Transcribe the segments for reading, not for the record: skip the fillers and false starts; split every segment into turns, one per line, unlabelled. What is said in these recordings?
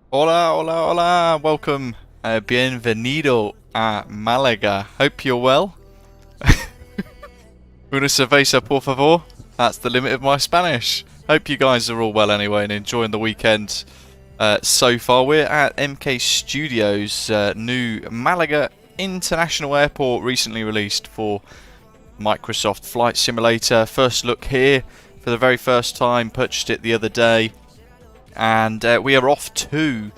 Hola, hola, hola. Welcome. Bienvenido a Malaga. Hope you're well. Una cerveza, por favor. That's the limit of my Spanish. Hope you guys are all well anyway and enjoying the weekend so far. We're at MK Studios, new Malaga International Airport, recently released for Microsoft Flight Simulator. First look here for the very first time. Purchased it the other day. And we are off to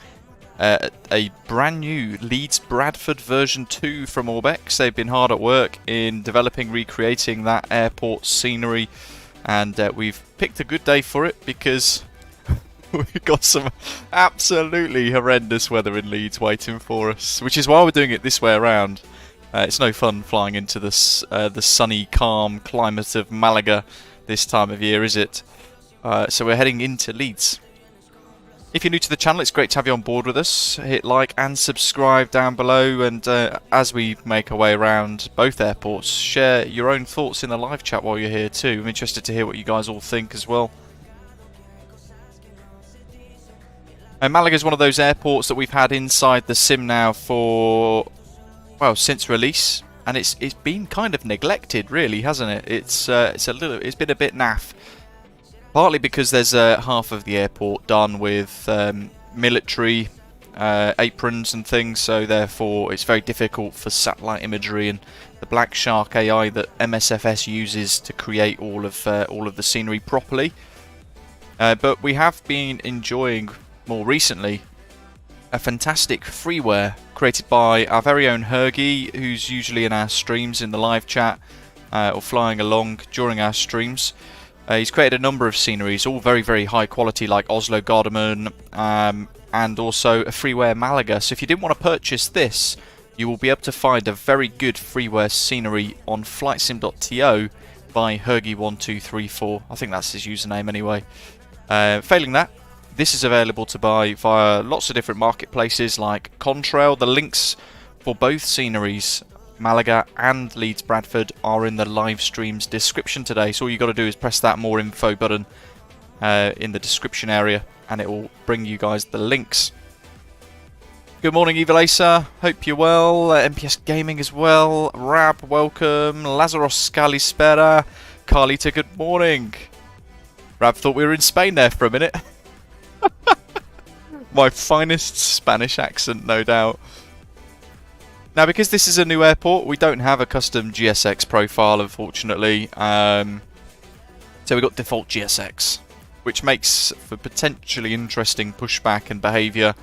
a brand new Leeds Bradford version 2 from Orbx. They've been hard at work in developing, recreating that airport scenery, and we've picked a good day for it because we've got some absolutely horrendous weather in Leeds waiting for us, which is why we're doing it this way around. It's no fun flying into the sunny, calm climate of Malaga this time of year, is it? So we're heading into Leeds. If you're new to the channel, it's great to have you on board with us. Hit like and subscribe down below, and as we make our way around both airports, share your own thoughts in the live chat while you're here too. I'm interested to hear what you guys all think as well. Malaga is one of those airports that we've had inside the sim now for, well, since release, and it's been kind of neglected, really, hasn't it? It's been a bit naff. Partly because there's half of the airport done with military aprons and things, so therefore it's very difficult for satellite imagery and the Black Shark AI that MSFS uses to create all of the scenery properly. But we have been enjoying more recently a fantastic freeware created by our very own Hergy, who's usually in our streams in the live chat or flying along during our streams. He's created a number of sceneries, all very, very high quality, like Oslo Gardermoen, and also a freeware Malaga. So if you didn't want to purchase this, you will be able to find a very good freeware scenery on flightsim.to by Hergy1234. I think that's his username anyway. Failing that, this is available to buy via lots of different marketplaces like Contrail. The links for both sceneries, Malaga and Leeds Bradford, are in the live stream's description today, so all you got to do is press that more info button in the description area and it will bring you guys the links. Good morning, Evilasa, hope you're well. MPS Gaming as well. Rab, welcome. Lazaros Kalispera. Carlita, good morning. Rab thought we were in Spain there for a minute. My finest Spanish accent, no doubt. Now, because this is a new airport, we don't have a custom GSX profile, unfortunately. So we've got default GSX, which makes for potentially interesting pushback and behaviour.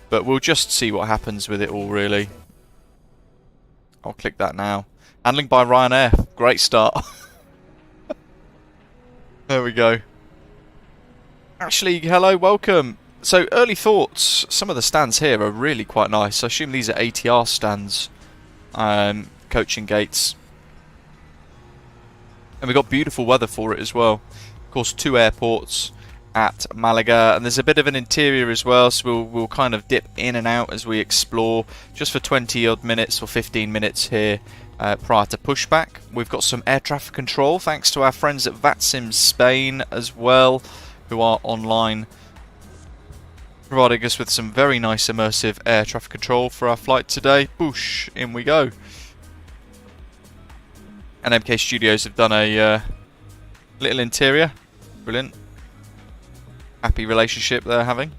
But we'll just see what happens with it all, really. I'll click that now. Handling by Ryanair. Great start. There we go. Actually, hello, welcome. So, early thoughts. Some of the stands here are really quite nice. I assume these are ATR stands, coaching gates. And we've got beautiful weather for it as well. Of course, two airports at Malaga, and there's a bit of an interior as well, so we'll kind of dip in and out as we explore, just for 20 odd minutes or 15 minutes here prior to pushback. We've got some air traffic control, thanks to our friends at VATSIM Spain as well, who are online, providing us with some very nice immersive air traffic control for our flight today. Boosh, in we go. And MK Studios have done a little interior. Brilliant. Happy relationship they're having.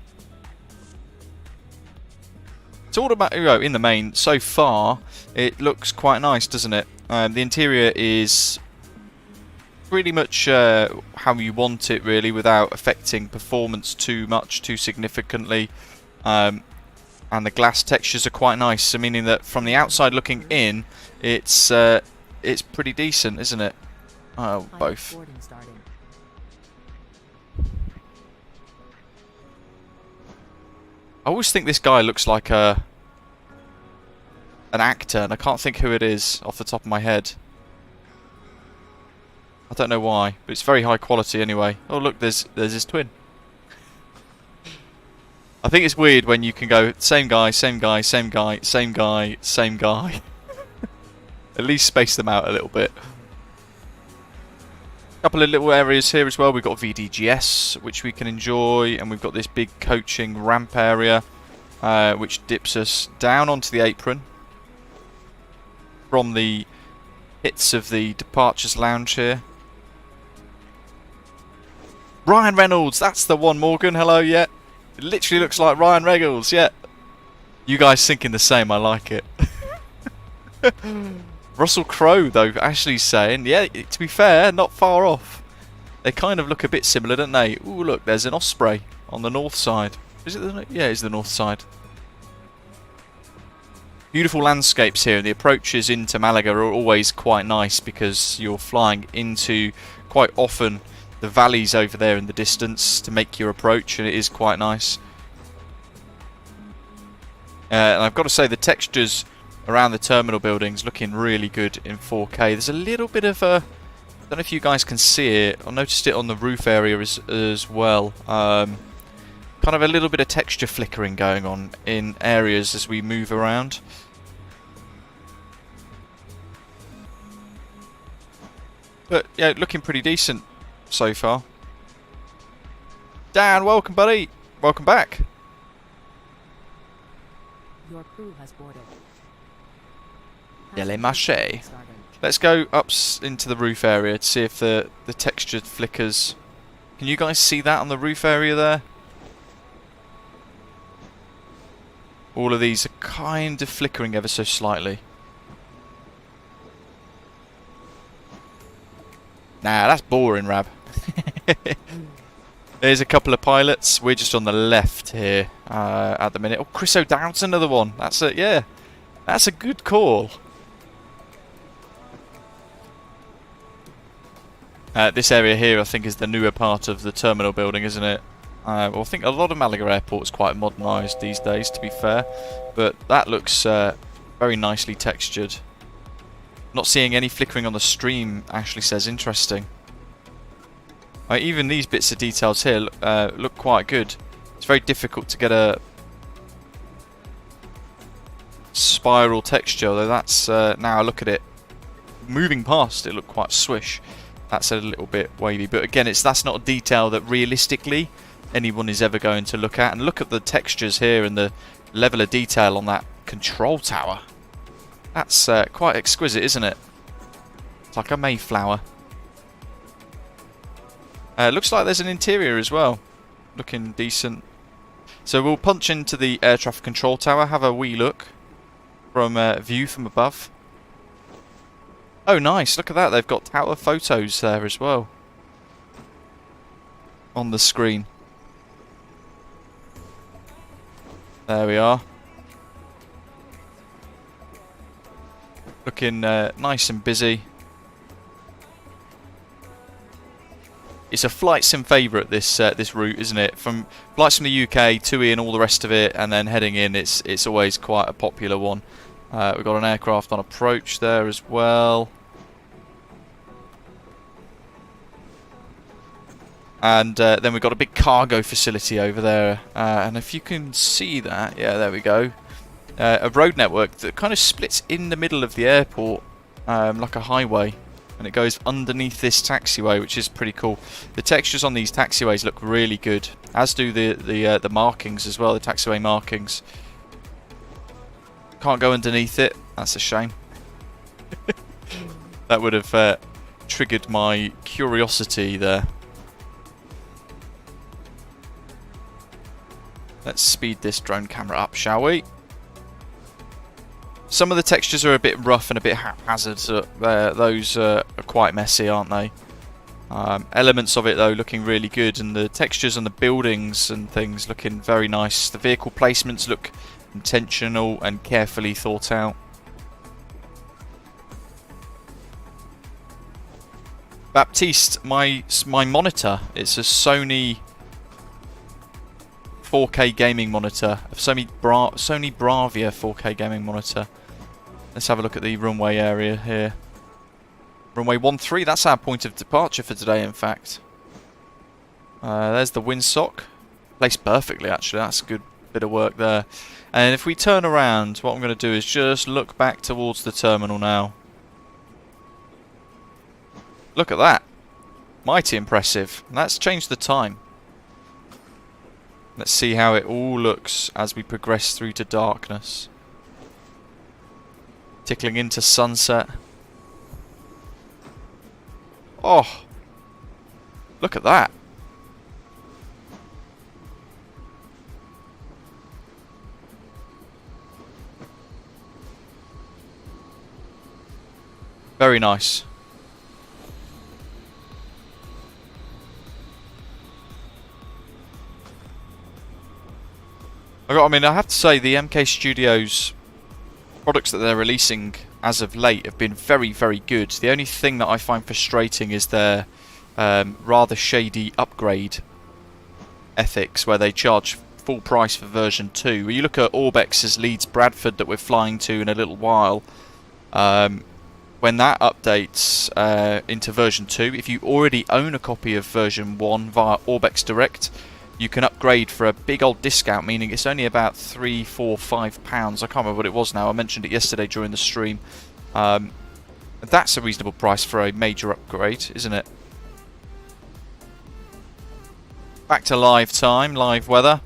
It's all about, in the main, so far, it looks quite nice, doesn't it? The interior is pretty much how you want it, really, without affecting performance too much, too significantly. And the glass textures are quite nice, so meaning that from the outside looking in, it's pretty decent, isn't it? Oh, both. I always think this guy looks like an actor, and I can't think who it is off the top of my head. I don't know why, but it's very high quality anyway. Oh look, there's his twin. I think it's weird when you can go same guy, same guy, same guy, same guy, same guy. At least space them out a little bit. Couple of little areas here as well. We've got VDGS, which we can enjoy, and we've got this big coaching ramp area, which dips us down onto the apron from the pits of the departures lounge here. Ryan Reynolds, that's the one, Morgan. Hello, yeah. It literally looks like Ryan Reynolds, yeah. You guys thinking the same, I like it. Russell Crowe, though, Ashley's saying, yeah, to be fair, not far off. They kind of look a bit similar, don't they? Ooh, look, there's an Osprey on the north side. Is it the, yeah, it's the north side. Beautiful landscapes here, and the approaches into Malaga are always quite nice because you're flying into, quite often, the valleys over there in the distance to make your approach, and it is quite nice. And I've got to say, the textures around the terminal buildings looking really good in 4K. There's a little bit of a, I don't know if you guys can see it, I noticed it on the roof area as well. Kind of a little bit of texture flickering going on in areas as we move around. But yeah, looking pretty decent so far. Dan, welcome, buddy. Welcome back.
Your crew has boarded.
LEMG. Let's go up into the roof area to see if the texture flickers. Can you guys see that on the roof area there? All of these are kind of flickering ever so slightly. Nah, that's boring, Rab. There's a couple of pilots. We're just on the left here at the minute. Oh, Chris O'Dowd's another one. That's a, yeah, that's a good call. This area here, I think, is the newer part of the terminal building, isn't it? Well, I think a lot of Malaga Airport is quite modernised these days, to be fair. But that looks very nicely textured. Not seeing any flickering on the stream, Ashley says. Interesting. Even these bits of details here look quite good. It's very difficult to get a spiral texture, although that's, now I look at it, moving past it looked quite swish. That's a little bit wavy, but again, that's not a detail that realistically anyone is ever going to look at. And look at the textures here and the level of detail on that control tower. That's quite exquisite, isn't it? It's like a Mayflower. Looks like there's an interior as well. Looking decent. So we'll punch into the air traffic control tower, have a wee look from view from above. Oh, nice. Look at that. They've got tower photos there as well on the screen. There we are. Looking nice and busy. It's a flight sim favourite, this this route, isn't it? From flights from the UK, TUI and all the rest of it, and then heading in, it's always quite a popular one. We've got an aircraft on approach there as well. And then we've got a big cargo facility over there. And if you can see that, yeah, there we go. A road network that kind of splits in the middle of the airport, like a highway. And it goes underneath this taxiway, which is pretty cool. The textures on these taxiways look really good, as do the markings as well, the taxiway markings. Can't go underneath it. That's a shame. That would have triggered my curiosity there. Let's speed this drone camera up, shall we? Some of the textures are a bit rough and a bit haphazard. Those are quite messy, aren't they? Elements of it, though, looking really good. And the textures on the buildings and things looking very nice. The vehicle placements look intentional and carefully thought out. Baptiste, my monitor, it's a Sony 4K gaming monitor. A Sony Bravia 4K gaming monitor. Let's have a look at the runway area here. Runway 13, that's our point of departure for today, in fact. There's the windsock. Placed perfectly, actually. That's a good bit of work there. And if we turn around, what I'm going to do is just look back towards the terminal now. Look at that. Mighty impressive. And that's changed the time. Let's see how it all looks as we progress through to darkness. Tickling into sunset. Oh! Look at that. Very nice. I mean, I have to say the MK Studios products that they're releasing as of late have been very, very good. The only thing that I find frustrating is their rather shady upgrade ethics, where they charge full price for version 2. When you look at Orbx's Leeds Bradford that we're flying to in a little while, when that updates into version 2, if you already own a copy of version 1 via Orbx Direct, you can upgrade for a big old discount, meaning it's only about £3, £4, £5. I can't remember what it was now. I mentioned it yesterday during the stream. That's a reasonable price for a major upgrade, isn't it? Back to live time, live weather.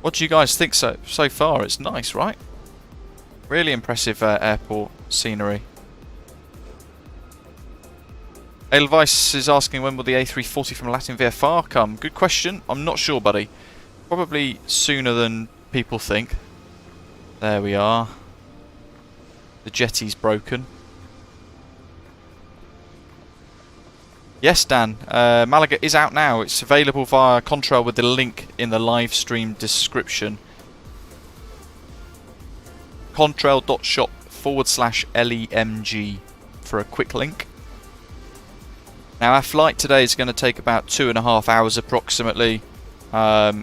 What do you guys think so far? It's nice, right? Really impressive airport scenery. Edelweiss is asking when will the A340 from Latin VFR come? Good question. I'm not sure, buddy. Probably sooner than people think. There we are. The jetty's broken. Yes, Dan. Malaga is out now. It's available via Contrail with the link in the live stream description. Contrail.shop/LEMG for a quick link. Now our flight today is going to take about 2.5 hours approximately. That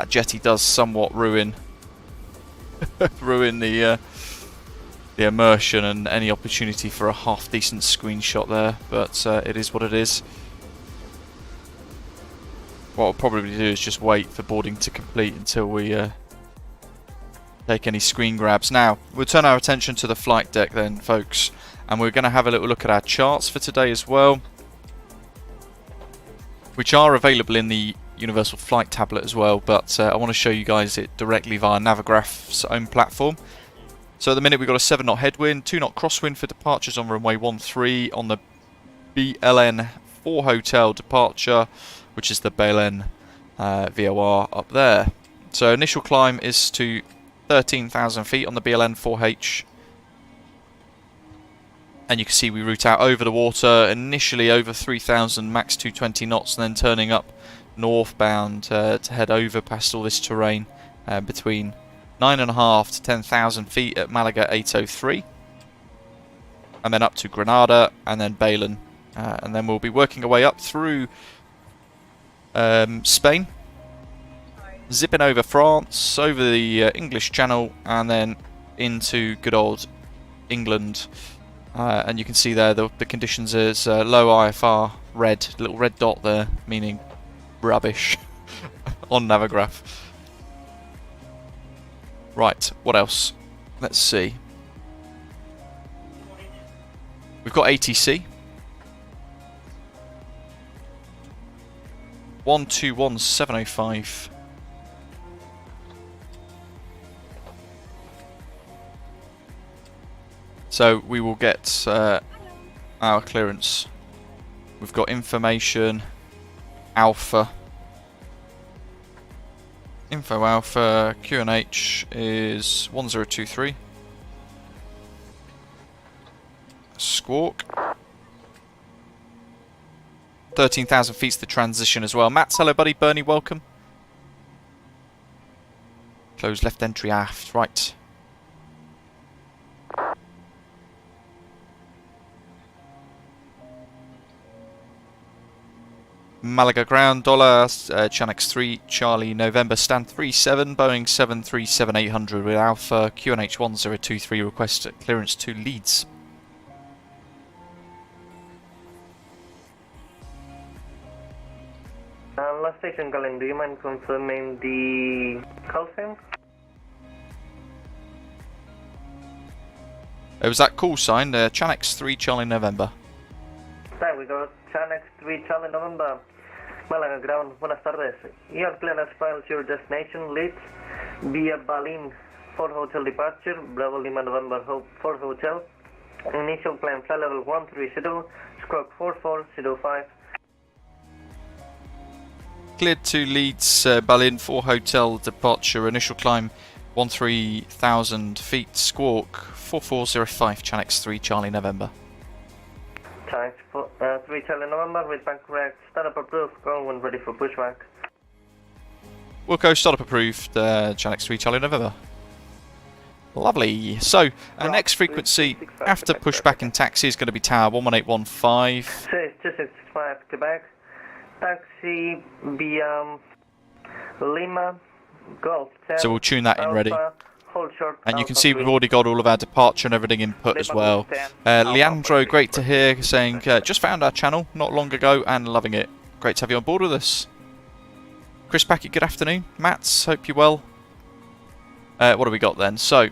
jetty does somewhat ruin the immersion and any opportunity for a half decent screenshot there, but it is what it is. What I'll probably do is just wait for boarding to complete until we take any screen grabs. Now we'll turn our attention to the flight deck then, folks. And we're going to have a little look at our charts for today as well, which are available in the Universal Flight tablet as well, but I want to show you guys it directly via Navigraph's own platform. So at the minute we've got a 7 knot headwind, 2 knot crosswind for departures on runway 13 on the BLN 4 Hotel departure, which is the BLN VOR up there. So initial climb is to 13,000 feet on the BLN 4H. And you can see we route out over the water, initially over 3,000, max 220 knots, and then turning up northbound to head over past all this terrain between 9.5 to 10,000 feet at Malaga 803. And then up to Granada, and then Balen. And then we'll be working our way up through Spain, zipping over France, over the English Channel, and then into good old England. And you can see there the conditions is low IFR, red, little red dot there, meaning rubbish on Navigraph. Right, what else? Let's see. We've got ATC. 121705. So we will get our clearance. We've got information alpha. Info alpha QNH is 1023. Squawk. 13,000 feet's the transition as well. Matt, hello buddy. Bernie, welcome. Close left entry aft. Right. Malaga ground, dollar, Chanex 3, Charlie, November, stand 37, Boeing 737-800 with Alpha, QNH 1023, request clearance to Leeds.
Last station calling, do you mind confirming the call sign?
It was that call sign, Chanex 3, Charlie, November.
Tango we got Channel 3 Charlie November, Malaga ground, buenas tardes. Your clearance files your destination, Leeds, via Berlin, 4 hotel departure, Bravo Lima November 4 hotel. Initial climb flight level 130, squawk 4405.
Cleared to Leeds, Berlin 4 hotel departure, initial climb 13,000 feet, squawk 4405, Channel 3 Charlie November.
Channel 3 Charlie November with bank correct, startup approved, go when ready for pushback.
Wilco, startup approved, Channel 3 Charlie November. Lovely. So, our next frequency after pushback and taxi is going to be Tower 11815.
265 Quebec. Taxi via Lima, Golf 10.
So we'll tune that in ready.
Hold short,
And you can see we've already got all of our departure and everything input as well. Leandro, great to hear, saying, just found our channel not long ago and loving it. Great to have you on board with us. Chris Packett, good afternoon. Mats, hope you're well. What have we got then? So,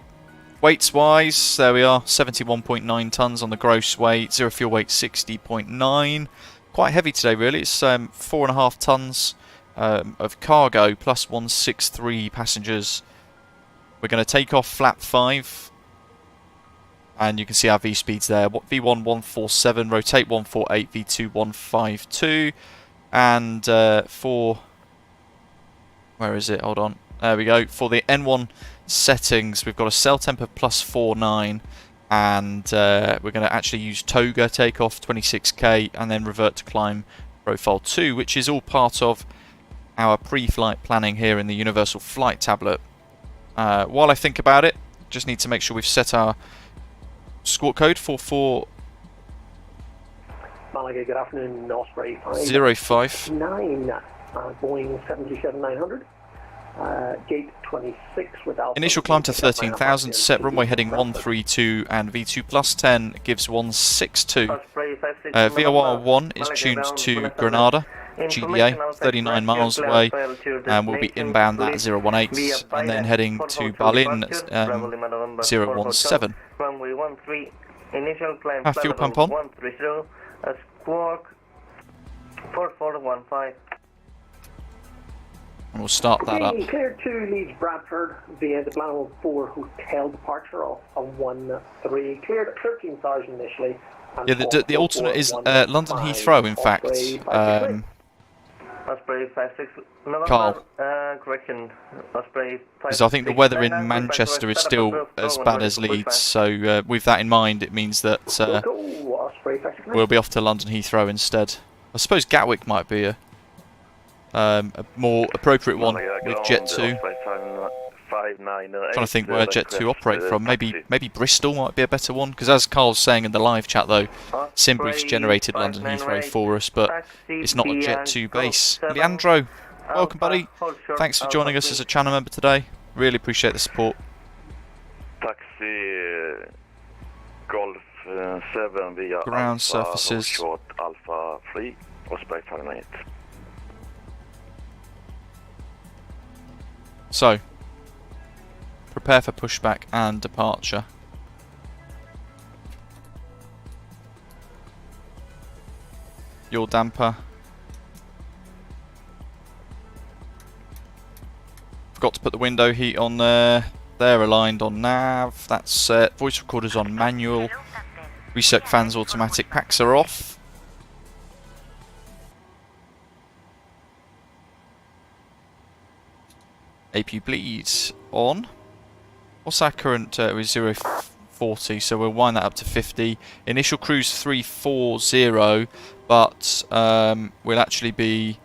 weights wise, there we are, 71.9 tonnes on the gross weight, zero fuel weight 60.9. Quite heavy today really, it's 4.5 tonnes of cargo plus 163 passengers. We're going to take off flap 5 and you can see our V speeds there. V1 147, rotate 148, V2 152 and for, where is it, hold on, there we go, for the N1 settings we've got a sail temp of plus 49 and we're going to actually use toga, take off 26k and then revert to climb profile 2, which is all part of our pre-flight planning here in the Universal Flight Tablet. While I think about it, just need to make sure we've set our squawk code for 4
Malaga, good afternoon, Osprey
05.
9, Boeing 737-900. Gate 26 with Alpha.
Initial climb to 13,000, set runway heading 132 and V2 plus 10 gives 162. VOR 1 is tuned to Granada, GDA, 39 miles away, and we'll be inbound that 018 and then heading to Berlin 017. Have fuel pump on.
Squawk 4415.
And we'll start that up.
Cleared to Leeds Bradford via the Plan 4 hotel departure off a 13. Cleared at 13,000 initially.
Yeah, the alternate is London Heathrow, in fact. Carl.
Correction.
Because I think the weather in Manchester is still as bad as Leeds, so with that in mind, it means that we'll be off to London Heathrow instead. I suppose Gatwick might be a more appropriate one with Jet 2. Trying to think where Jet 2 operate from. Maybe Bristol might be a better one, because as Carl's saying in the live chat though, SimBrief's generated London Heathrow for us, but it's not a Jet 2 base. Leandro, welcome buddy. Thanks for joining us as a channel member today. Really appreciate the support.
Taxi Golf 7 via
ground surfaces.
Short Alpha 3, Osprey Fahrenheit.
So, prepare for pushback and departure. Yaw damper. Forgot to put the window heat on there. They're aligned on nav. That's set. Voice recorders on manual. Reset fans automatic. Packs are off. AP bleeds on. What's our current? It was 040, so we'll wind that up to 50. Initial cruise 340, but we'll actually be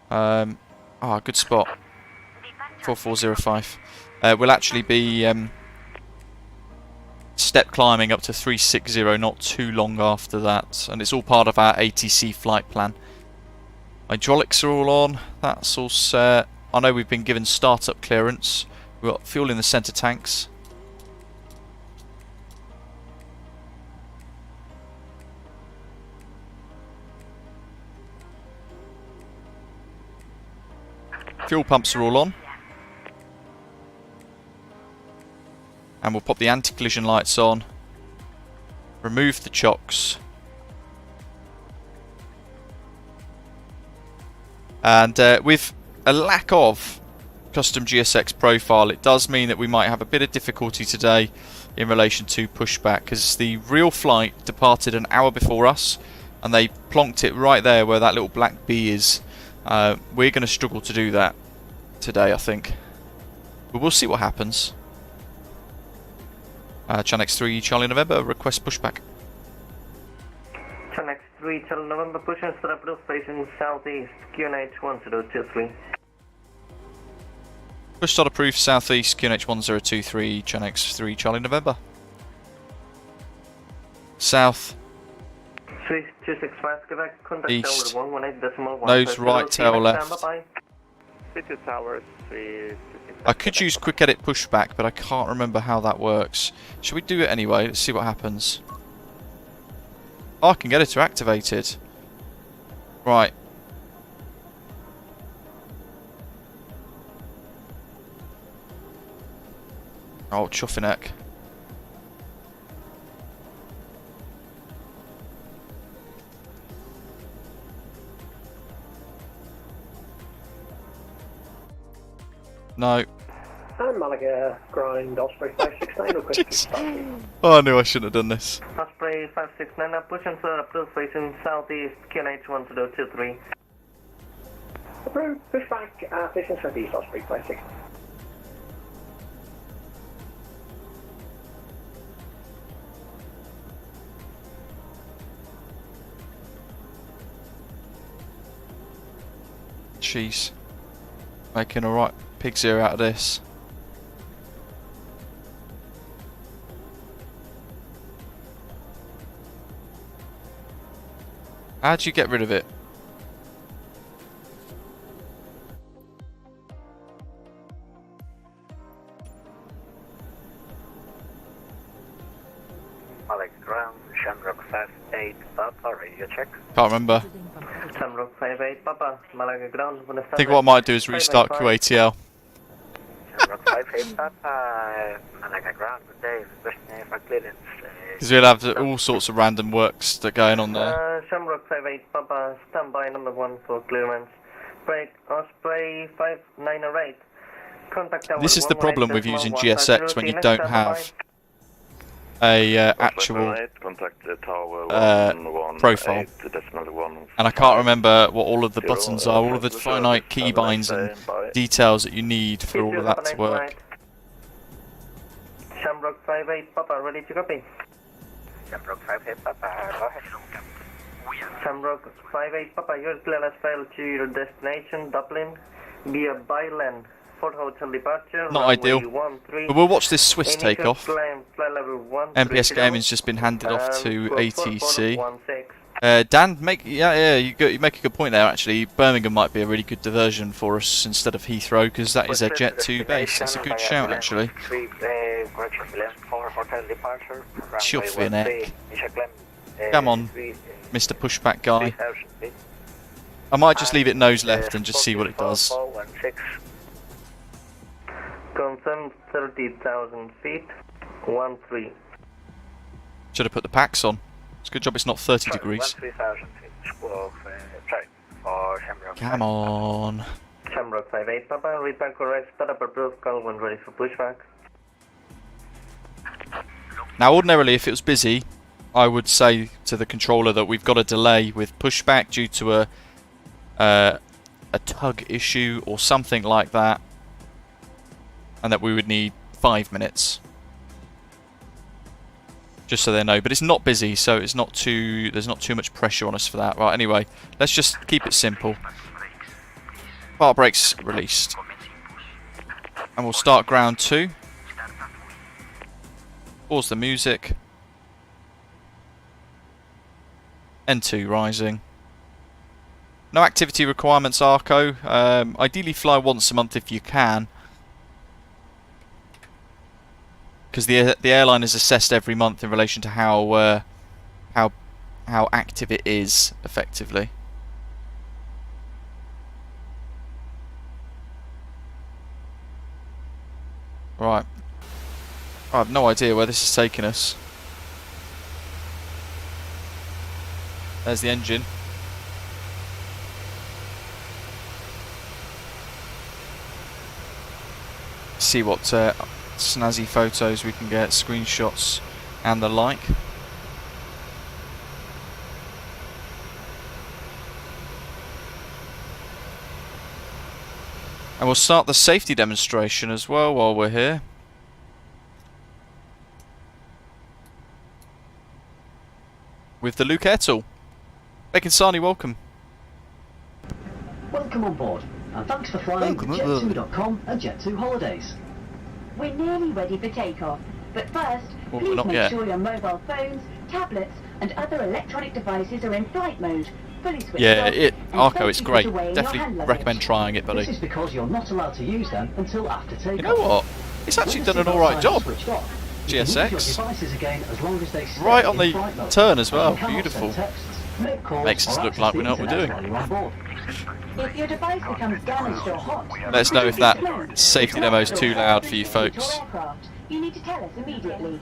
good spot. 4405. We'll actually be step climbing up to 360 not too long after that, and it's all part of our ATC flight plan. Hydraulics are all on. That's all set. I know we've been given startup clearance. We've got fuel in the centre tanks. Fuel pumps are all on. And we'll pop the anti-collision lights on. Remove the chocks. And with a lack of custom GSX profile, it does mean that we might have a bit of difficulty today in relation to pushback, because the real flight departed an hour before us and they plonked it right there where that little black B is. We're going to struggle to do that today, I think, but we'll see what happens. Chanex 3 Charlie November, request pushback.
Chanex 3 Charlie November, pushing Starapro facing southeast, QNH 1023.
Push start approved southeast, QNH 1023, Chanex 3 Charlie November. South.
326 Quebec, contact
East.
tower 118.1.
Nose right, tail left.
Bye-bye.
City Towers, 3.
I could use quick edit pushback, but I can't remember how that works. Should we do it anyway? Let's see what happens. Oh, I can get it to activated. Right. Oh, Chuffineck. No.
And Malaga, ground, Osprey 569, request pushback.
Oh, I knew I shouldn't have done this.
Osprey 569, pushing Starapro facing southeast, QNH 1023.
Approved, pushback, facing southeast, Osprey 569.
Jeez. Making a right pig's ear out of this. How'd you get rid of it?
Alex ground, Shamrock 58, Papa, radio check.
Can't remember.
Exiting from Hotel.
Shamrock 58, Papa, Malaga ground, buenas
I think what I might do is restart
585.
QATL.
Shamrock 58, Papa, Malaga ground, good day, requesting for clearance.
Because we'll have all sorts of random works that are going on there.
Shamrock 58, Papa, standby number 1 for clearance. Break, Osprey 5908. Contact tower
This is the problem with
118.1,
using GSX when you don't have a actual
Contact the tower
profile. And I can't remember what all of the buttons are, all of the finite keybinds and details that you need for all of that to work.
Shamrock 58, Papa, ready to copy.
Shamrock 58, Papa, go ahead.
Shamrock 58, Papa, your clearance file to your destination, Dublin, via Byland, Fort Hotel departure.
Not ideal.
13.
But we'll watch this Swiss
Initial
takeoff.
climb, flight level 1,
MPS Gaming's just been handed off to ATC.
4416.
Dan, you make a good point there. Actually, Birmingham might be a really good diversion for us instead of Heathrow, because that is a Jet 2 base. That's a good shout, actually. Chuffineck. Come on, Mr. Pushback guy. I might just leave it nose left and just see what it does.
Confirm 30,000 feet, 13.
Should have put the packs on. It's a good job it's not 30 degrees. Come on.
Shamrock 58, Papa, return correct, start up approved, call when ready for pushback.
Now, ordinarily, if it was busy, I would say to the controller that we've got a delay with pushback due to a tug issue or something like that, and that we would need 5 minutes. Just so they know, but it's not busy, so it's not too. There's not too much pressure on us for that. Right. Anyway, let's just keep it simple. Part brakes released, and we'll start ground 2. Pause the music. N2 rising. No activity requirements, Arco. Ideally, fly once a month if you can, because the airline is assessed every month in relation to how active it is, effectively. Right. I have no idea where this is taking us. There's the engine. see what snazzy photos we can get, screenshots and the like. And we'll start the safety demonstration as well while we're here. With the Luke Ettel. Beck and Sani, welcome.
Welcome on board, and thanks for flying with Jet2.com and Jet2 Holidays.
We're nearly ready for takeoff, but first,
Well,
please
not
make
yet.
sure your mobile phones, tablets, and other electronic devices are in flight mode, fully switched
Yeah,
off, and
Arco, it's
safely
great.
put away in your
Definitely
hand luggage.
recommend trying it, buddy.
This is because you're not allowed to use them until after takeoff.
You know what? It's actually done an alright job. GSX. Right on the turn as well. Beautiful. Makes us look like we know what we're doing.
If your device becomes damaged or hot,
Let us know if that
smoke,
safety demo is too loud for you
or
folks.
aircraft, you need to tell us immediately.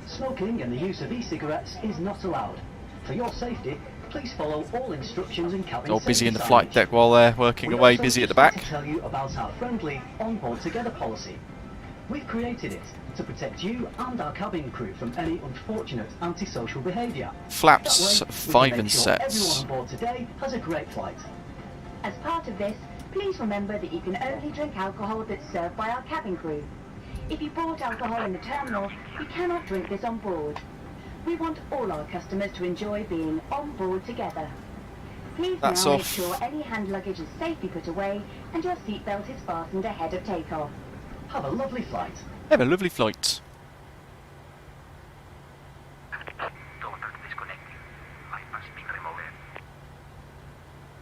Smoking and the use of e-cigarettes is not allowed. For your safety, please follow all instructions and cabin
All busy in the
safety
flight
signage.
deck while they're working
We
away,
also
busy at the
just want
back.
to tell you about our friendly on-board together policy. We've created it to protect you and our cabin crew from any unfortunate antisocial behaviour.
Flaps
That way, we
5
can
and
make sure
sets.
everyone on board today has a great flight.
As part of this, please remember that you can only drink alcohol that's served by our cabin crew. If you bought alcohol in the terminal, you cannot drink this on board. We want all our customers to enjoy being on board together. Please
That's
now make
off.
sure any hand luggage is safely put away and your seatbelt is fastened ahead of takeoff.
Have a lovely flight.
Have a lovely flight.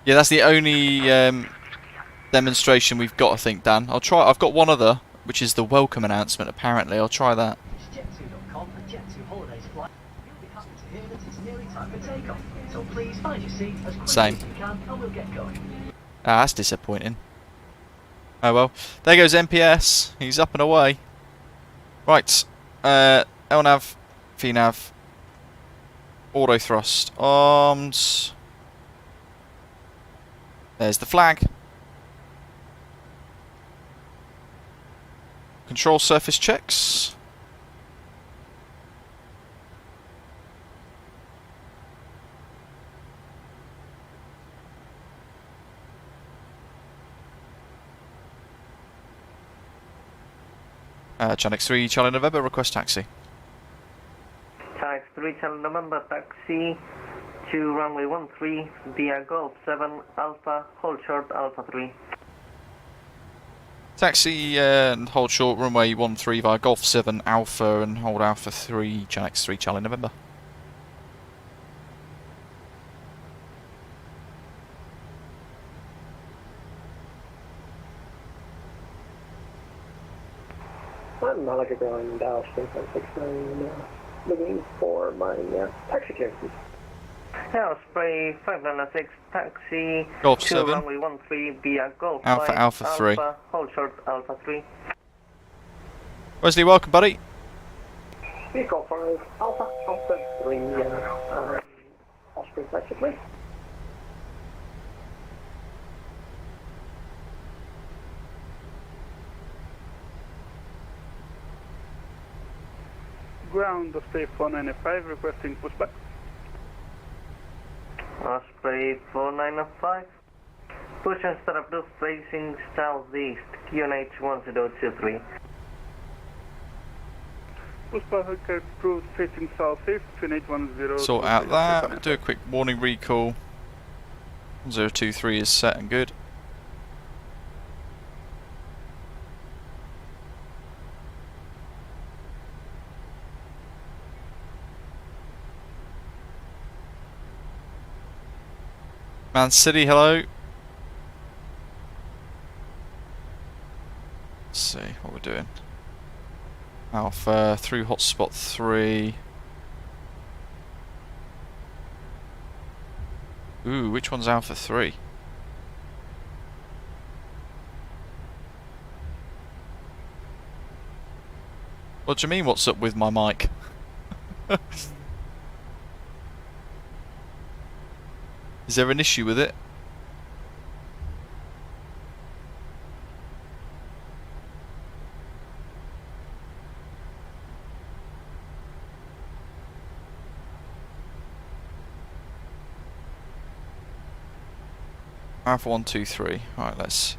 Yeah, that's the only demonstration we've got, I think, Dan. I've got one other, which is the welcome announcement, apparently. I'll try that.
It's Jet2.com and Jet2 Holidays flight. You'll be happy to hear that it's nearly time for takeoff. So please find your seat as quickly
Same.
as you can and we'll get going.
Ah, that's disappointing. Oh well. There goes MPS. He's up and away. Right. LNAV, VNAV, auto thrust, arms. There's the flag. Control surface checks. Channel 3, Charlie November, request taxi.
Tax 3 Channel November, taxi to runway 13 via Golf 7 Alpha, hold short Alpha 3.
Taxi and hold short, runway 13 via Golf 7 Alpha and hold Alpha 3, Channel 3, Charlie November.
I'm Malaga ground, Dallas 3.69, looking for my taxi clearance.
Spray 596, taxi
Golf
to
7.
runway 13 via Golf
Alpha,
5
Alpha 3.
Alpha, hold short Alpha 3.
Wesley, welcome, buddy.
Vehicle 5, Alpha, Alpha 3, Osprey taxi please.
Ground Osprey 495 requesting pushback.
Osprey 495. Push and start up to facing southeast, QNH 1023.
Pushback approved facing southeast, QNH 1023.
Sort out that. Do a quick warning recall. 1023 is set and good. Man City, hello. Let's see what we're doing. Alpha through hotspot 3. Ooh, which one's Alpha 3? What do you mean, what's up with my mic? Is there an issue with it? Alpha 1, 2, 3. Alright, let's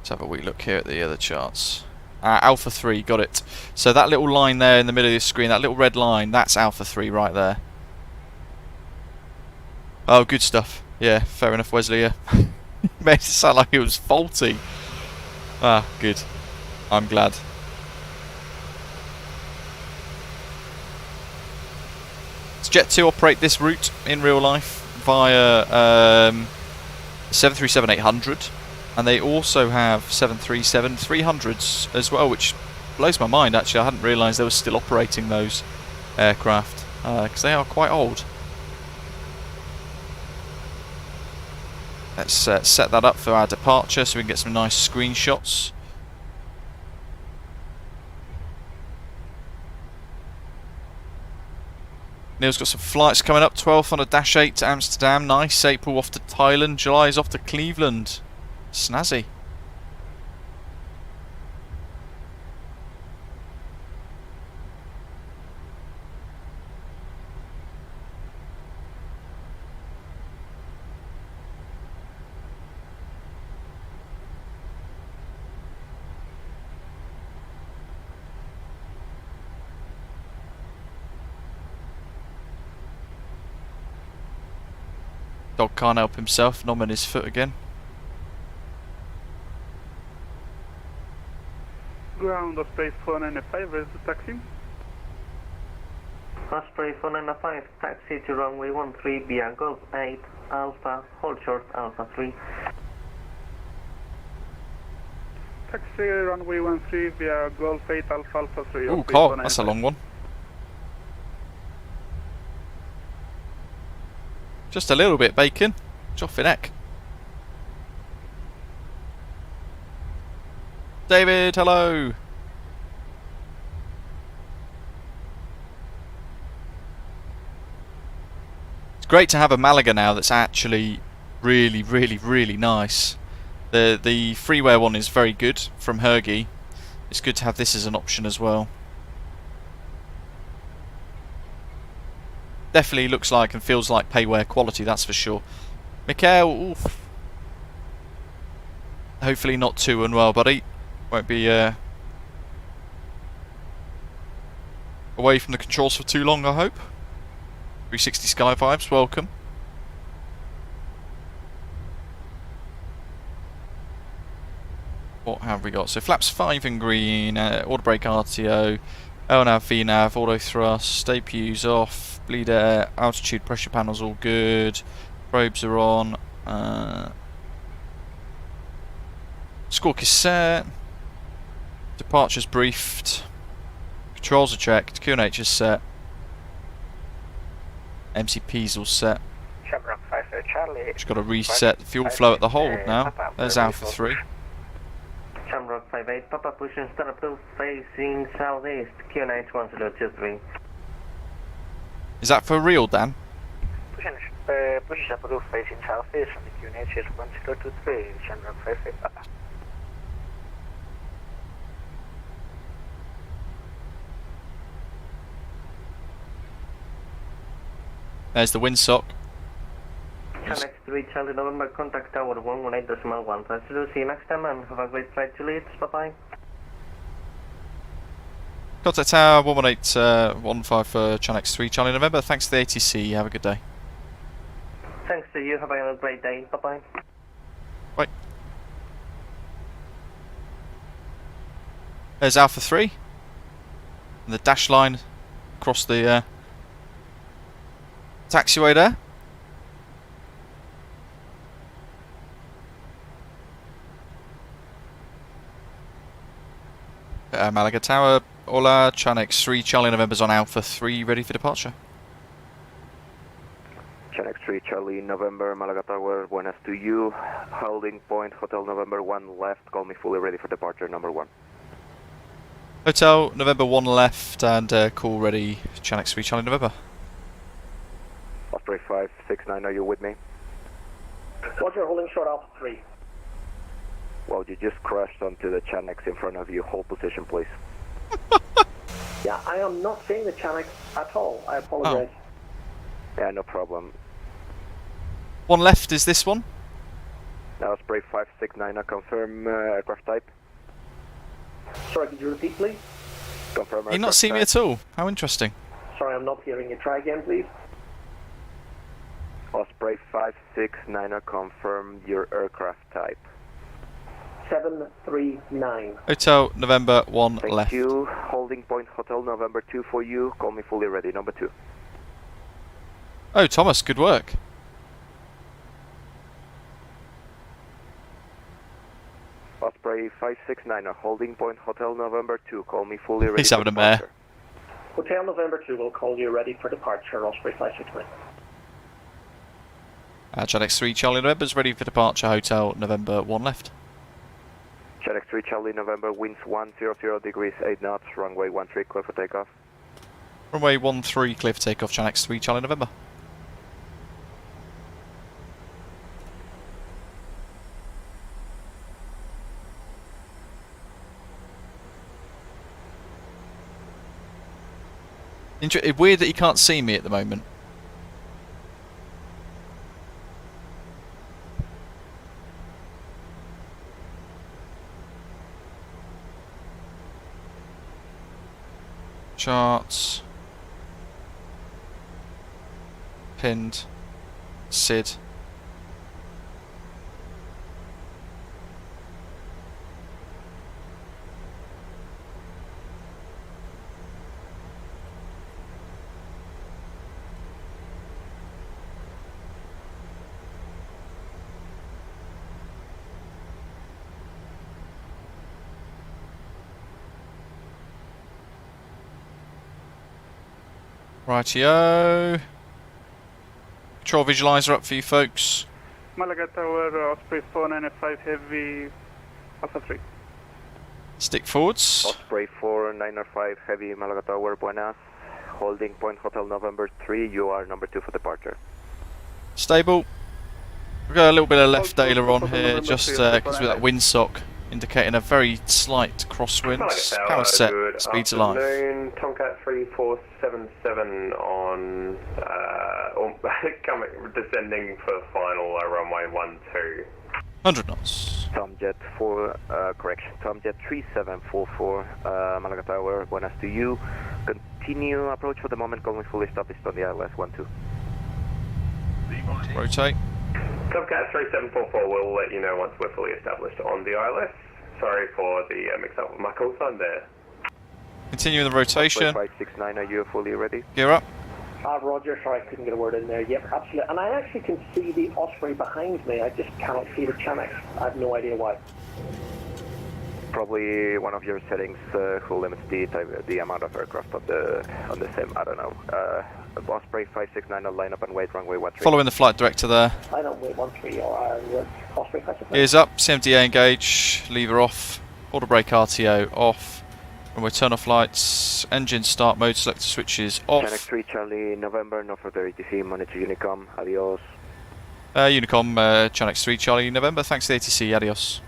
have a wee look here at the other charts. Alpha 3, got it. So that little line there in the middle of the screen, that little red line, that's Alpha 3 right there. Oh, good stuff. Yeah, fair enough, Wesley. Yeah. Made it sound like it was faulty. Ah, good. I'm glad. Does Jet2 operate this route in real life via 737-800, and they also have 737-300s as well, which blows my mind actually. I hadn't realised they were still operating those aircraft because they are quite old. Let's set that up for our departure so we can get some nice screenshots. Neil's got some flights coming up. 12th on a -8 to Amsterdam. Nice. April off to Thailand. July is off to Cleveland. Snazzy. Dog can't help himself, numbing his foot again.
Ground Osprey 495, ready to taxi.
Osprey 495, taxi to runway 13 via Golf 8 Alpha, hold short Alpha 3.
Taxi runway 13 via Golf 8 Alpha Alpha 3.
Ooh, Carl, that's a long one. Just a little bit, Bacon. Joffin Eck. David, hello. It's great to have a Malaga now that's actually really, really, really nice. The freeware one is very good from Hergy. It's good to have this as an option as well. Definitely looks like and feels like payware quality, that's for sure. Mikhail, oof. Hopefully not too unwell, buddy. Won't be away from the controls for too long, I hope. 360 Sky Vibes, welcome. What have we got? So flaps 5 in green, auto brake RTO, LNAV, VNAV, auto thrust, APU's off, bleed air, altitude pressure panels all good, probes are on, squawk is set, departure's briefed, controls are checked, QNH is set, MCP's all set.
Shamrock 5 Charlie.
Just got to reset the fuel flow at the hold now. There's Alpha 3.
Shamrock 58, Papa pushing start approved facing southeast, QNH 1023.
Is that for real, Dan?
Push approved facing southeast on the QNH is 1023, Shamrock 58 Papa.
There's the windsock.
Next 3 Charlie November, contact tower 118.1. Thanks to see you next time and have a great flight to Leeds. Bye bye.
Contact tower 118.15 for Chanex 3 Charlie November. Thanks to the ATC. Have a good day.
Thanks to you. Have a great day. Bye bye.
Bye. There's Alpha 3. And the dash line across the taxiway there. Malaga Tower, Hola, Chanex 3, Charlie November's on Alpha 3, ready for departure.
Chanex 3, Charlie November, Malaga Tower, buenas to you. Holding point, Hotel November 1 left, call me fully ready for departure, number 1.
Hotel November 1 left and call ready, Chanex 3, Charlie November.
Osprey 569, are you with me?
Roger, holding short Alpha 3.
Well, you just crashed onto the Chanex in front of you. Hold position, please.
Yeah, I am not seeing the Chanex at all. I apologize.
Yeah, no problem.
One left is this one?
Osprey 569, confirm aircraft type.
Sorry, could you repeat, please?
Confirm
You not see me at all? How interesting.
Sorry, I'm not hearing you. Try again, please.
Osprey 569, confirm your aircraft type.
739.
Hotel November 1
Thank
left.
you. Holding point Hotel November 2 for you. Call me fully ready, number 2.
Oh, Thomas, good work.
Osprey 569, holding point Hotel November 2. Call me fully ready.
He's having a mare.
Hotel November 2 will call you ready for departure, Osprey 569.
Janex 3 Charlie November's ready for departure. Hotel November 1 left.
Janex 3 Charlie November, winds 100 degrees, 8 knots, runway 13 clear for takeoff.
Runway 13 clear for takeoff. Janex 3 Charlie November. Weird that you can't see me at the moment. Charts. Pinned. SID. Rightio. Control visualizer up for you folks.
Malaga Tower, Osprey 495 Heavy, Alpha 3.
Stick forwards.
Osprey 495 Heavy, Malaga Tower, buenas. Holding point Hotel November 3, you are number 2 for departure.
Stable. We've got a little bit of left aileron here, just because of that windsock, indicating a very slight crosswinds. Power set, speeds alive.
Tomcat 3477 on coming descending for final runway 12.
100 knots.
Tomjet 3744 Malaga Tower, buenas to you. Continue approach for the moment, calling fully established on the ILS 12.
Rotate.
Tomcat 3744 will let you know once we're fully established on the ILS. Sorry for the mix up with my call sign there.
Continue the rotation.
569, are you fully ready?
Gear up.
Roger, sorry I couldn't get a word in there. Yep, absolutely. And I actually can see the Osprey behind me. I just cannot see the Chanex. I have no idea why.
Probably one of your settings who limits the amount of aircraft on the sim. I don't know. Osprey 569, I'll line up and wait runway 13.
Following the flight director there.
I don't wait 13 or Osprey 569.
Gears up. CMDA engage. Lever off. Auto brake RTO off. Runway turn off lights. Engine start mode. Selector switches off.
Janex 3 Charlie November, no further ATC. Monitor Unicom. Adios.
Unicom. Janex 3 Charlie November. Thanks to the ATC. Adios.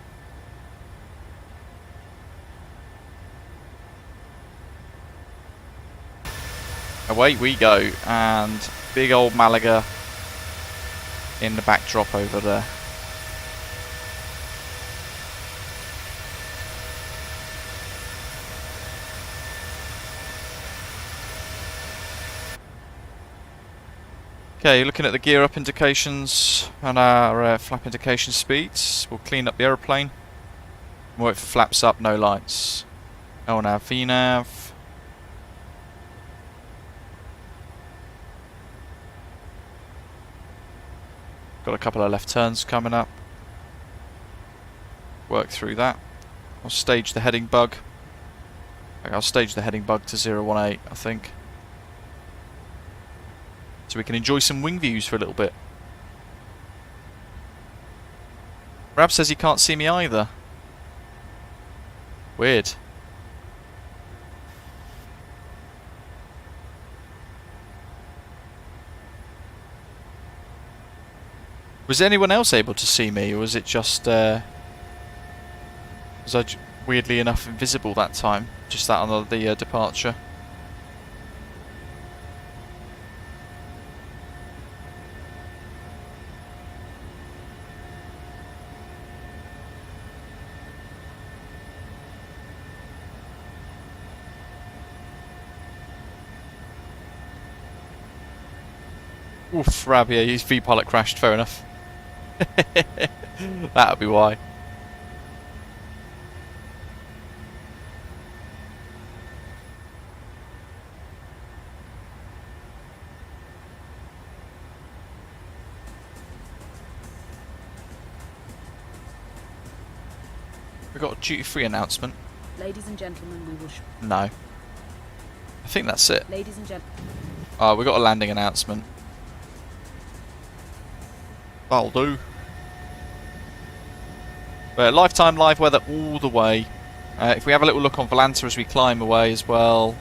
Away we go, and big old Malaga in the backdrop over there. Okay, looking at the gear up indications and our flap indication speeds. We'll clean up the aeroplane. Wait for flaps up, no lights. LNAV, VNAV. Got a couple of left turns coming up. Work through that. I'll stage the heading bug. I'll stage the heading bug to 018, I think. So we can enjoy some wing views for a little bit. Rab says he can't see me either. Weird. Was anyone else able to see me, or was it just was I weirdly enough invisible that time? Just that on the departure. Oof, Rab, yeah, his V-pilot crashed, fair enough. That'll be why. We got a duty-free announcement.
Ladies and gentlemen, we will.
No. I think that's it.
Ladies and gentlemen.
Oh, we got a landing announcement. That'll do. But lifetime live weather all the way. If we have a little look on Volanta as we climb away as well.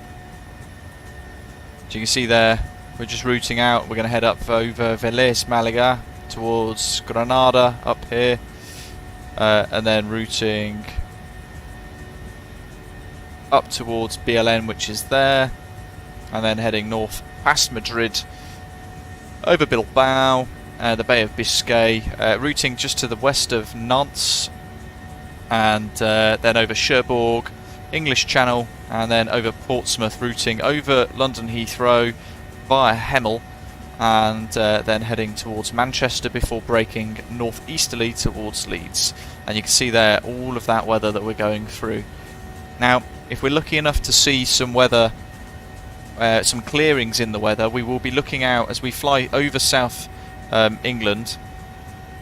As you can see there, we're just routing out. We're going to head up over Orbx Malaga towards Granada up here. And then routing up towards BLN, which is there, and then heading north past Madrid, over Bilbao, the Bay of Biscay, routing just to the west of Nantes, and then over Cherbourg, English Channel, and then over Portsmouth, routing over London Heathrow via Hemel, and then heading towards Manchester before braking northeasterly towards Leeds. And you can see there all of that weather that we're going through. Now, if we're lucky enough to see some weather, some clearings in the weather, we will be looking out as we fly over South England,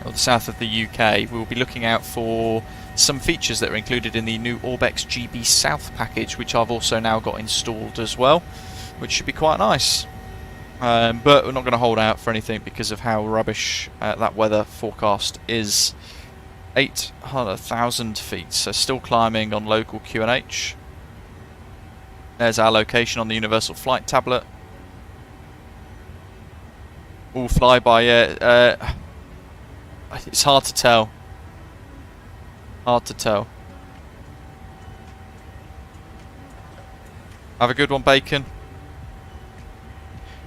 or the south of the UK. We will be looking out for some features that are included in the new Orbx GB South package, which I've also now got installed as well, which should be quite nice. But we're not going to hold out for anything because of how rubbish that weather forecast is. 800,000 feet, so still climbing on local QNH. There's our location on the Universal Flight Tablet. All flyby, it's hard to tell. Hard to tell. Have a good one, Bacon.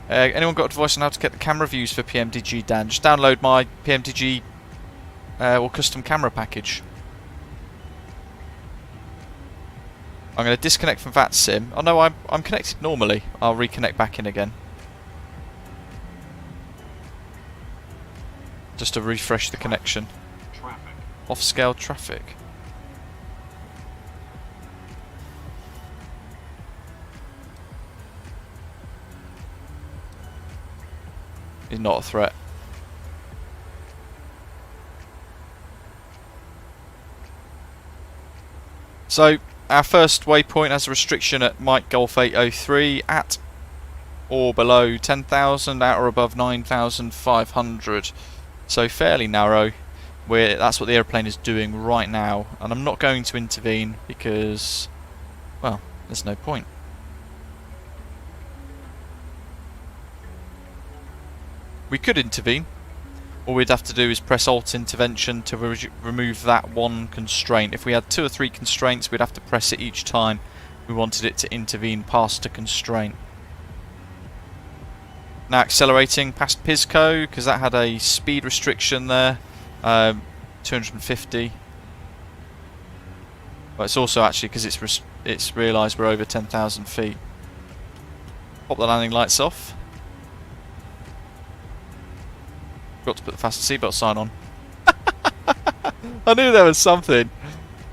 Anyone got advice on how to get the camera views for PMDG, Dan? Just download my PMDG or custom camera package. I'm going to disconnect from VATSIM. Oh no, I'm connected normally. I'll reconnect back in again. Just to refresh the connection. Off-scale traffic. He's not a threat. So, our first waypoint has a restriction at Mike Golf 803 at or below 10,000, at or above 9,500. So fairly narrow. That's what the airplane is doing right now, and I'm not going to intervene because, well, there's no point. We could intervene. All we'd have to do is press Alt Intervention to remove that one constraint. If we had 2 or 3 constraints, we'd have to press it each time we wanted it to intervene past a constraint. Now accelerating past Pisco, because that had a speed restriction there, 250. But it's also actually because it's realised we're over 10,000 feet. Pop the landing lights off. Got to put the fasten seatbelt sign on. I knew there was something.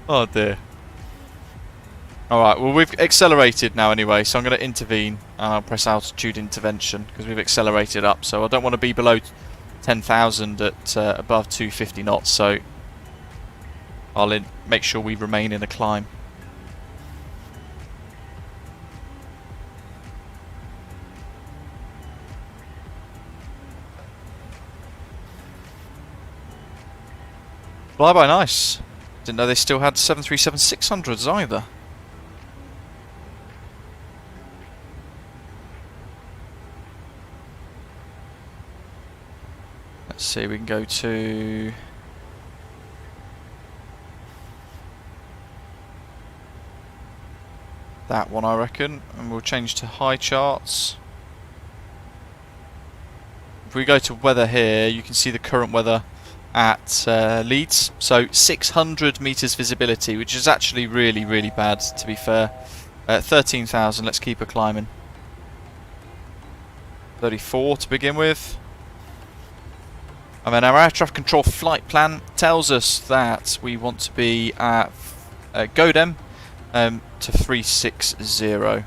Oh dear. Alright, well we've accelerated now anyway, so I'm going to intervene and I'll press altitude intervention because we've accelerated up, so I don't want to be below 10,000 at above 250 knots, so I'll make sure we remain in a climb. Flyby nice. Didn't know they still had 737-600s either. Let's see, we can go to that one I reckon, and we'll change to high charts. If we go to weather here, you can see the current weather at Leeds, so 600 meters visibility, which is actually really, really bad to be fair. 13,000, let's keep her climbing. 34 to begin with. And then our air traffic control flight plan tells us that we want to be at GODEM to 360.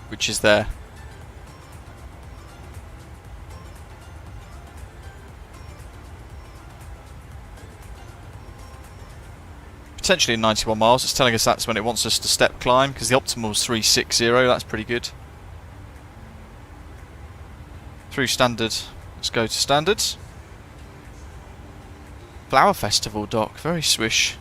Which is there. Potentially 91 miles. It's telling us that's when it wants us to step climb, because the optimal is 360. That's pretty good. Through standard. Let's go to standards. Flower Festival dock. Very swish.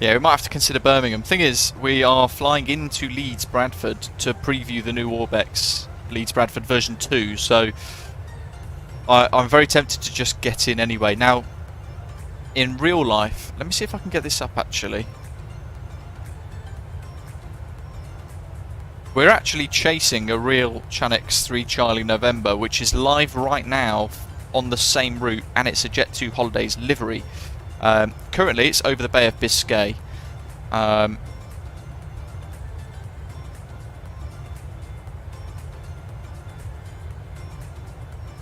Yeah, we might have to consider Birmingham. Thing is, we are flying into Leeds, Bradford to preview the new Orbx Leeds Bradford version 2, so I'm very tempted to just get in anyway. Now, in real life, let me see if I can get this up actually. We're actually chasing a real Chanex 3 Charlie November, which is live right now on the same route, and it's a Jet2 Holidays livery. Currently it's over the Bay of Biscay.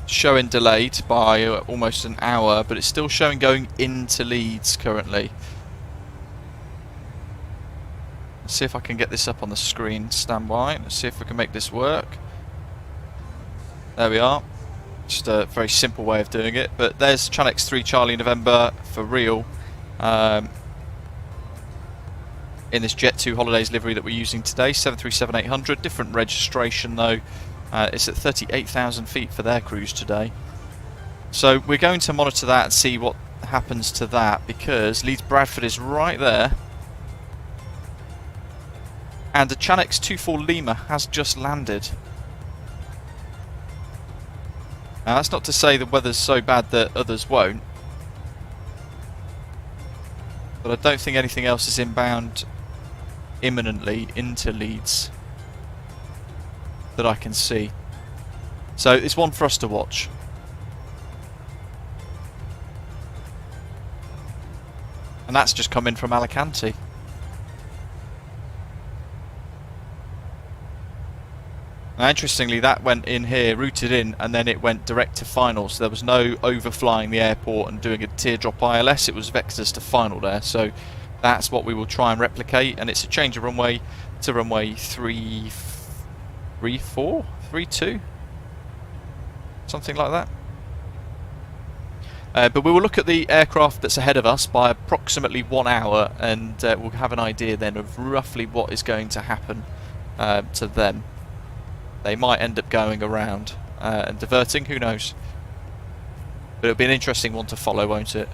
Showing delayed by almost an hour, but it's still showing going into Leeds currently. Let's see if I can get this up on the screen. Stand by. Let's see if we can make this work. There we are. Just a very simple way of doing it, but there's Chanex 3 Charlie November for real, in this Jet2 Holidays livery that we're using today, 737-800, different registration though. It's at 38,000 feet for their cruise today. So we're going to monitor that and see what happens to that, because Leeds Bradford is right there, and the Chanex 24 Lima has just landed. Now that's not to say the weather's so bad that others won't, but I don't think anything else is inbound imminently into Leeds that I can see. So it's one for us to watch. And that's just come in from Alicante. Now, interestingly, that went in here, routed in, and then it went direct to final. So there was no overflying the airport and doing a teardrop ILS. It was vectors to final there. So that's what we will try and replicate. And it's a change of runway to runway 34, 32, something like that. But we will look at the aircraft that's ahead of us by approximately 1 hour, and we'll have an idea then of roughly what is going to happen to them. They might end up going around and diverting, who knows. But it'll be an interesting one to follow, won't it?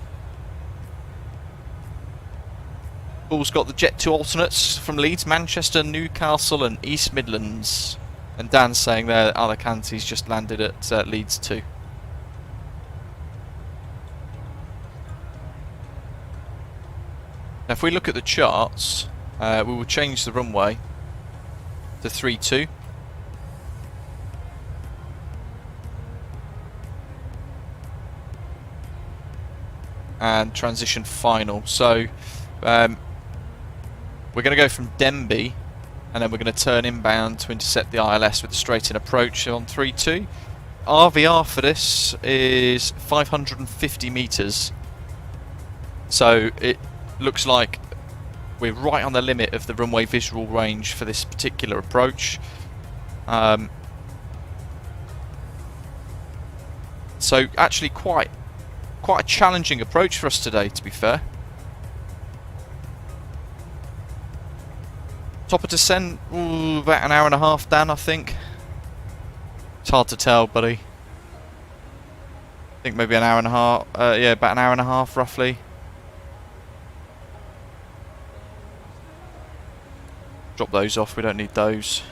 Paul's got the Jet2 alternates from Leeds, Manchester, Newcastle and East Midlands. And Dan's saying there Alicante's just landed at Leeds too. Now if we look at the charts, we will change the runway to 32. And transition final. So we're going to go from Denby, and then we're going to turn inbound to intercept the ILS with a straight-in approach on 3-2. RVR for this is 550 metres. So it looks like we're right on the limit of the runway visual range for this particular approach. So actually quite a challenging approach for us today, to be fair. Top of descent, about an hour and a half, Dan, I think. It's hard to tell, buddy. I think maybe an hour and a half, yeah, about an hour and a half, roughly. Drop those off, we don't need those.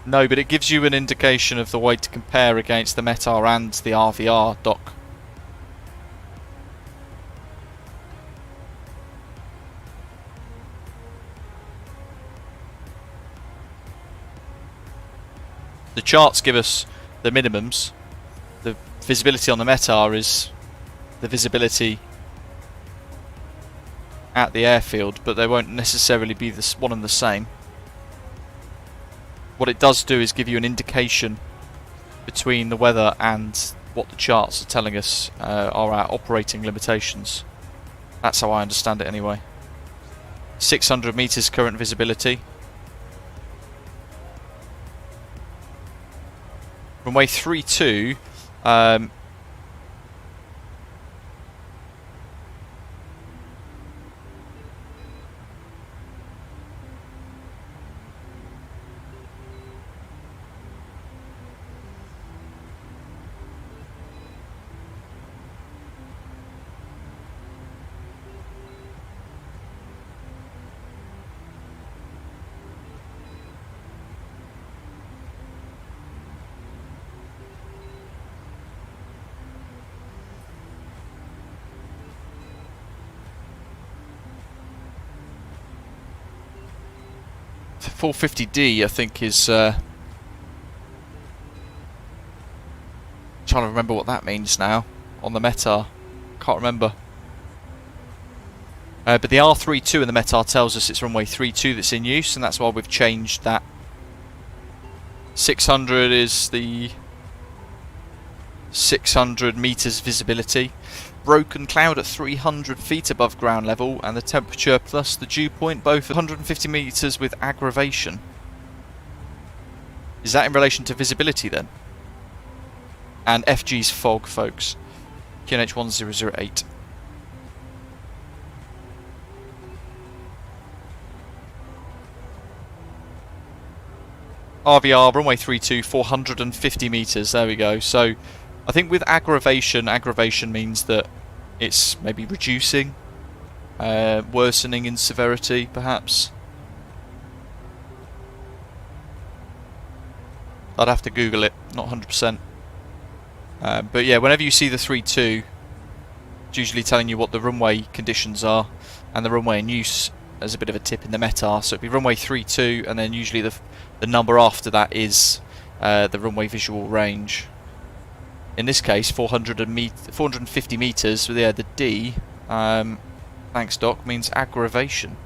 No, but it gives you an indication of the way to compare against the METAR and the RVR, Doc. The charts give us the minimums. The visibility on the METAR is the visibility at the airfield, but they won't necessarily be one and the same. What it does do is give you an indication between the weather and what the charts are telling us are our operating limitations. That's how I understand it anyway. 600 meters current visibility. Runway 32, the 450D I think is trying to remember what that means now on the METAR. Can't remember. But the R32 in the METAR tells us it's runway 32 that's in use, and that's why we've changed that. 600 is the 600 meters visibility. Broken cloud at 300 feet above ground level, and the temperature plus the dew point both at 150 meters with aggravation. Is that in relation to visibility then? And FG's fog, folks. QNH 1008. RVR, runway 32, 450 meters. There we go. So I think with aggravation means that it's maybe reducing, worsening in severity, perhaps. I'd have to Google it, not 100%. But yeah, whenever you see the 32, it's usually telling you what the runway conditions are, and the runway in use as a bit of a tip in the METAR. So it'd be runway 32, and then usually the number after that is the runway visual range. In this case, 450 meters with the D. Thanks, Doc. Means aggravation.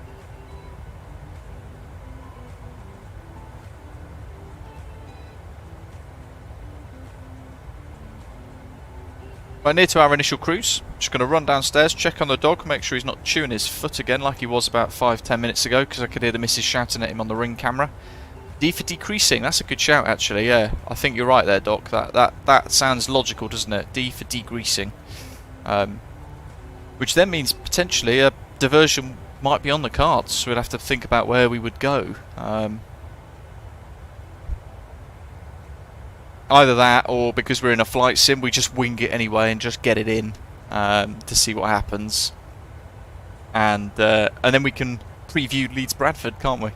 Right near to our initial cruise. Just going to run downstairs, check on the dog, make sure he's not chewing his foot again like he was about 5-10 minutes ago, because I could hear the missus shouting at him on the ring camera. D for decreasing. That's a good shout, actually. Yeah, I think you're right there, Doc. That sounds logical, doesn't it? D for degreasing, which then means potentially a diversion might be on the cards. So we'd have to think about where we would go. Either that, or because we're in a flight sim, we just wing it anyway and just get it in to see what happens. And then we can preview Leeds Bradford, can't we?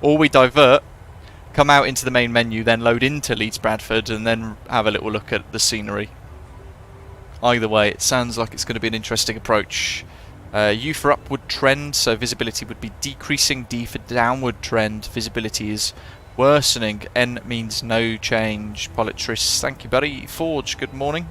Or we divert, come out into the main menu, then load into Leeds Bradford, and then have a little look at the scenery. Either way, it sounds like it's going to be an interesting approach. U for upward trend, so visibility would be decreasing. D for downward trend, visibility is worsening. N means no change. Pilot Tris, thank you, buddy. Forge, good morning.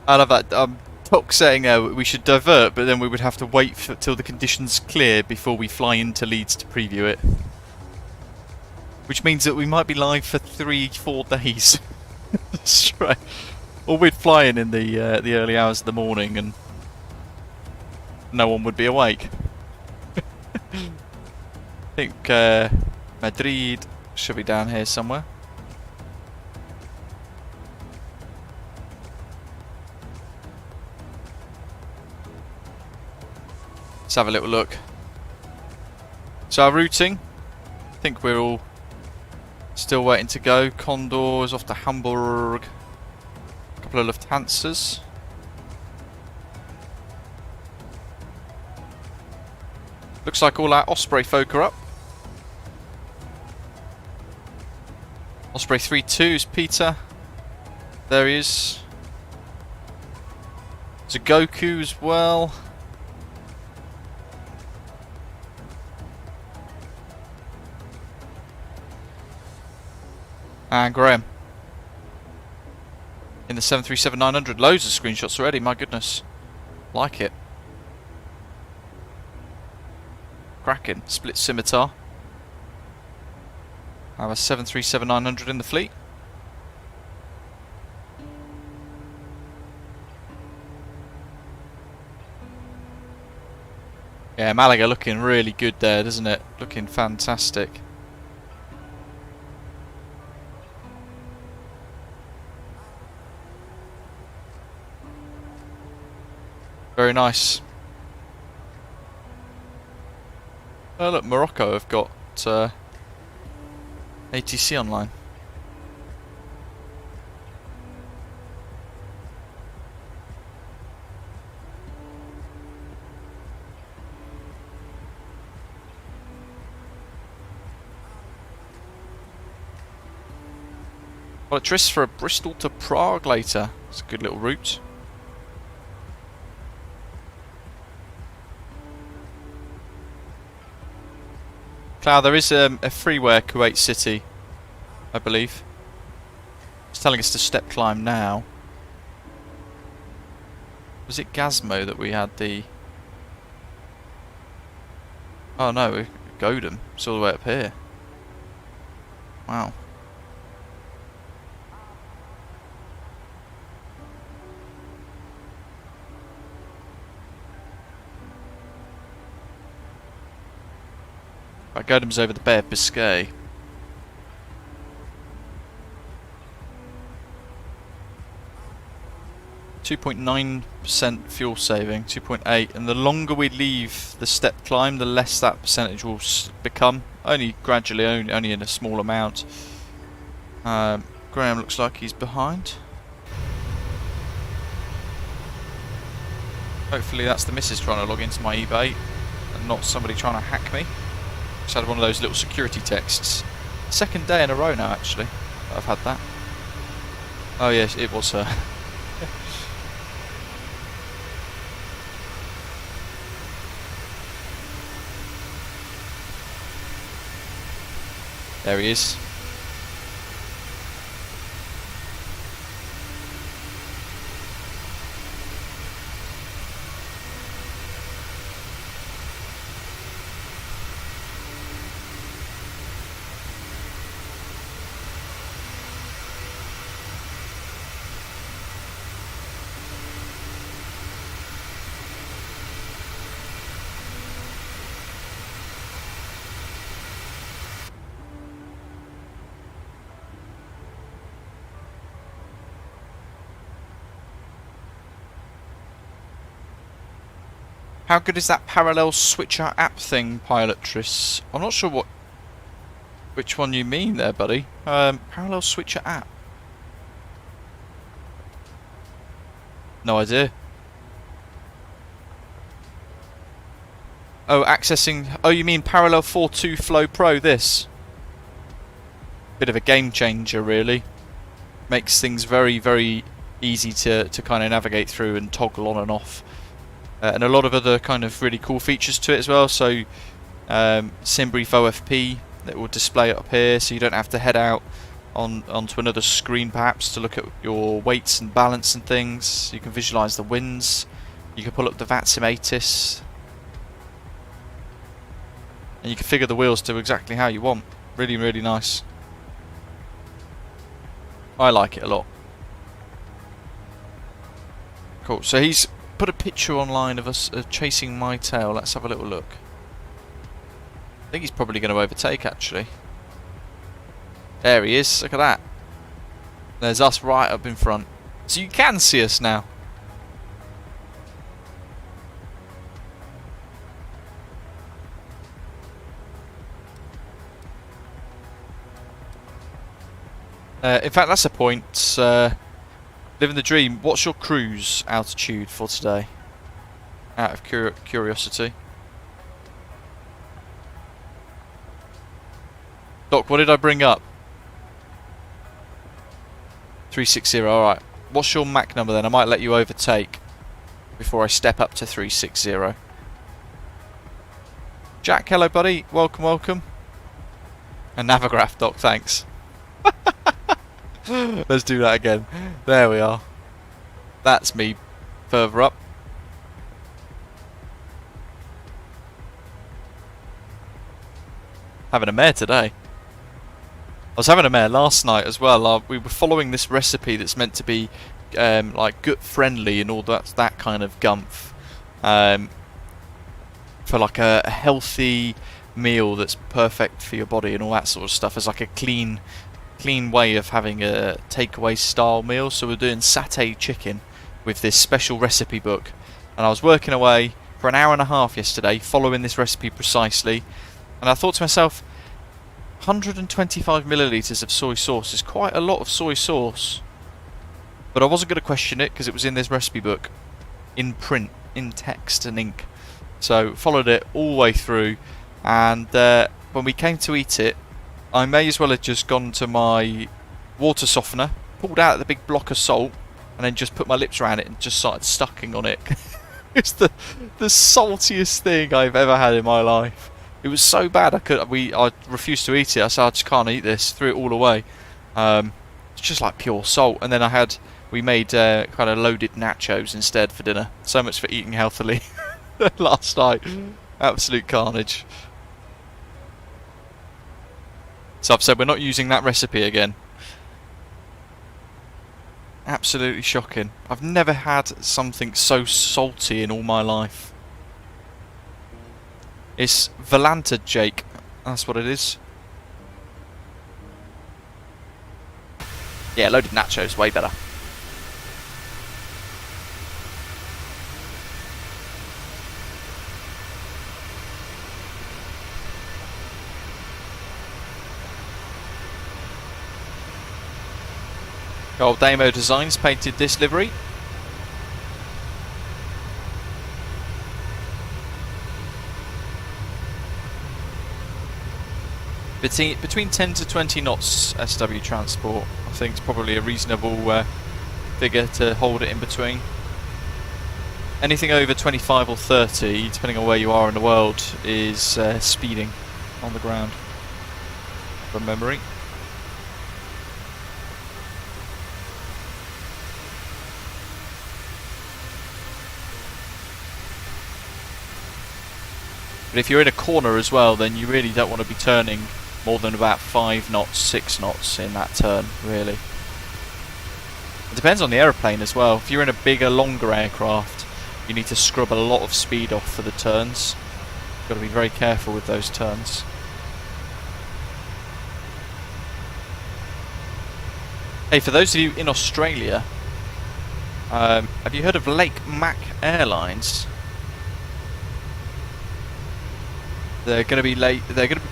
I love that. Tok saying we should divert, but then we would have to wait till the conditions clear before we fly into Leeds to preview it. Which means that we might be live for 3-4 days straight. Or we'd fly in the early hours of the morning and no one would be awake. I think Madrid should be down here somewhere. Let's have a little look. So our routing, I think we're all still waiting to go. Condors off to Hamburg. A couple of Lufthansas. Looks like all our Osprey folk are up. Osprey 3-2 is Peter. There he is. There's a Goku as well. And Graham. In the 737-900. Loads of screenshots already, my goodness. Like it. Cracking. Split scimitar. I have a 737-900 in the fleet. Yeah, Malaga looking really good there, doesn't it? Looking fantastic. Very nice. Oh look, Morocco have got ATC online. Well, it trysts for a Bristol to Prague later. It's a good little route. Cloud, there is a freeware Kuwait City, I believe. It's telling us to step climb now. Was it Gazmo that we had the... Oh no, Godem. It's all the way up here. Wow. Right, Godem's over the Bay of Biscay. .9% fuel saving, 2.8, and the longer we leave the step climb, the less that percentage will become. Only gradually, only in a small amount. Graham looks like he's behind. Hopefully that's the missus trying to log into my eBay and not somebody trying to hack me. Just had one of those little security texts. Second day in a row now, actually, that I've had that. Oh yes, it was her. There he is. How good is that parallel switcher app thing, Pilotris? I'm not sure which one you mean there, buddy. Parallel switcher app. No idea. Oh, accessing... Oh, you mean Parallel 4.2 Flow Pro, this? Bit of a game changer, really. Makes things very, very easy to kind of navigate through and toggle on and off. And a lot of other kind of really cool features to it as well. So, SimBrief OFP that will display up here, so you don't have to head out onto another screen perhaps to look at your weights and balance and things. You can visualise the winds. You can pull up the VATSIM ATIS. And you can figure the wheels to exactly how you want. Really, really nice. I like it a lot. Cool, so he's put a picture online of us chasing my tail. Let's have a little look. I think he's probably going to overtake actually. There he is, look at that. There's us right up in front. So you can see us now. In fact, that's a point. Living the dream. What's your cruise altitude for today? Out of curiosity. Doc, what did I bring up? 360, alright. What's your Mac number then? I might let you overtake before I step up to 360. Jack, hello buddy. Welcome, welcome. A Navigraph, Doc, thanks. Let's do that again. There we are. That's me further up. Having a mare today. I was having a mare last night as well. We were following this recipe that's meant to be like gut friendly and all that kind of gumph, for like a healthy meal that's perfect for your body and all that sort of stuff. As like a clean way of having a takeaway style meal. So we're doing satay chicken with this special recipe book, and I was working away for an hour and a half yesterday following this recipe precisely, and I thought to myself, 125 millilitres of soy sauce is quite a lot of soy sauce, but I wasn't going to question it because it was in this recipe book in print, in text and ink. So followed it all the way through, and when we came to eat it, I may as well have just gone to my water softener, pulled out the big block of salt, and then just put my lips around it and just started sucking on it. It's the saltiest thing I've ever had in my life. It was so bad I refused to eat it. I said I just can't eat this. Threw it all away. It's just like pure salt. And then we made kind of loaded nachos instead for dinner. So much for eating healthily last night. Absolute carnage. So I've said we're not using that recipe again. Absolutely shocking. I've never had something so salty in all my life. It's Volanta, Jake. That's what it is. Yeah, loaded nachos, way better. Gold Damo Designs painted this livery. Between 10 to 20 knots SW transport, I think, is probably a reasonable figure to hold it in between. Anything over 25 or 30, depending on where you are in the world, is speeding on the ground, from memory. But if you're in a corner as well, then you really don't want to be turning more than about 5 knots, 6 knots in that turn, really. It depends on the aeroplane as well. If you're in a bigger, longer aircraft, you need to scrub a lot of speed off for the turns. You've got to be very careful with those turns. Hey, for those of you in Australia, have you heard of Lake Mac Airlines? They're going to be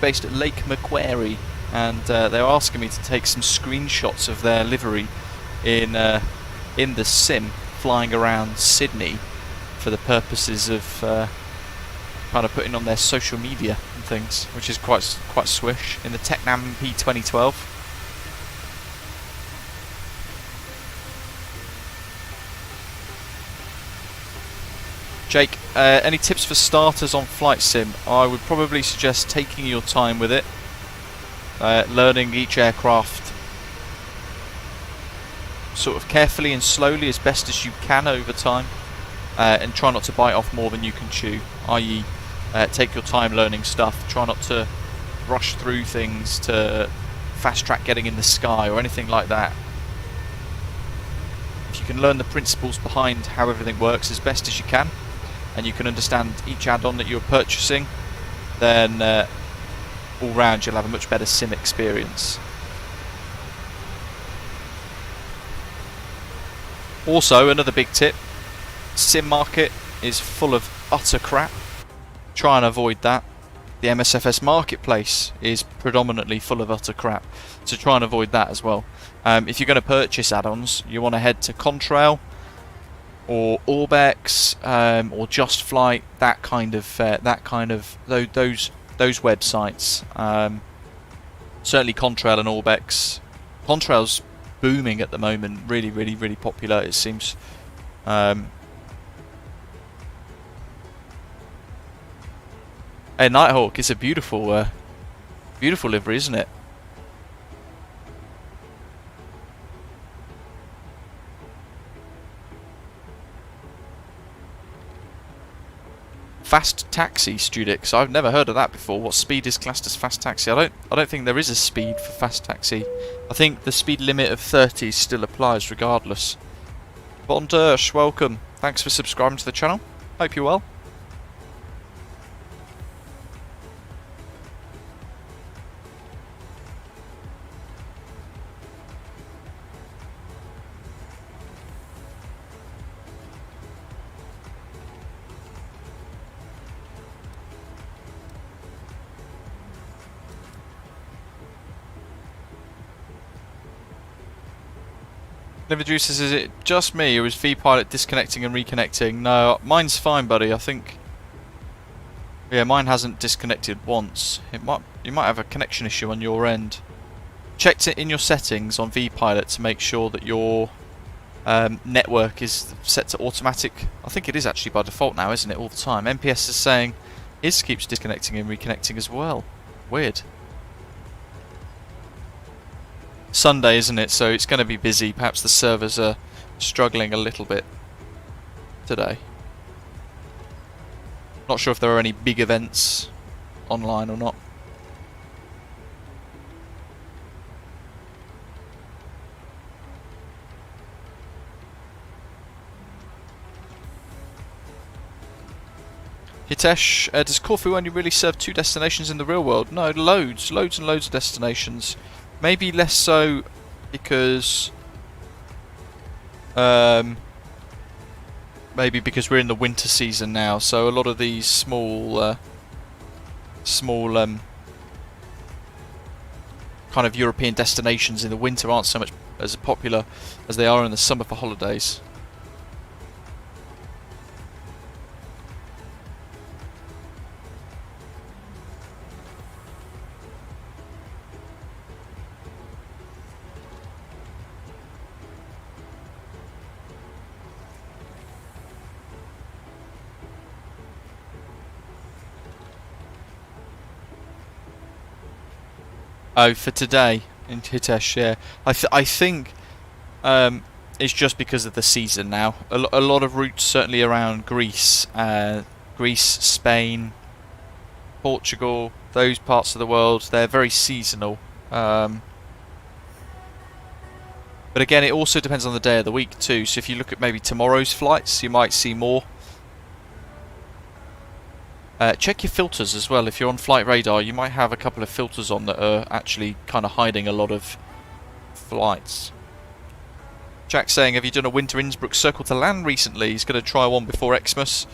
based at Lake Macquarie, and they're asking me to take some screenshots of their livery in the sim, flying around Sydney, for the purposes of kind of putting on their social media and things, which is quite swish in the Tecnam P2012. Jake, any tips for starters on flight sim? I would probably suggest taking your time with it, learning each aircraft sort of carefully and slowly as best as you can over time, and try not to bite off more than you can chew, i.e. Take your time learning stuff, try not to rush through things to fast track getting in the sky or anything like that. If you can learn the principles behind how everything works as best as you can, and you can understand each add-on that you're purchasing, then all round you'll have a much better sim experience. Also, another big tip, sim market is full of utter crap. Try and avoid that. The MSFS marketplace is predominantly full of utter crap, so try and avoid that as well. If you're going to purchase add-ons, you want to head to Contrail or Orbx or Just Flight, those websites. Certainly Contrail and Orbx. Contrail's booming at the moment, really popular it seems. Hey, Nighthawk, it's a beautiful livery, isn't it? Fast taxi, Studix. I've never heard of that before. What speed is classed as fast taxi? I don't think there is a speed for fast taxi. I think the speed limit of 30 still applies regardless. Von Dersch, welcome. Thanks for subscribing to the channel. Hope you're well. Liver Juices, is it just me or is V-Pilot disconnecting and reconnecting? No, mine's fine, buddy. I think, yeah, mine hasn't disconnected once. You might have a connection issue on your end. Checked it in your settings on V-Pilot to make sure that your network is set to automatic. I think it is actually by default now, isn't it? All the time. MPS is saying his keeps disconnecting and reconnecting as well. Weird. Sunday, isn't it? So it's going to be busy. Perhaps the servers are struggling a little bit today. Not sure if there are any big events online or not. Hitesh, does Corfu only really serve 2 destinations in the real world? No, loads and loads of destinations. Maybe less so because maybe because we're in the winter season now, so a lot of these small kind of European destinations in the winter aren't so much as popular as they are in the summer for holidays. Oh, for today in Hitesh, yeah. I think it's just because of the season now. A lot of routes certainly around Greece, Spain, Portugal, those parts of the world, they're very seasonal. But again, it also depends on the day of the week too. So if you look at maybe tomorrow's flights, you might see more. Check your filters as well. If you're on Flight Radar, you might have a couple of filters on that are actually kind of hiding a lot of flights. Jack's saying, have you done a winter Innsbruck circle to land recently? He's going to try one before Xmas.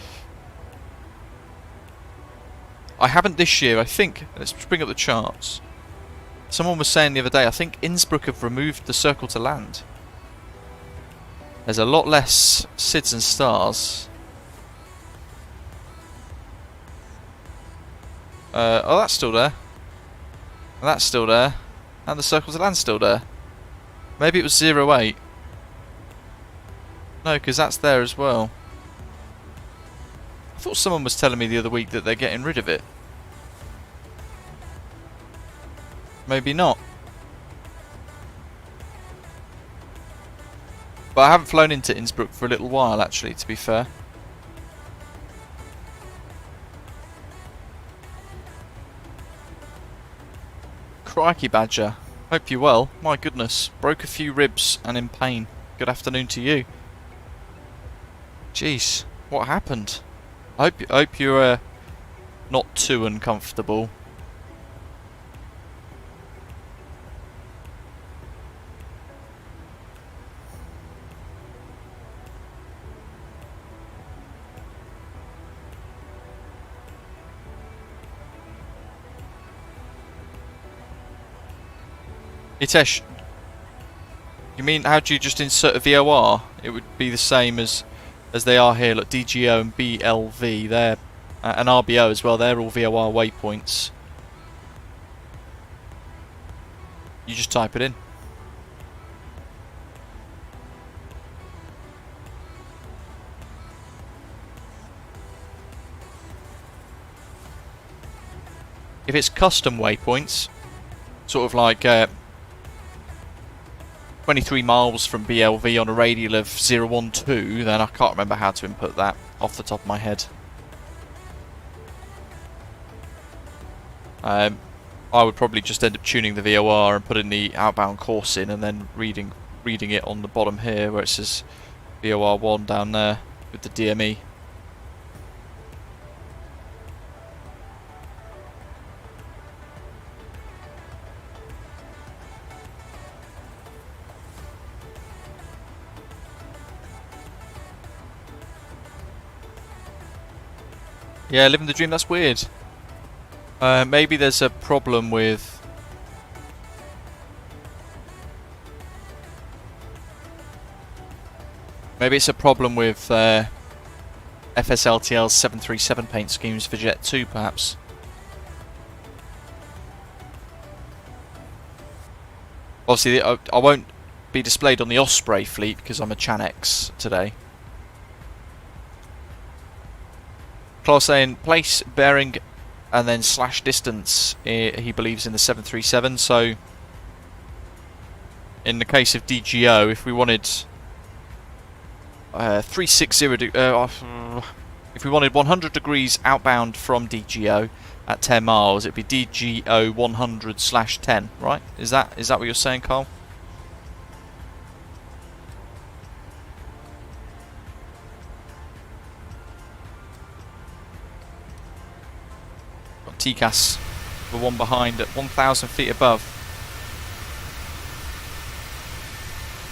I haven't this year, I think. Let's bring up the charts. Someone was saying the other day, I think Innsbruck have removed the circle to land. There's a lot less SIDS and stars. Oh, that's still there. That's still there. And the circle to land's still there. Maybe it was 08. No, because that's there as well. I thought someone was telling me the other week that they're getting rid of it. Maybe not. But I haven't flown into Innsbruck for a little while, actually, to be fair. Crikey, Badger. Hope you're well. My goodness. Broke a few ribs and in pain. Good afternoon to you. Jeez. What happened? I hope you're not too uncomfortable. Hitesh, you mean how do you just insert a VOR? It would be the same as they are here. Look, DGO and BLV, they're and RBO as well. They're all VOR waypoints. You just type it in. If it's custom waypoints, sort of like 23 miles from BLV on a radial of 012, then I can't remember how to input that off the top of my head. I would probably just end up tuning the VOR and putting the outbound course in, and then reading it on the bottom here where it says VOR1 down there with the DME. Yeah, living the dream, that's weird. Maybe there's a problem with... Maybe it's a problem with FSLTL's 737 paint schemes for Jet 2, perhaps. Obviously, I won't be displayed on the Osprey fleet because I'm a Chanex today. Claus saying place, bearing, and then slash distance. He believes in the 737. So, in the case of DGO, if we wanted 360, if we wanted 100 degrees outbound from DGO at 10 miles, it'd be DGO 100/10, right? Is that what you're saying, Carl? TCAS, the one behind at 1,000 feet above.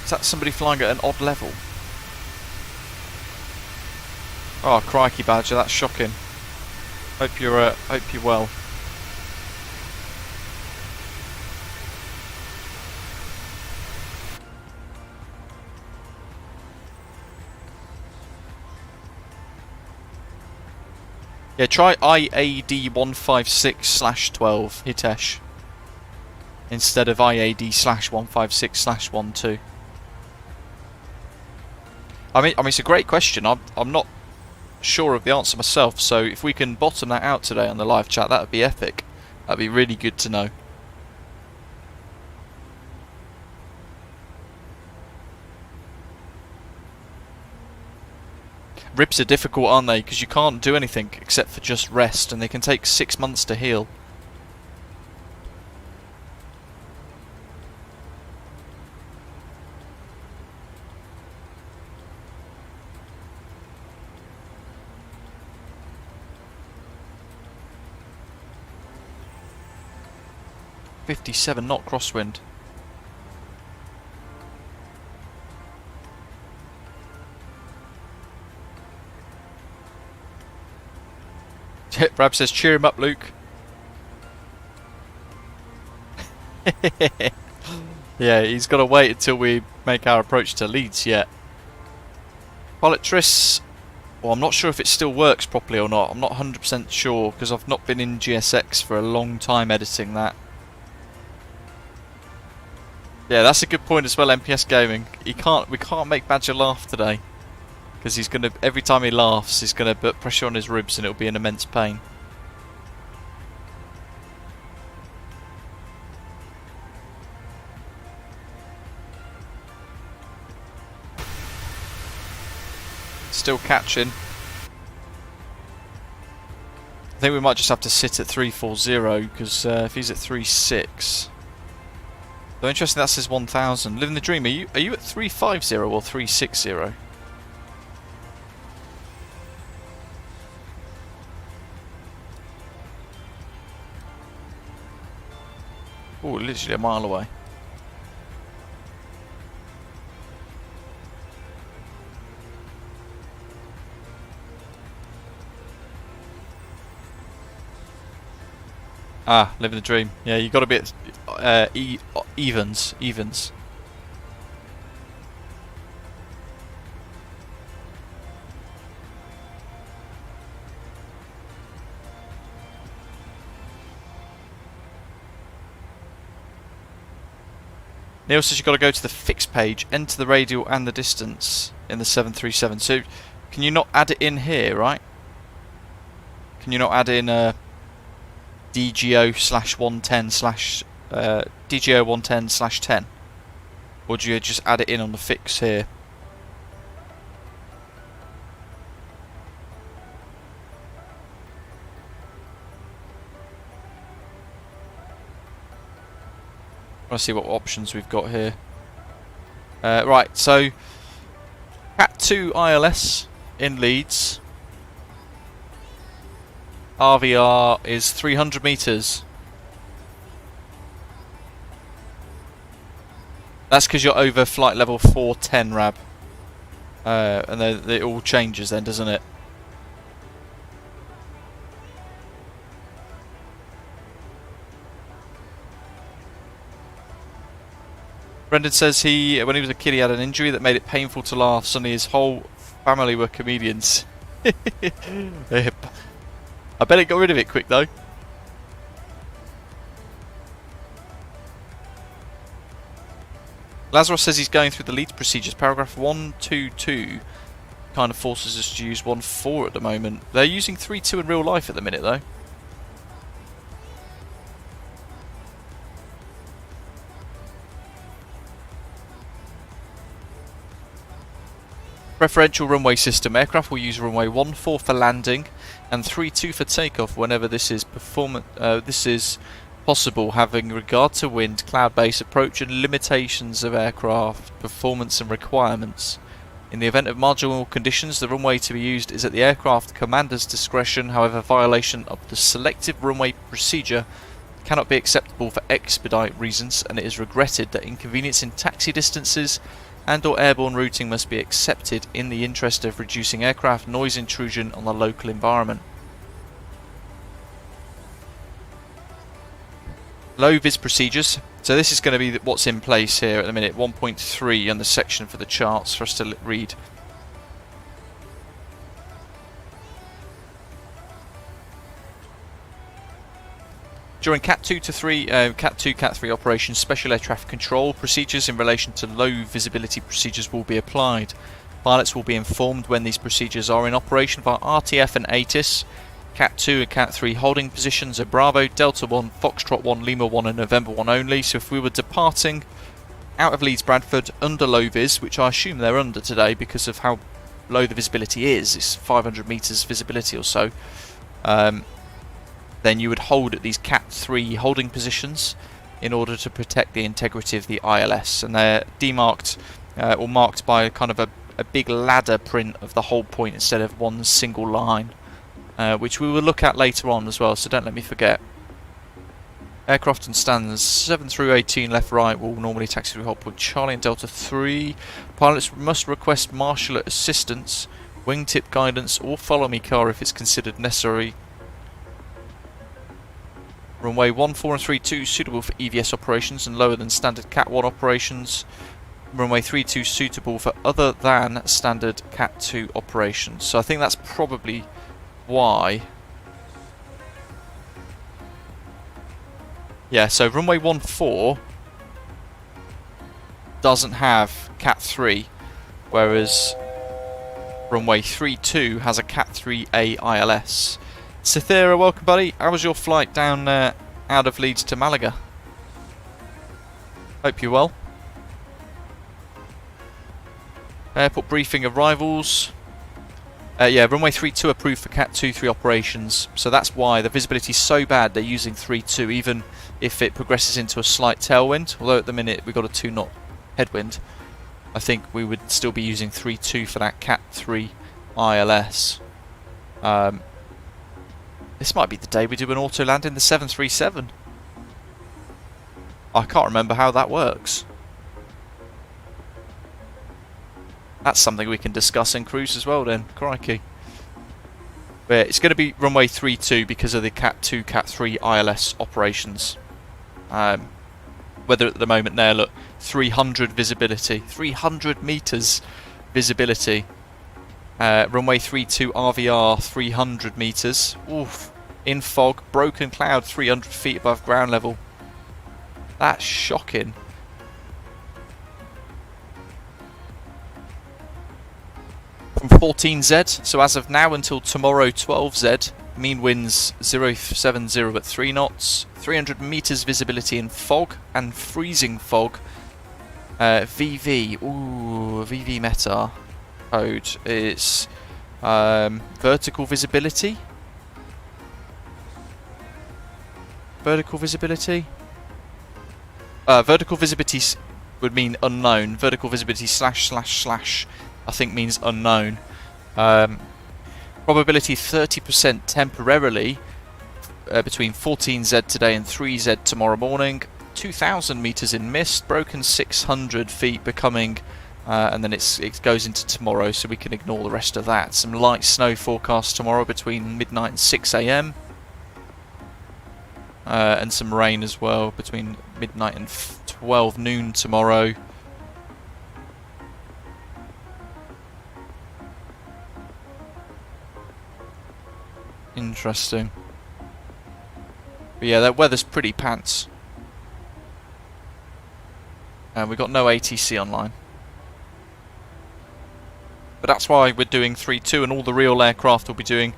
Is that somebody flying at an odd level? Oh crikey, Badger, that's shocking. Hope you're well. Yeah, try IAD 156/12, Hitesh, instead of IAD /156/12. I mean, it's a great question. I'm not sure of the answer myself. So if we can bottom that out today on the live chat, that would be epic. That'd be really good to know. Ribs are difficult, aren't they? Because you can't do anything except for just rest, and they can take 6 months to heal. .57 knot crosswind. Brab says, cheer him up, Luke. Yeah, he's got to wait until we make our approach to Leeds yet. Polytris, well, I'm not sure if it still works properly or not. I'm not 100% sure because I've not been in GSX for a long time editing that. Yeah, that's a good point as well, MPS Gaming. We can't make Badger laugh today. Because he's gonna, every time he laughs, he's gonna put pressure on his ribs and it'll be an immense pain. Still catching. I think we might just have to sit at 340 because if he's at 36. Though interesting, that says 1000. Living the dream. Are you at 350 or 360? Oh, literally a mile away. Ah, living the dream. Yeah, you got to be at evens. Neil says you've got to go to the fixed page, enter the radial and the distance in the 737. So, can you not add it in here, right? Can you not add in DGO/110/10? Or do you just add it in on the fix here? Let's see what options we've got here. Right, so Cat 2 ILS in Leeds. RVR is 300 metres. That's because you're over flight level 410, Rab. And it all changes then, doesn't it? Brendan says when he was a kid, he had an injury that made it painful to laugh. Suddenly his whole family were comedians. I bet it got rid of it quick though. Lazarus says he's going through the Leeds procedures. Paragraph 122 kind of forces us to use 1.4 at the moment. They're using 3.2 in real life at the minute though. Preferential runway system. Aircraft will use runway 14 for landing and 32 for takeoff whenever this is possible, having regard to wind, cloud base approach and limitations of aircraft performance and requirements. In the event of marginal conditions, the runway to be used is at the aircraft commander's discretion. However, violation of the selective runway procedure cannot be acceptable for expedite reasons, and it is regretted that inconvenience in taxi distances and or airborne routing must be accepted in the interest of reducing aircraft noise intrusion on the local environment. Low vis procedures. So this is going to be what's in place here at the minute. 1.3 on the section for the charts for us to read. During Cat 2 to 3, Cat 2, Cat 3 operations, special air traffic control procedures in relation to low visibility procedures will be applied. Pilots will be informed when these procedures are in operation via RTF and ATIS. Cat 2 and Cat 3 holding positions are Bravo, Delta 1, Foxtrot 1, Lima 1 and November 1 only. So if we were departing out of Leeds Bradford under low vis, which I assume they're under today because of how low the visibility is, it's 500 metres visibility or so, then you would hold at these Cat 3 holding positions in order to protect the integrity of the ILS. And they're demarked or marked by kind of a big ladder print of the hold point instead of one single line, which we will look at later on as well, so don't let me forget. Aircraft and stands 7 through 18 left right will normally taxi through hold point Charlie and Delta 3. Pilots must request marshal assistance, wingtip guidance or follow me car if it's considered necessary. Runway 14 and 32 suitable for EVS operations and lower than standard Cat 1 operations. Runway 32 suitable for other than standard Cat 2 operations. So I think that's probably why. Yeah, so runway 14 doesn't have Cat 3, whereas runway 32 has a Cat 3A ILS. Cythera, welcome buddy. How was your flight down out of Leeds to Malaga? Hope you're well. Airport briefing arrivals. Yeah, runway 32 approved for Cat 2-3 operations, so that's why the visibility is so bad they're using 3-2, even if it progresses into a slight tailwind. Although at the minute we've got a 2-knot headwind, I think we would still be using 3-2 for that Cat 3 ILS. This might be the day we do an auto land in the 737. I can't remember how that works. That's something we can discuss in cruise as well then, crikey. But it's going to be runway 32 because of the Cat 2, Cat 3 ILS operations. Weather at the moment there, look, 300 visibility, 300 metres visibility. Runway 32 RVR, 300 metres. Oof. In fog, broken cloud, 300 feet above ground level. That's shocking. From 14Z, so as of now until tomorrow 12Z, mean winds 070 at 3 knots, 300 metres visibility in fog and freezing fog. VV, ooh, VV meta code is vertical visibility. Vertical visibility? Vertical visibility would mean unknown. Vertical visibility /// I think means unknown. Probability 30% temporarily between 14Z today and 3Z tomorrow morning. 2,000 metres in mist, broken 600 feet becoming, and then it goes into tomorrow, so we can ignore the rest of that. Some light snow forecast tomorrow between midnight and 6 AM. And some rain as well between midnight and 12 noon tomorrow. Interesting. But yeah, that weather's pretty pants. And we've got no ATC online. But that's why we're doing 3-2, and all the real aircraft will be doing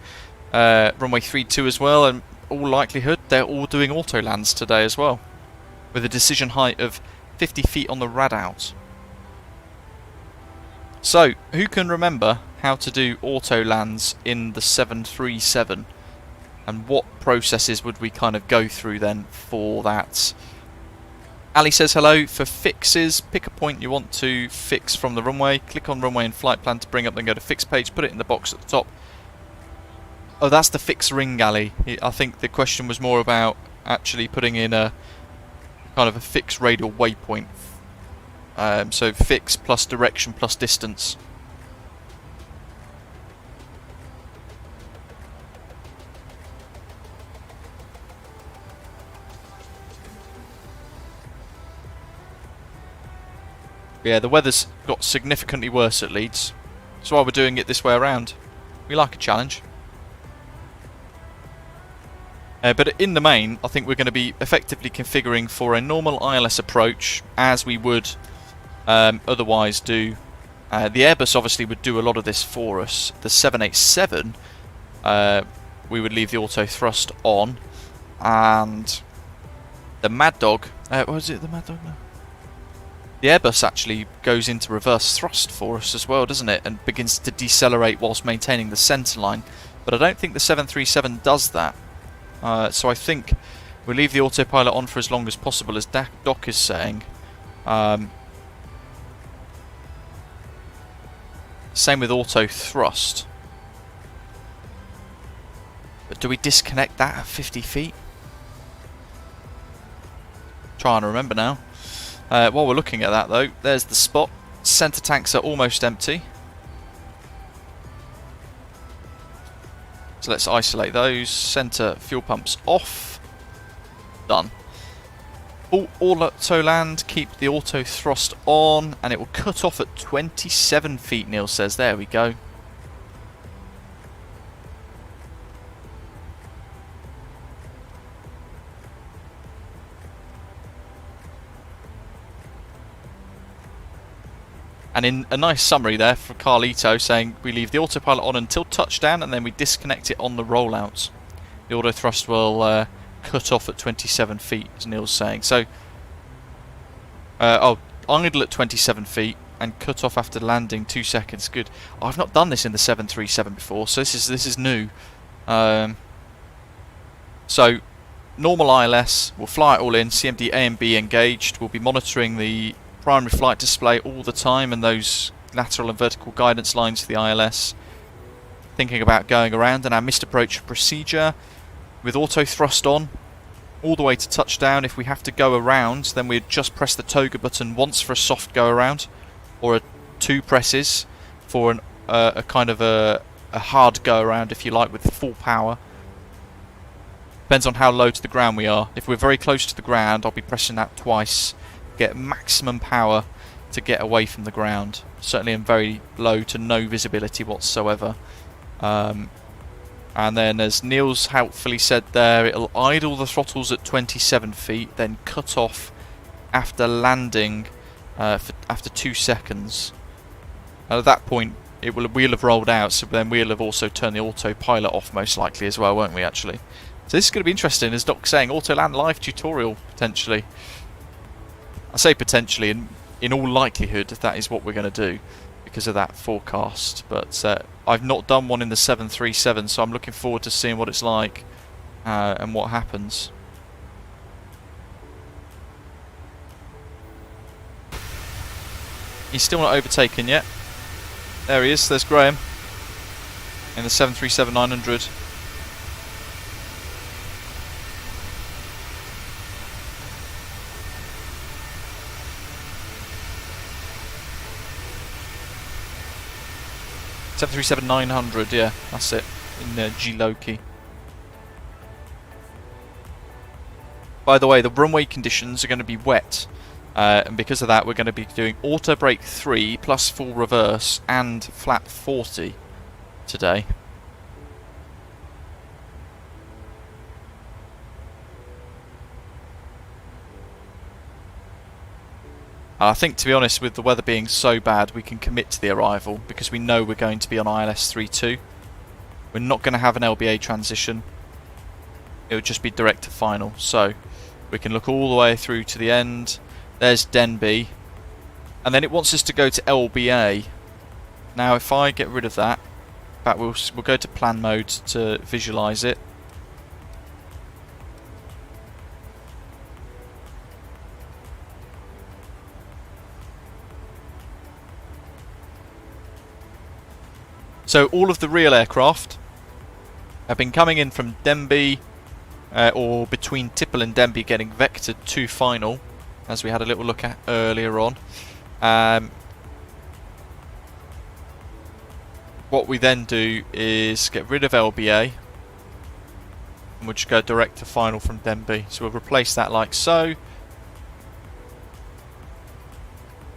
runway 3-2 as well, and all likelihood they're all doing auto lands today as well, with a decision height of 50 feet on the radout. So, who can remember how to do auto lands in the 737, and what processes would we kind of go through then for that? Ali says hello. For fixes, pick a point you want to fix from the runway, click on runway and flight plan to bring up, then go to fix page, put it in the box at the top. Oh, that's the fix ring, Ali. I think the question was more about actually putting in a kind of a fixed radial waypoint. So fix plus direction plus distance. Yeah, the weather's got significantly worse at Leeds. That's why we're doing it this way around. We like a challenge. But in the main, I think we're going to be effectively configuring for a normal ILS approach, as we would otherwise do. The Airbus obviously would do a lot of this for us. The 787, we would leave the auto thrust on, and the Mad Dog, what was it, the Mad Dog? No. The Airbus actually goes into reverse thrust for us as well, doesn't it? And begins to decelerate whilst maintaining the centre line. But I don't think the 737 does that. So I think we'll leave the autopilot on for as long as possible, as Doc is saying. Same with auto thrust. But do we disconnect that at 50 feet? Trying to remember now. While we're looking at that though, there's the spot. Centre tanks are almost empty. So let's isolate those. Centre fuel pumps off. Done. All auto land, keep the auto thrust on, and it will cut off at 27 feet, Neil says. There we go. And in a nice summary there for Carlito, saying we leave the autopilot on until touchdown and then we disconnect it on the rollout. The auto thrust will cut off at 27 feet, as Neil's saying. So, idle at 27 feet, and cut off after landing 2 seconds. Good. I've not done this in the 737 before, so this is new. So normal ILS, we'll fly it all in, CMD A and B engaged. We'll be monitoring the primary flight display all the time and those lateral and vertical guidance lines for the ILS. Thinking about going around, and our missed approach procedure with auto thrust on all the way to touchdown. If we have to go around, then we'd just press the toga button once for a soft go around, or 2 presses for a kind of a hard go around, if you like, with full power. Depends on how low to the ground we are. If we're very close to the ground, I'll be pressing that twice, get maximum power to get away from the ground. Certainly in very low to no visibility whatsoever. And then, as Neil's helpfully said there, it'll idle the throttles at 27 feet, then cut off after landing after 2 seconds. And at that point, we'll have rolled out, so then we'll have also turned the autopilot off most likely as well, won't we, actually? So this is going to be interesting, as Doc's saying, auto land live tutorial, potentially. I say potentially, in all likelihood, that is what we're going to do, because of that forecast. But I've not done one in the 737, so I'm looking forward to seeing what it's like and what happens. He's still not overtaken yet. There he is, there's Graham in the 737-900. (737-900), yeah, that's it, in G-Loki. By the way, the runway conditions are going to be wet, and because of that we're going to be doing auto brake 3 plus full reverse and flat 40 today. I think, to be honest, with the weather being so bad, we can commit to the arrival because we know we're going to be on ILS 3-2. We're not going to have an LBA transition. It would just be direct to final. So we can look all the way through to the end. There's Denby. And then it wants us to go to LBA. Now, if I get rid of that, in fact, we'll go to plan mode to visualize it. So all of the real aircraft have been coming in from Denby, or between Tipple and Denby, getting vectored to final, as we had a little look at earlier on. What we then do is get rid of LBA, and we'll just go direct to final from Denby. So we'll replace that like so.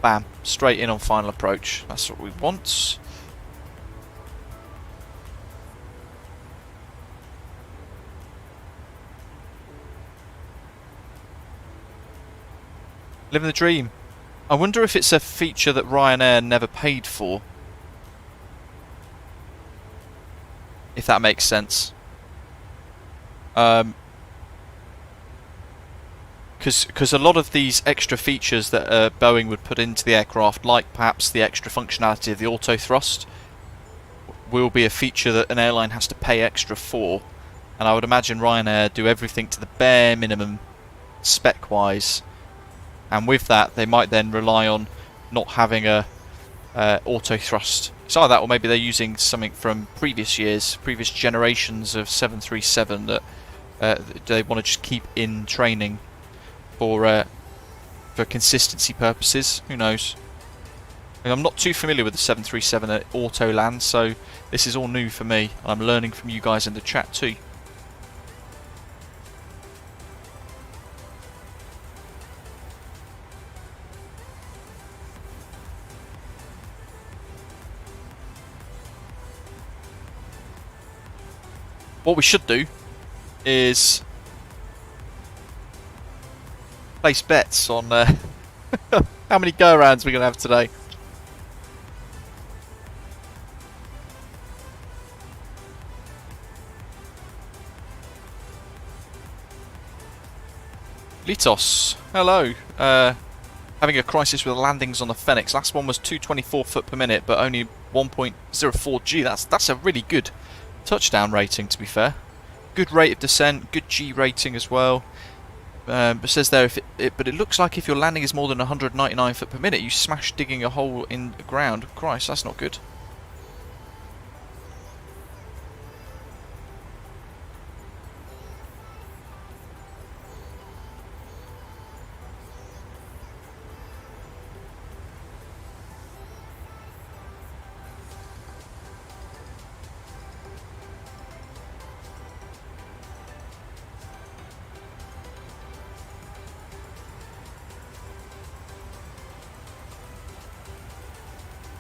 Bam, straight in on final approach. That's what we want. Living the dream. I wonder if it's a feature that Ryanair never paid for. If that makes sense. Because a lot of these extra features that Boeing would put into the aircraft, like perhaps the extra functionality of the auto thrust, will be a feature that an airline has to pay extra for. And I would imagine Ryanair do everything to the bare minimum spec-wise. And with that, they might then rely on not having a auto thrust. It's either that, or maybe they're using something from previous years, previous generations of 737 that they want to just keep in training for consistency purposes. Who knows? And I'm not too familiar with the 737 auto land, so this is all new for me. And I'm learning from you guys in the chat too. What we should do is place bets on how many go-arounds we're going to have today. Litos, hello. having a crisis with landings on the Phoenix. Last one was 224 foot per minute, but only 1.04 G. That's a really good touchdown rating, to be fair. Good rate of descent, good G rating as well. It says there, but it looks like if your landing is more than 199 foot per minute, you smash digging a hole in the ground. Christ, that's not good.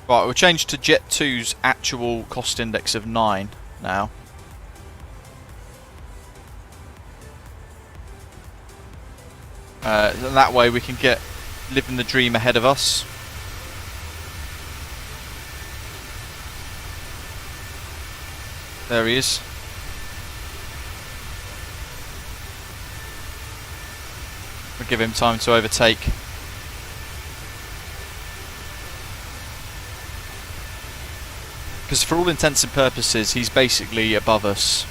Right, we'll change to Jet 2's actual cost index of 9 now. That way we can get living the dream ahead of us. There he is. We'll give him time to overtake. Because for all intents and purposes, he's basically above us,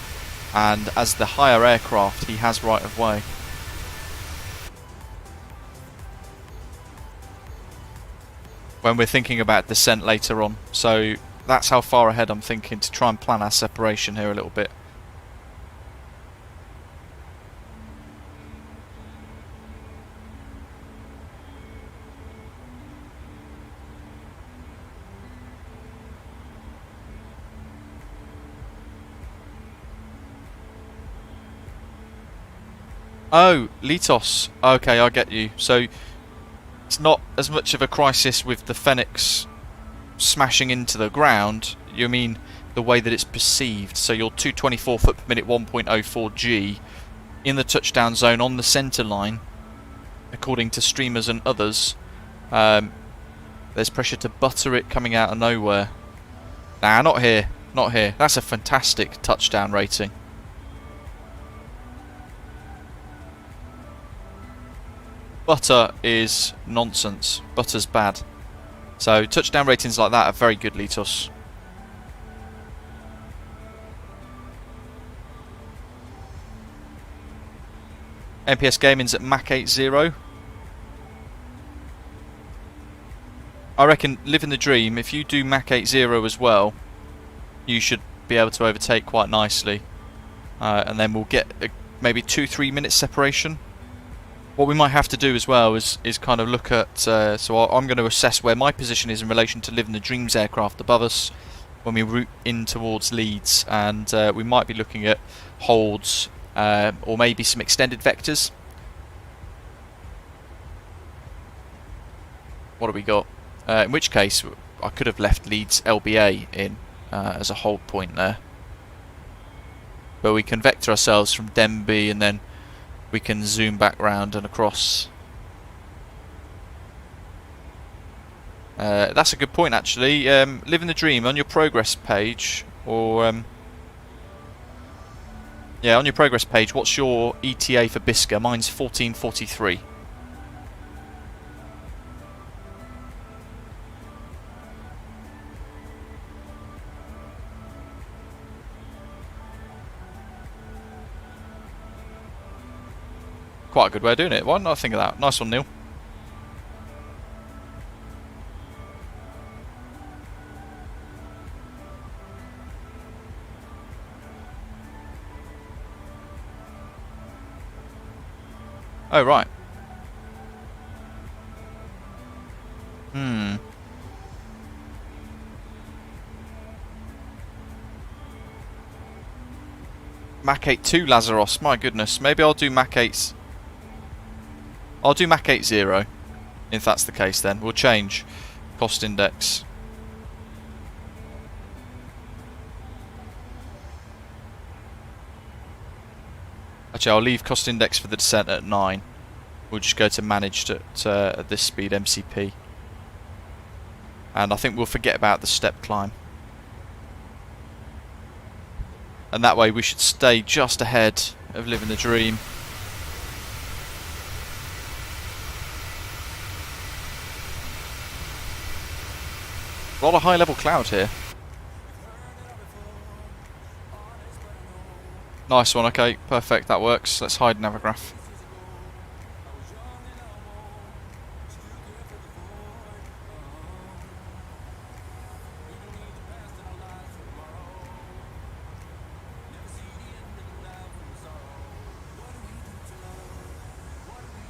and as the higher aircraft, he has right of way. When we're thinking about descent later on, so that's how far ahead I'm thinking to try and plan our separation here a little bit. Oh, Litos. Okay, I get you. So it's not as much of a crisis with the Phoenix smashing into the ground. You mean the way that it's perceived. So you're 224 foot per minute, 1.04 G in the touchdown zone on the centre line, according to streamers and others. There's pressure to butter it coming out of nowhere. Nah, not here. Not here. That's a fantastic touchdown rating. Butter is nonsense. Butter's bad. So touchdown ratings like that are very good, Litos. MPS Gaming's at Mach 80. I reckon, living the dream, if you do Mach 80 as well, you should be able to overtake quite nicely. And then we'll get maybe 2-3 minutes separation. What we might have to do as well is kind of look at, so I'm going to assess where my position is in relation to living the dream's aircraft above us when we route in towards Leeds, and we might be looking at holds or maybe some extended vectors. What have we got? In which case I could have left Leeds LBA in as a hold point there, but we can vector ourselves from Denby and then we can zoom back round and across. That's a good point, actually. Living the dream on your progress page, or yeah, on your progress page. What's your ETA for Bisca? Mine's 1443. Quite a good way of doing it. Why didn't I think of that? Nice one, Neil. Oh, right. Mach 82 Lazaros. My goodness. Maybe I'll do Mach 8. I'll do Mach 80, if that's the case then. We'll change cost index. Actually, I'll leave cost index for the descent at 9. We'll just go to managed at this speed, MCP. And I think we'll forget about the step climb. And that way we should stay just ahead of living the dream. A lot of high level cloud here. Nice one, okay, perfect, that works. Let's hide Navigraph.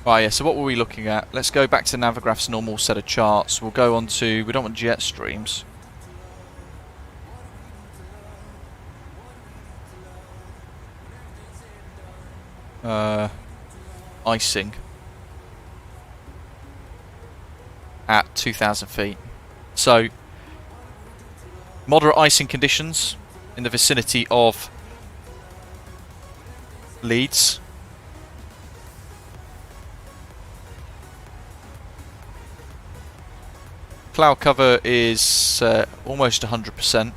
Right, yeah, so what were we looking at? Let's go back to Navigraph's normal set of charts. We'll go on to, we don't want jet streams. Icing at 2,000 feet. So, moderate icing conditions in the vicinity of Leeds. Cloud cover is almost 100%.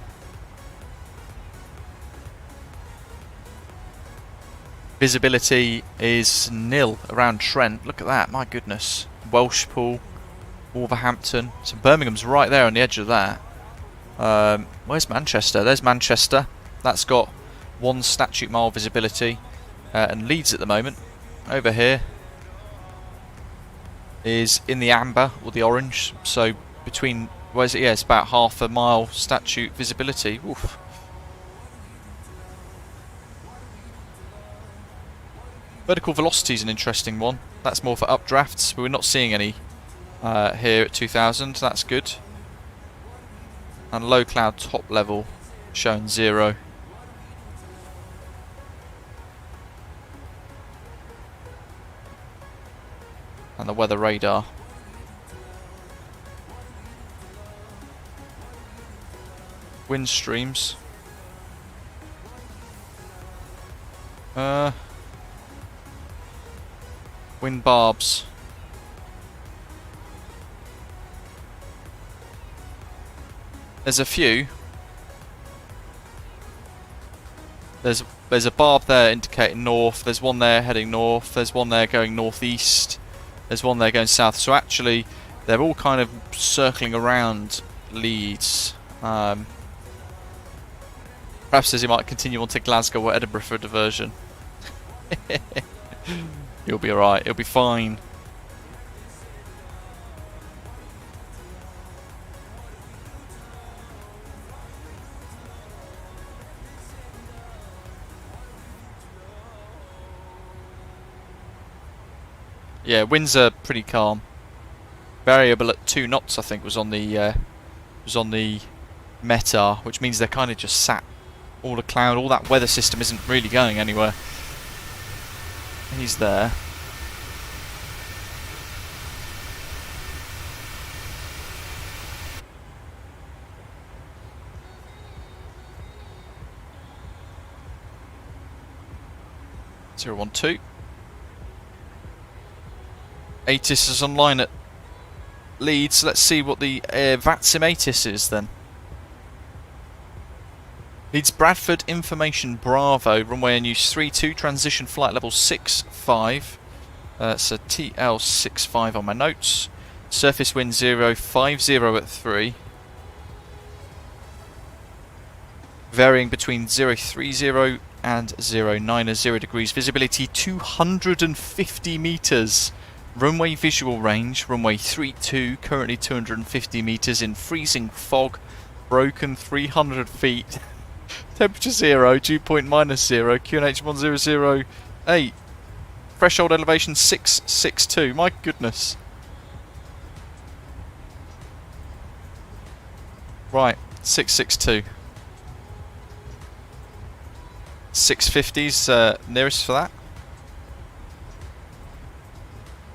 Visibility is nil around Trent. Look at that, my goodness. Welshpool, Wolverhampton. So Birmingham's right there on the edge of that. Where's Manchester? There's Manchester. That's got 1 statute mile visibility. And Leeds at the moment, over here, is in the amber or the orange. So between, where's it? Yeah, it's about half a mile statute visibility. Oof. Vertical velocity is an interesting one. That's more for updrafts, but we're not seeing any here at 2000. That's good. And low cloud top level showing 0. And the weather radar. Wind streams. Wind barbs. There's a few. There's a barb there indicating north. There's one there heading north. There's one there going northeast. There's one there going south. So actually, they're all kind of circling around Leeds. Perhaps as he might continue on to Glasgow or Edinburgh for a diversion. You'll be alright, it'll be fine. Yeah, winds are pretty calm. Variable at 2 knots, I think, was on the METAR, which means they're kind of just sat. All the cloud, all that weather system isn't really going anywhere. He's there. Zero 1 2. ATIS is online at Leeds. Let's see what the VATSIM ATIS is then. Leeds Bradford Information Bravo, runway in use 32, transition flight level 65. So TL65 on my notes. Surface wind 050 at 3. Varying between 030 and 09 0 degrees. Visibility 250 metres. Runway visual range, runway 32, currently 250 metres in freezing fog. Broken 300 feet. Temperature 0, dew point -0, QNH 1008. Threshold elevation 662. My goodness. Right, 662. 650's nearest for that.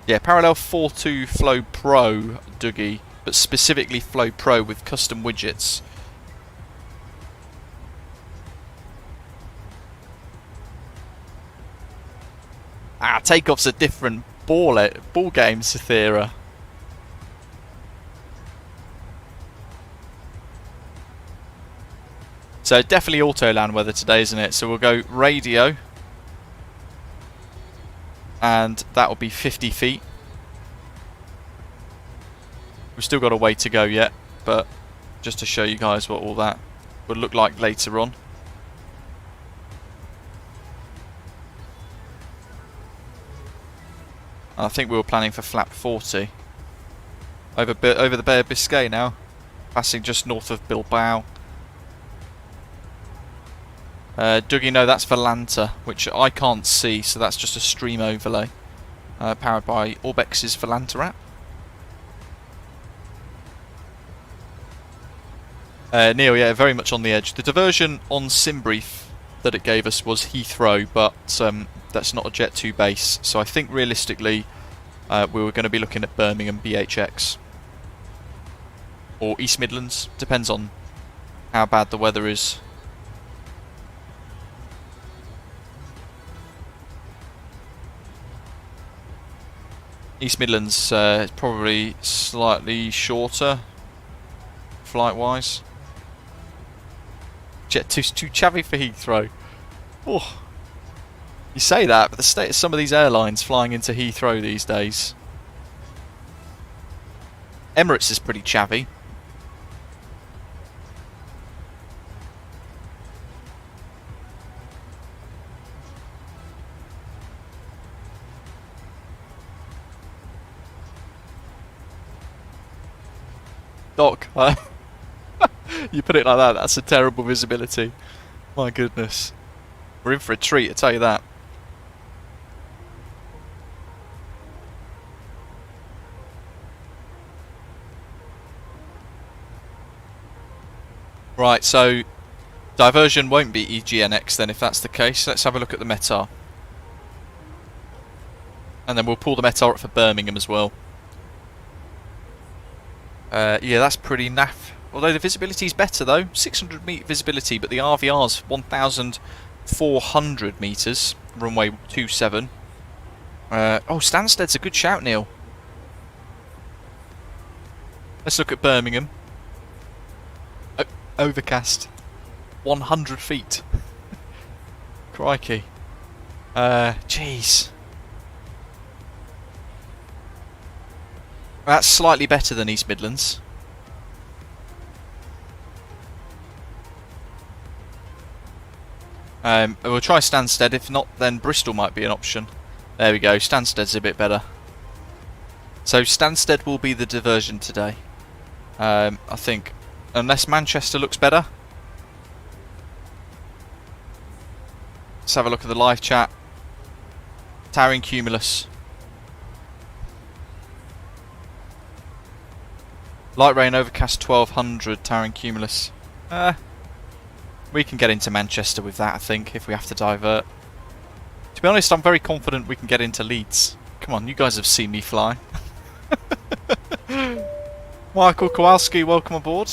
Yeah, parallel 42 Flow Pro, Dougie, but specifically Flow Pro with custom widgets. Takeoff's a different ball game, Cythera. So definitely auto land weather today, isn't it? So we'll go radio, and that will be 50 feet. We've still got a way to go yet, but just to show you guys what all that would look like later on. I think we were planning for flap 40 over the Bay of Biscay now, passing just north of Bilbao. Dougie, no, that's Volanta, which I can't see, so that's just a stream overlay powered by Orbx's Volanta app. Neil, yeah, very much on the edge. The diversion on sim brief that it gave us was Heathrow, but that's not a Jet 2 base, so I think realistically we were going to be looking at Birmingham BHX or East Midlands, depends on how bad the weather is. East Midlands is probably slightly shorter flight wise. Jet 2's too chavvy for Heathrow. Oh, you say that, but the state of some of these airlines flying into Heathrow these days. Emirates is pretty chavvy. Doc, you put it like that, that's a terrible visibility. My goodness. We're in for a treat, I tell you that. Right, so diversion won't be EGNX then if that's the case. Let's have a look at the METAR. And then we'll pull the METAR up for Birmingham as well. Yeah, that's pretty naff. Although the visibility is better though. 600 metre visibility, but the RVR's 1,400 metres. Runway 27. Oh, Stansted's a good shout, Neil. Let's look at Birmingham. Overcast. 100 feet. Crikey. Jeez. That's slightly better than East Midlands. We'll try Stansted. If not, then Bristol might be an option. There we go. Stansted's a bit better. So Stansted will be the diversion today. I think. Unless Manchester looks better. Let's have a look at the live chat. Towering Cumulus. Light rain overcast 1200, Towering Cumulus. We can get into Manchester with that, I think, if we have to divert. To be honest, I'm very confident we can get into Leeds. Come on, you guys have seen me fly. Michael Kowalski, welcome aboard.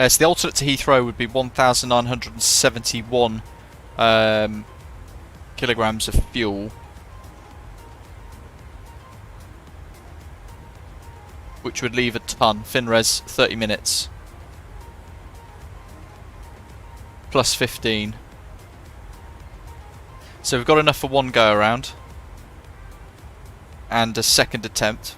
So the alternate to Heathrow would be 1,971 kilograms of fuel, which would leave a ton. FinRes 30 minutes plus 15. So we've got enough for one go around and a second attempt.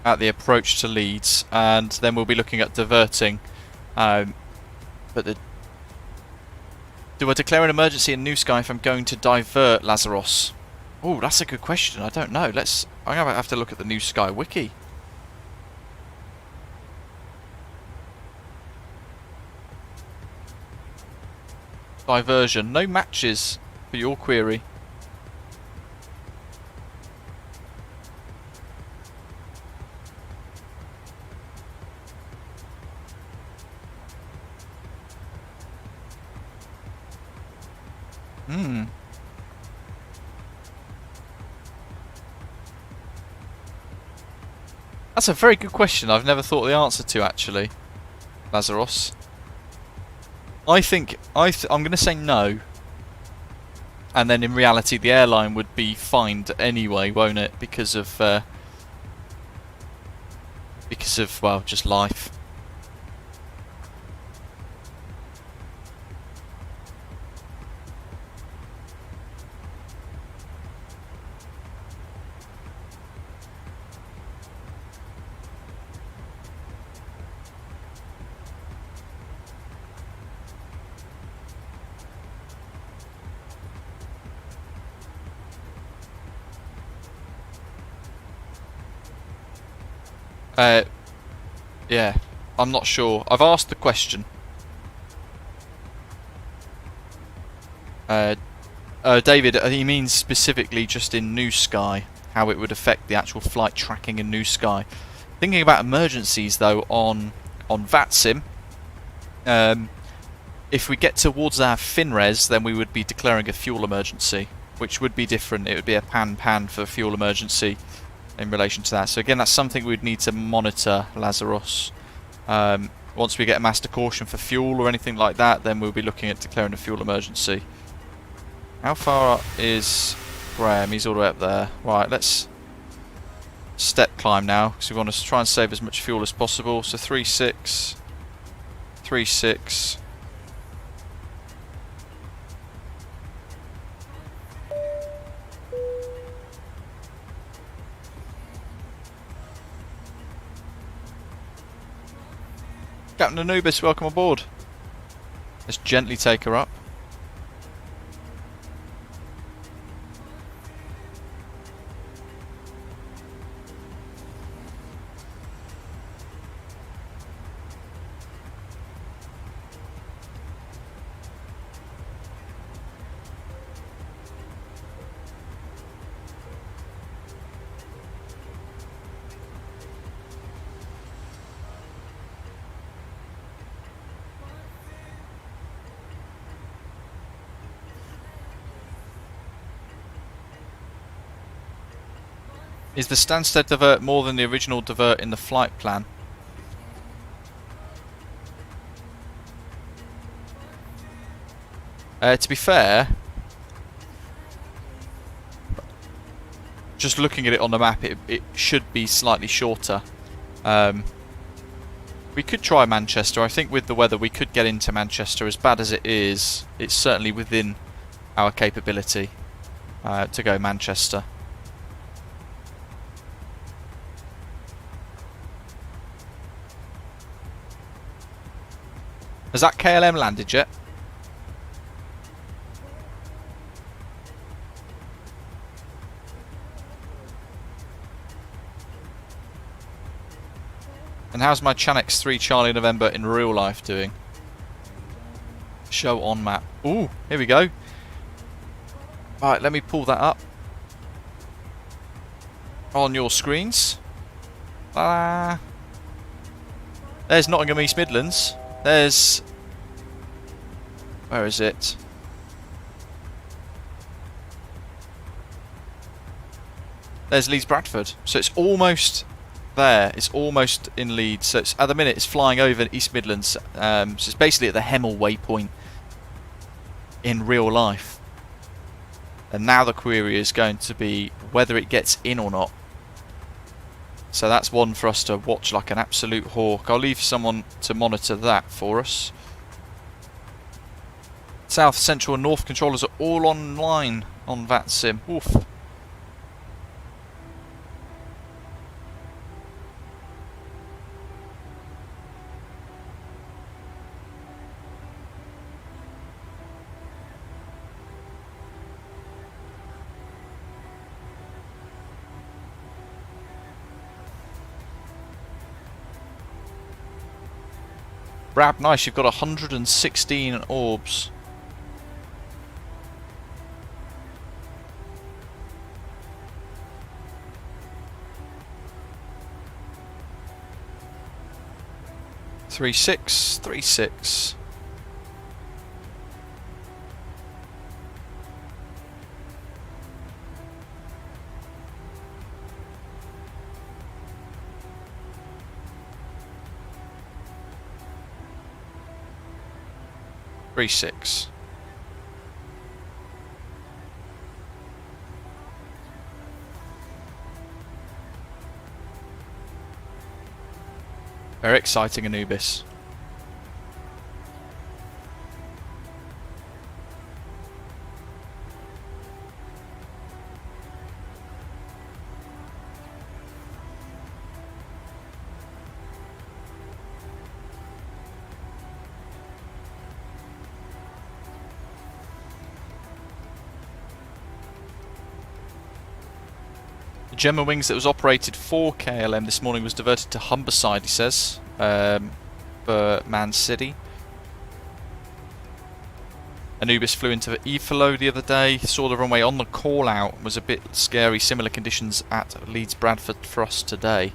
At the approach to Leeds, and then we'll be looking at diverting. But do I declare an emergency in New Sky if I'm going to divert, Lazarus? Oh, that's a good question. I don't know. I'm gonna have to look at the New Sky wiki. Diversion. No matches for your query. Hmm. That's a very good question. I've never thought the answer to, actually, Lazarus. I think I'm going to say no. And then in reality, the airline would be fined anyway, won't it? Because of well, just life. Yeah, I'm not sure. I've asked the question. David, he means specifically just in New Sky, how it would affect the actual flight tracking in New Sky. Thinking about emergencies though on VATSIM, if we get towards our FinRes, then we would be declaring a fuel emergency, which would be different. It would be a pan for fuel emergency in relation to that. So again, that's something we'd need to monitor, Lazarus. Once we get a master caution for fuel or anything like that, then we'll be looking at declaring a fuel emergency. How far is Graham? He's all the way up there. Right, let's step climb now, because we want to try and save as much fuel as possible. So 3.6, 3.6. Captain Anubis, welcome aboard. Let's gently take her up. Is the Stansted divert more than the original divert in the flight plan? To be fair, just looking at it on the map, it should be slightly shorter. We could try Manchester. I think with the weather we could get into Manchester. As bad as it is, it's certainly within our capability to go Manchester. Has that KLM landed yet? And how's my Chanex 3 Charlie November in real life doing? Show on map. Ooh, here we go. Right, let me pull that up on your screens. There's Nottingham East Midlands. There's... where is it? There's Leeds Bradford. So it's almost there. It's almost in Leeds. So it's, at the minute it's flying over East Midlands. So it's basically at the Hemel waypoint in real life. And now the query is going to be whether it gets in or not. So that's one for us to watch like an absolute hawk. I'll leave someone to monitor that for us. South, Central and North controllers are all online on VATSIM. Oof. Brab, nice, you've got 116 orbs. Three six. 36. Very exciting, Anubis. Gemma Wings that was operated for KLM this morning was diverted to Humberside, he says, for Man City. Anubis flew into Efalo the other day, saw the runway on the call out, was a bit scary, similar conditions at Leeds Bradford for us today.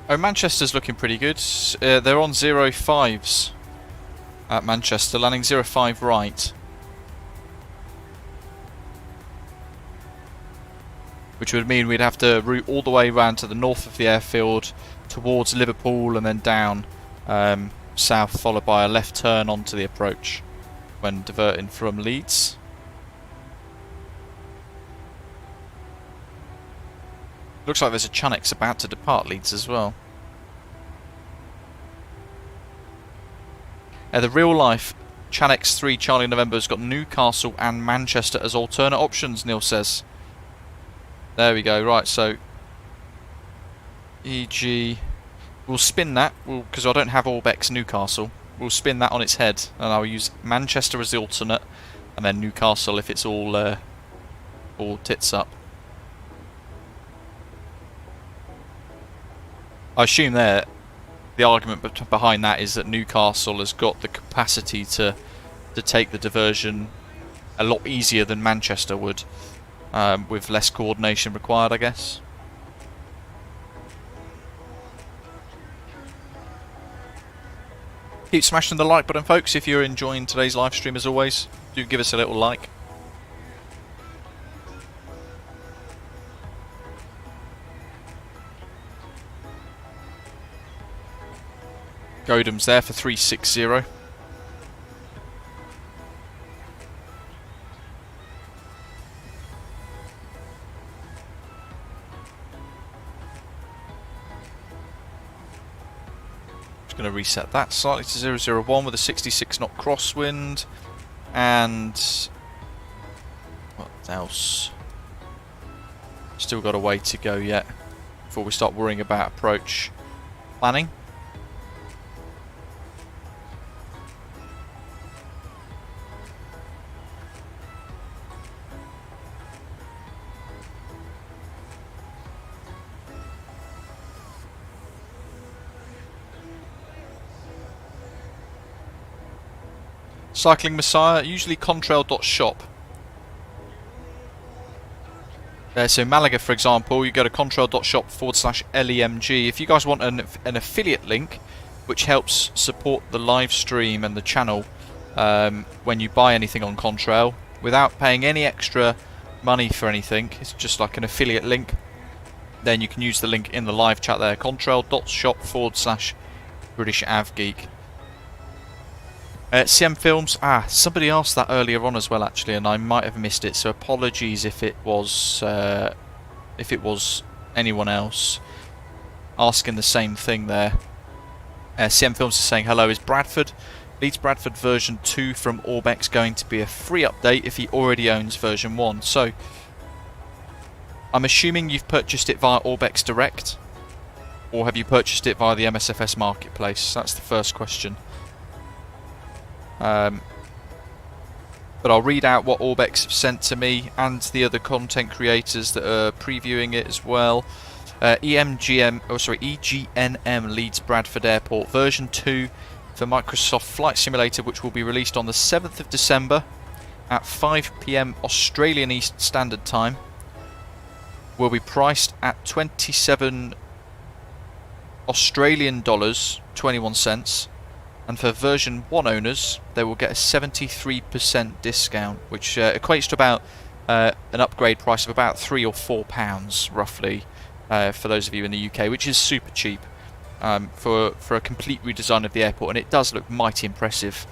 Oh, Manchester's looking pretty good. They're on 05s at Manchester, landing 05 right. Which would mean we'd have to route all the way around to the north of the airfield, towards Liverpool and then down south, followed by a left turn onto the approach when diverting from Leeds. Looks like there's a Chanex about to depart Leeds as well. The real life Chanex 3 Charlie November has got Newcastle and Manchester as alternate options, Neil says. There we go, right, so EG, we'll spin that, because I don't have Orbx Newcastle. We'll spin that on its head, and I'll use Manchester as the alternate, and then Newcastle if it's all tits up. I assume there, the argument behind that is that Newcastle has got the capacity to take the diversion a lot easier than Manchester would, with less coordination required, I guess. Keep smashing the like button, folks, if you're enjoying today's live stream as always. Do give us a little like. Godham's there for 360. Just going to reset that slightly to 001 with a 66 knot crosswind. And what else? Still got a way to go yet before we start worrying about approach planning. Cycling Messiah, usually contrail.shop. So Malaga, for example, you go to contrail.shop/LEMG. If you guys want an affiliate link, which helps support the live stream and the channel when you buy anything on Contrail, without paying any extra money for anything, it's just like an affiliate link, then you can use the link in the live chat there, contrail.shop/BritishAvGeek. CM Films, somebody asked that earlier on as well actually, and I might have missed it, so apologies if it was anyone else asking the same thing there. CM Films is saying, hello, is Leeds Bradford version 2 from Orbx going to be a free update if he already owns version 1? So, I'm assuming you've purchased it via Orbx Direct, or have you purchased it via the MSFS Marketplace? That's the first question. But I'll read out what Orbx have sent to me and the other content creators that are previewing it as well. EGNM Leeds Bradford Airport version 2 for Microsoft Flight Simulator, which will be released on the 7th of December at 5 PM Australian East Standard Time, will be priced at 27 Australian dollars 21 cents, and for version 1 owners they will get a 73% discount, which equates to about an upgrade price of about £3 or £4 roughly, for those of you in the UK, which is super cheap for a complete redesign of the airport, and it does look mighty impressive.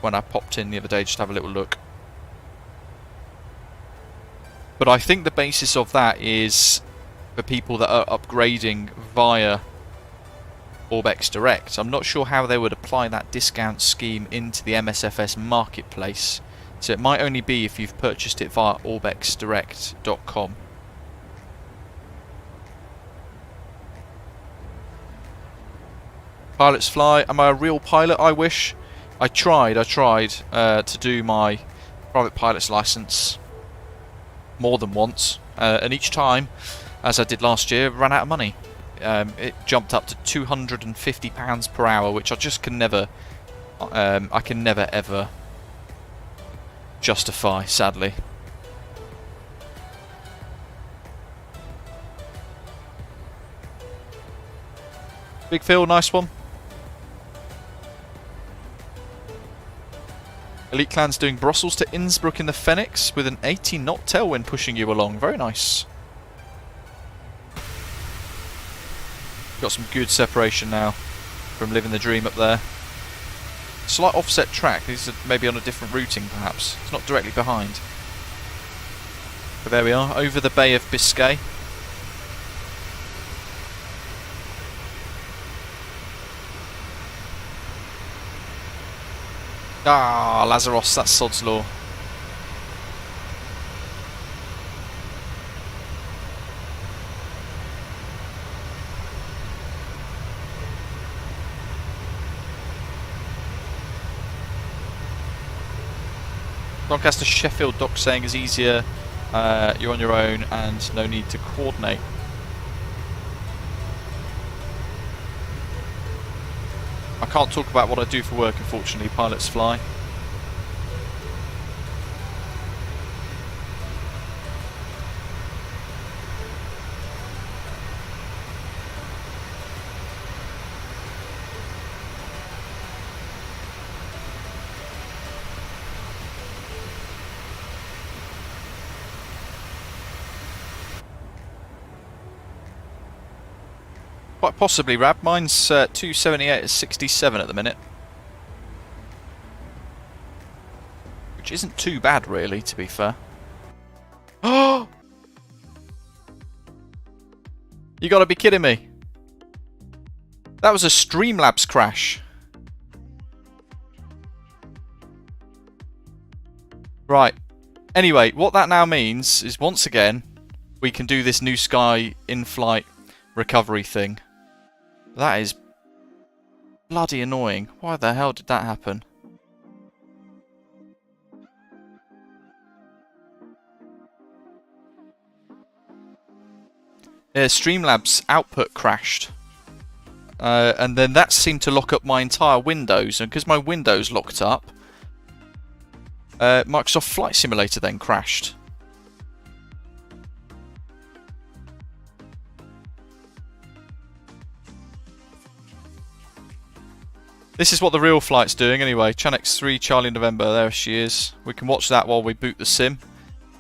When I popped in the other day just to have a little look. But I think the basis of that is for people that are upgrading via Orbx Direct. I'm not sure how they would apply that discount scheme into the MSFS marketplace, so it might only be if you've purchased it via orbxdirect.com. Pilots fly. Am I a real pilot? I wish. I tried to do my private pilot's license more than once, and each time, as I did last year, ran out of money. It jumped up to £250 per hour, which I just can never, I can never ever justify, sadly. Big Phil, nice one. Elite Clan's doing Brussels to Innsbruck in the Phoenix with an 80 knot tailwind pushing you along. Very nice. Got some good separation now from living the dream up there. Slight offset track. These are maybe on a different routing perhaps. It's not directly behind. But there we are, over the Bay of Biscay. Ah, Lazarus, that's sod's law. Doncaster Sheffield Doc saying is easier, you're on your own and no need to coordinate. I can't talk about what I do for work, unfortunately. Pilots fly. Quite possibly, Rab. Mine's 278 at 67 at the minute. Which isn't too bad, really, to be fair. Oh! You gotta be kidding me. That was a Streamlabs crash. Right. Anyway, what that now means is, once again, we can do this New Sky in-flight recovery thing. That is bloody annoying. Why the hell did that happen? Yeah, Streamlabs output crashed. And then that seemed to lock up my entire Windows. And because my Windows locked up, Microsoft Flight Simulator then crashed. This is what the real flight's doing anyway. Chanex 3 Charlie November, there she is. We can watch that while we boot the sim.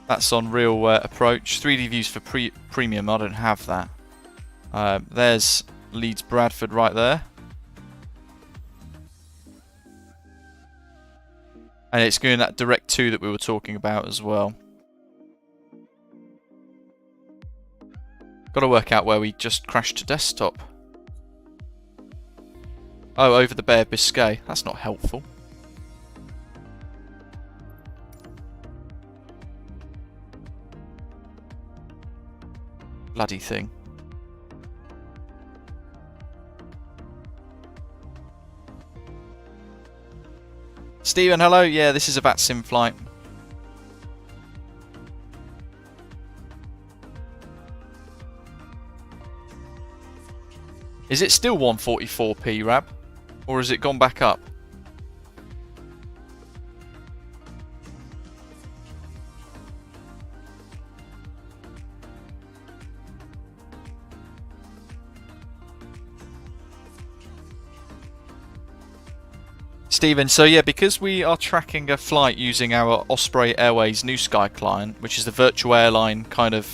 That's on real approach. 3D views for premium, I don't have that. There's Leeds Bradford right there. And it's doing that direct 2 that we were talking about as well. Got to work out where we just crashed to desktop. Oh, over the Bay of Biscay. That's not helpful. Bloody thing. Stephen, hello. Yeah, this is a VATSIM flight. Is it still 144p, Rab? Or has it gone back up? Stephen, so yeah, because we are tracking a flight using our Osprey Airways New Sky client, which is the virtual airline kind of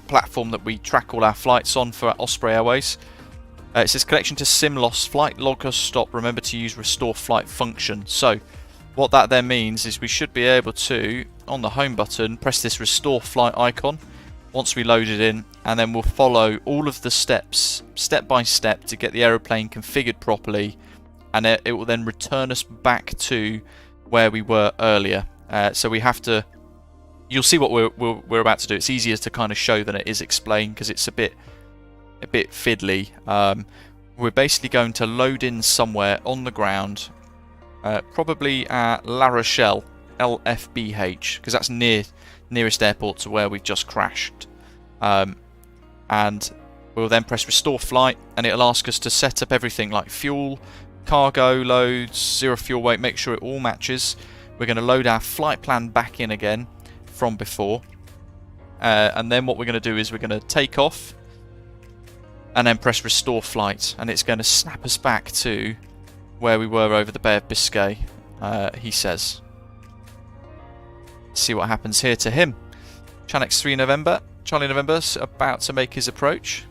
platform that we track all our flights on for Osprey Airways. It says connection to sim loss, flight logger stop, remember to use restore flight function. So what that then means is we should be able to, on the home button, press this restore flight icon once we load it in, and then we'll follow all of the steps, step by step, to get the aeroplane configured properly, and it will then return us back to where we were earlier. So we have to, you'll see what we're about to do. It's easier to kind of show than it is explain, because it's a bit fiddly. We're basically going to load in somewhere on the ground, probably at La Rochelle, LFBH, because that's nearest airport to where we've just crashed. And we'll then press restore flight, and it'll ask us to set up everything like fuel, cargo, loads, zero fuel weight, make sure it all matches. We're going to load our flight plan back in again from before, and then what we're going to do is we're going to take off and then press restore flight, and it's going to snap us back to where we were over the Bay of Biscay, he says. See what happens here to him. Chanex 3 November, Charlie November's about to make his approach.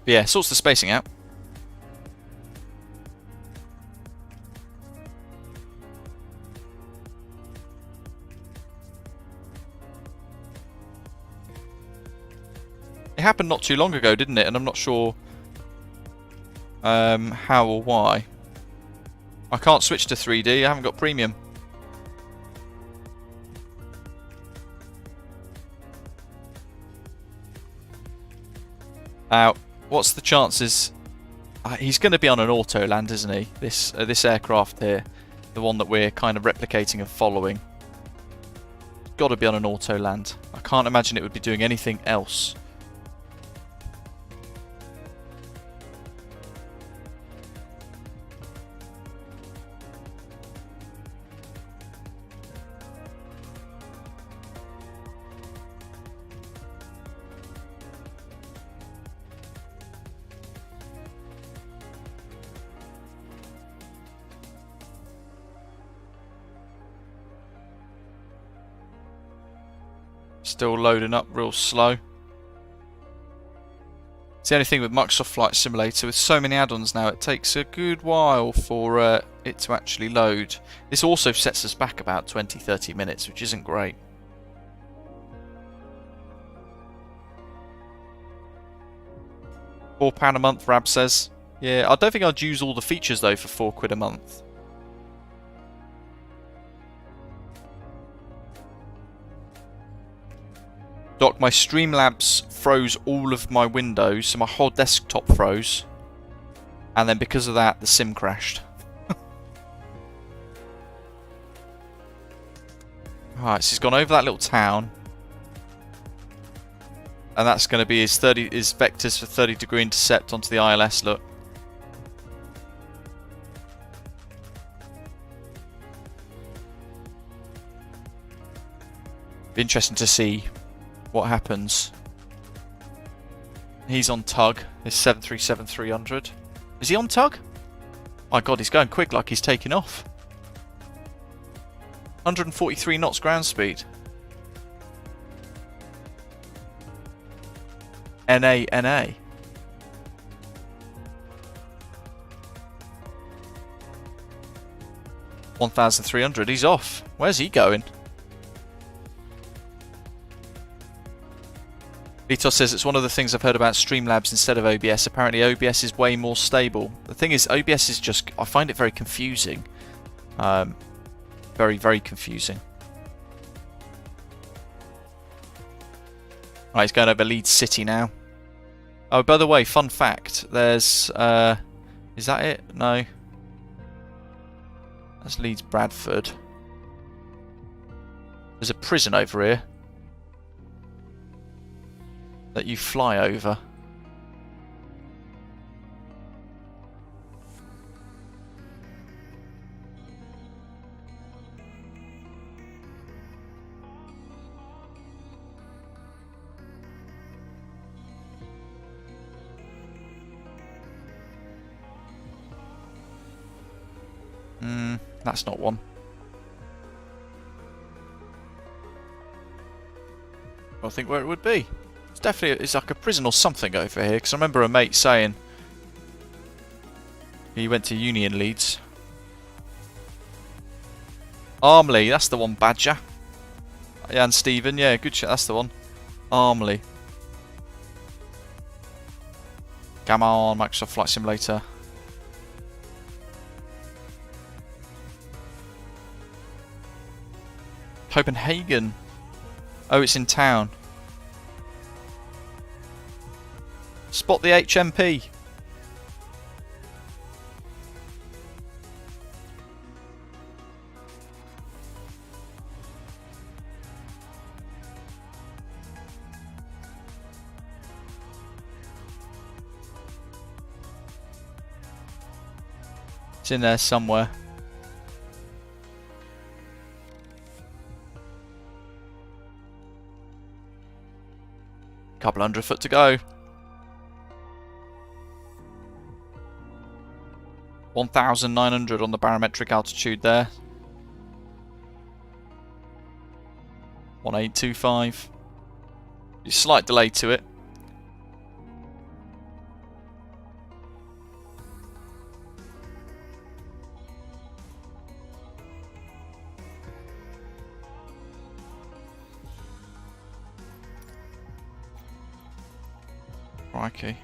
But yeah, sorts the spacing out. It happened not too long ago, didn't it? And I'm not sure how or why. I can't switch to 3D, I haven't got premium. Now, what's the chances? He's going to be on an auto land, isn't he? This aircraft here, the one that we're kind of replicating and following. Got to be on an auto land. I can't imagine it would be doing anything else. Still loading up real slow. It's the only thing with Microsoft Flight Simulator, with so many add-ons now, it takes a good while for it to actually load. This also sets us back about 20-30 minutes, which isn't great. £4 a month, Rab says. Yeah, I don't think I'd use all the features though for £4 a month. Doc, my Streamlabs froze all of my windows, so my whole desktop froze. And then because of that, the sim crashed. Alright, so he's gone over that little town. And that's going to be his vectors for 30-degree intercept onto the ILS, look. Be interesting to see what happens. He's on tug, this 737-300. Is he on tug? My god, he's going quick like he's taking off. 143 knots ground speed. NA. 1,300, he's off. Where's he going? Vitos says it's one of the things I've heard about Streamlabs instead of OBS. Apparently OBS is way more stable. The thing is, OBS is just, I find it very confusing. Very, very confusing. Right, he's going over Leeds City now. Oh, by the way, fun fact. There's, is that it? No. That's Leeds Bradford. There's a prison over here that you fly over. That's not one. I think where it would be. It's definitely, it's like a prison or something over here, because I remember a mate saying he went to uni in Leeds. Armley, that's the one, Badger. Yeah, and Stephen, yeah, good shot, that's the one. Armley. Come on, Microsoft Flight Simulator. Copenhagen. Oh, it's in town. Spot the HMP. It's in there somewhere. Couple 100 foot to go. 1,900 on the barometric altitude there. 1825. A slight delay to it. Crikey.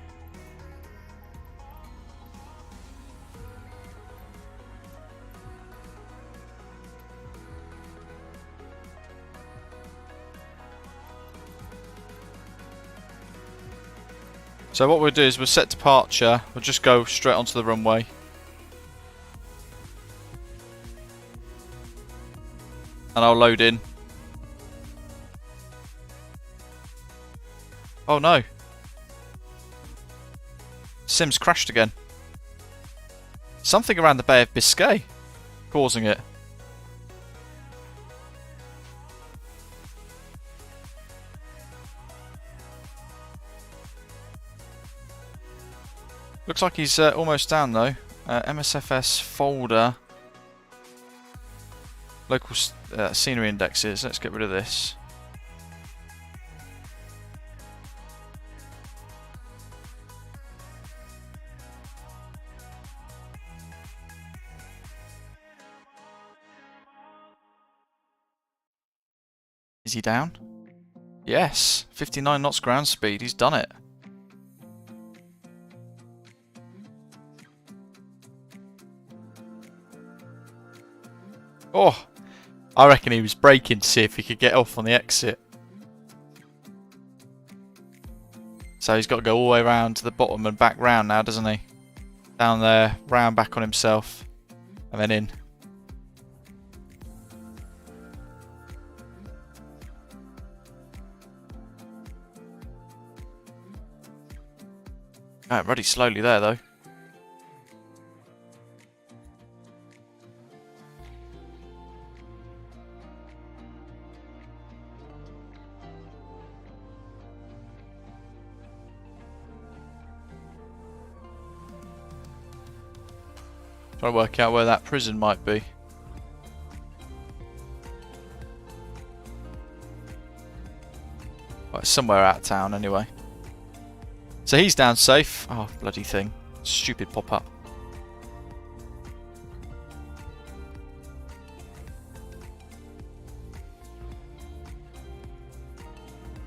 So what we'll do is we'll set departure, we'll just go straight onto the runway. And I'll load in. Oh no. Sim's crashed again. Something around the Bay of Biscay causing it. Looks like he's almost down though. MSFS folder. Local scenery indexes. Let's get rid of this. Is he down? Yes, 59 knots ground speed, he's done it. Oh, I reckon he was braking to see if he could get off on the exit. So he's got to go all the way around to the bottom and back round now, doesn't he? Down there, round back on himself, and then in. Right, ruddy slowly there though. Trying to work out where that prison might be. Well, it's somewhere out of town anyway. So he's down safe. Oh, bloody thing. Stupid pop-up.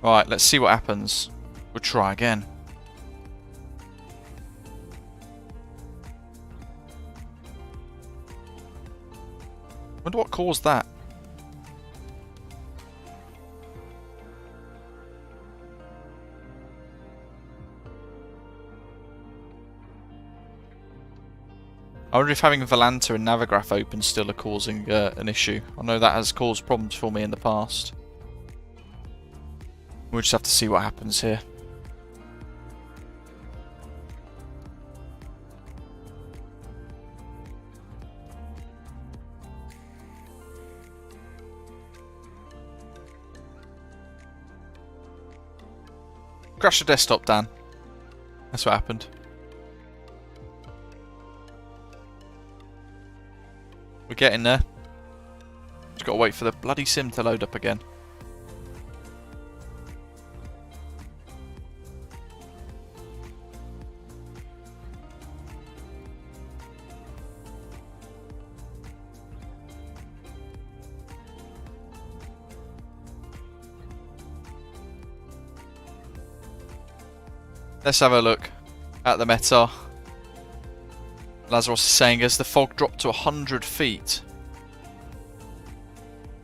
Right, let's see what happens. We'll try again. Wonder what caused that. I wonder if having Volanta and Navigraph open still are causing an issue. I know that has caused problems for me in the past. We'll just have to see what happens here. Crash the desktop, Dan. That's what happened. We're getting there. Just got to wait for the bloody sim to load up again. Let's have a look at the METAR. Lazarus is saying as the fog dropped to 100 feet.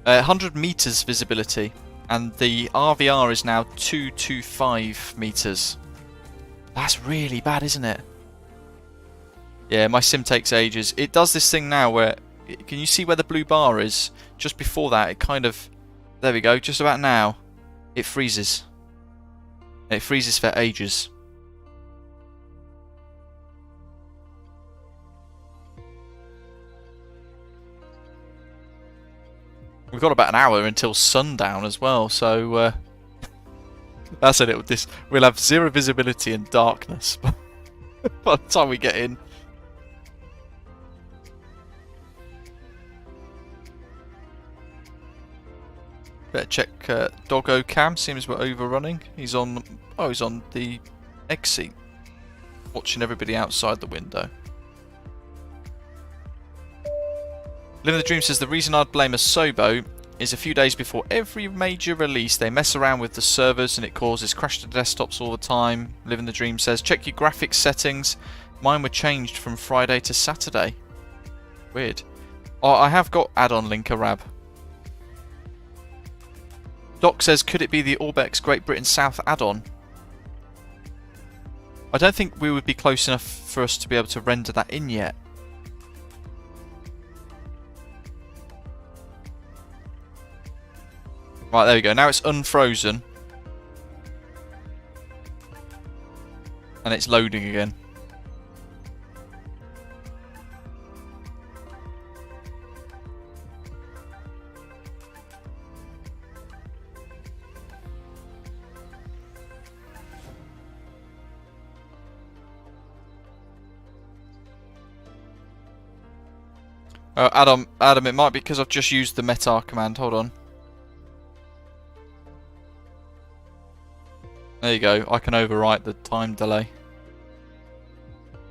100 meters visibility. And the RVR is now 225 meters. That's really bad, isn't it? Yeah, my sim takes ages. It does this thing now where... Can you see where the blue bar is? Just before that, it kind of... There we go, just about now. It freezes. It freezes for ages. We've got about an hour until sundown as well, so that's it. We'll have zero visibility and darkness by the time we get in. Better check Doggo Cam. Seems we're overrunning. He's on. Oh, he's on the egg seat, watching everybody outside the window. Living the Dream says the reason I'd blame Asobo is a few days before every major release they mess around with the servers and it causes crash to desktops all the time. Living the Dream says check your graphics settings. Mine were changed from Friday to Saturday. Weird. Oh, I have got add-on linker Rab. Doc says could it be the Orbx Great Britain South add-on? I don't think we would be close enough for us to be able to render that in yet. Right, there we go. Now it's unfrozen. And it's loading again. Adam, it might be because I've just used the METAR command. Hold on. There you go, I can overwrite the time delay.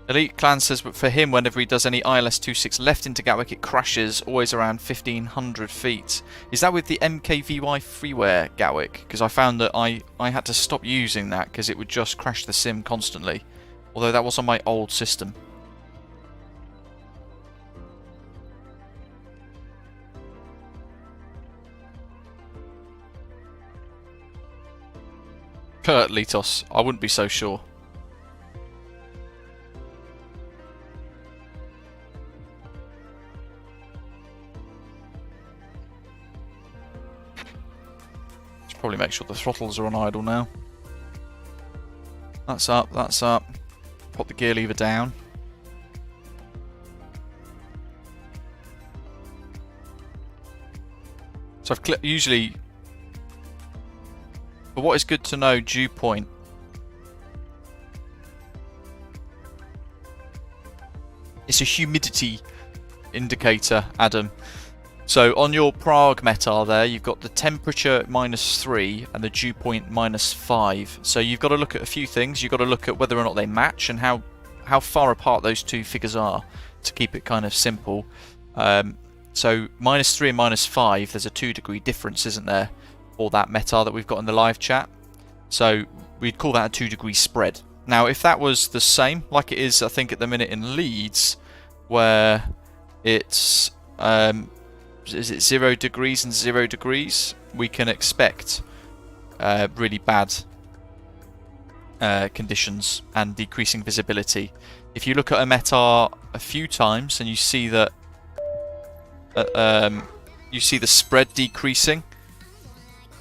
Elite Clan says, but for him, whenever he does any ILS-26 left into Gatwick, it crashes, always around 1500 feet. Is that with the MKVY freeware Gatwick? Because I found that I had to stop using that because it would just crash the sim constantly. Although that was on my old system. Litos, I wouldn't be so sure. Should probably make sure the throttles are on idle now. That's up, that's up. Put the gear lever down. So I've usually... But what is good to know, dew point. It's a humidity indicator, Adam. So on your Prague METAR there, you've got the temperature -3 and the dew point -5. So you've got to look at a few things. You've got to look at whether or not they match and how far apart those two figures are to keep it kind of simple. So -3 and -5, there's a 2-degree difference, isn't there? Or that METAR that we've got in the live chat. So we'd call that a 2-degree spread. Now if that was the same, like it is I think at the minute in Leeds, where it's is it 0 degrees and 0 degrees, we can expect really bad conditions and decreasing visibility. If you look at a METAR a few times and you see that you see the spread decreasing,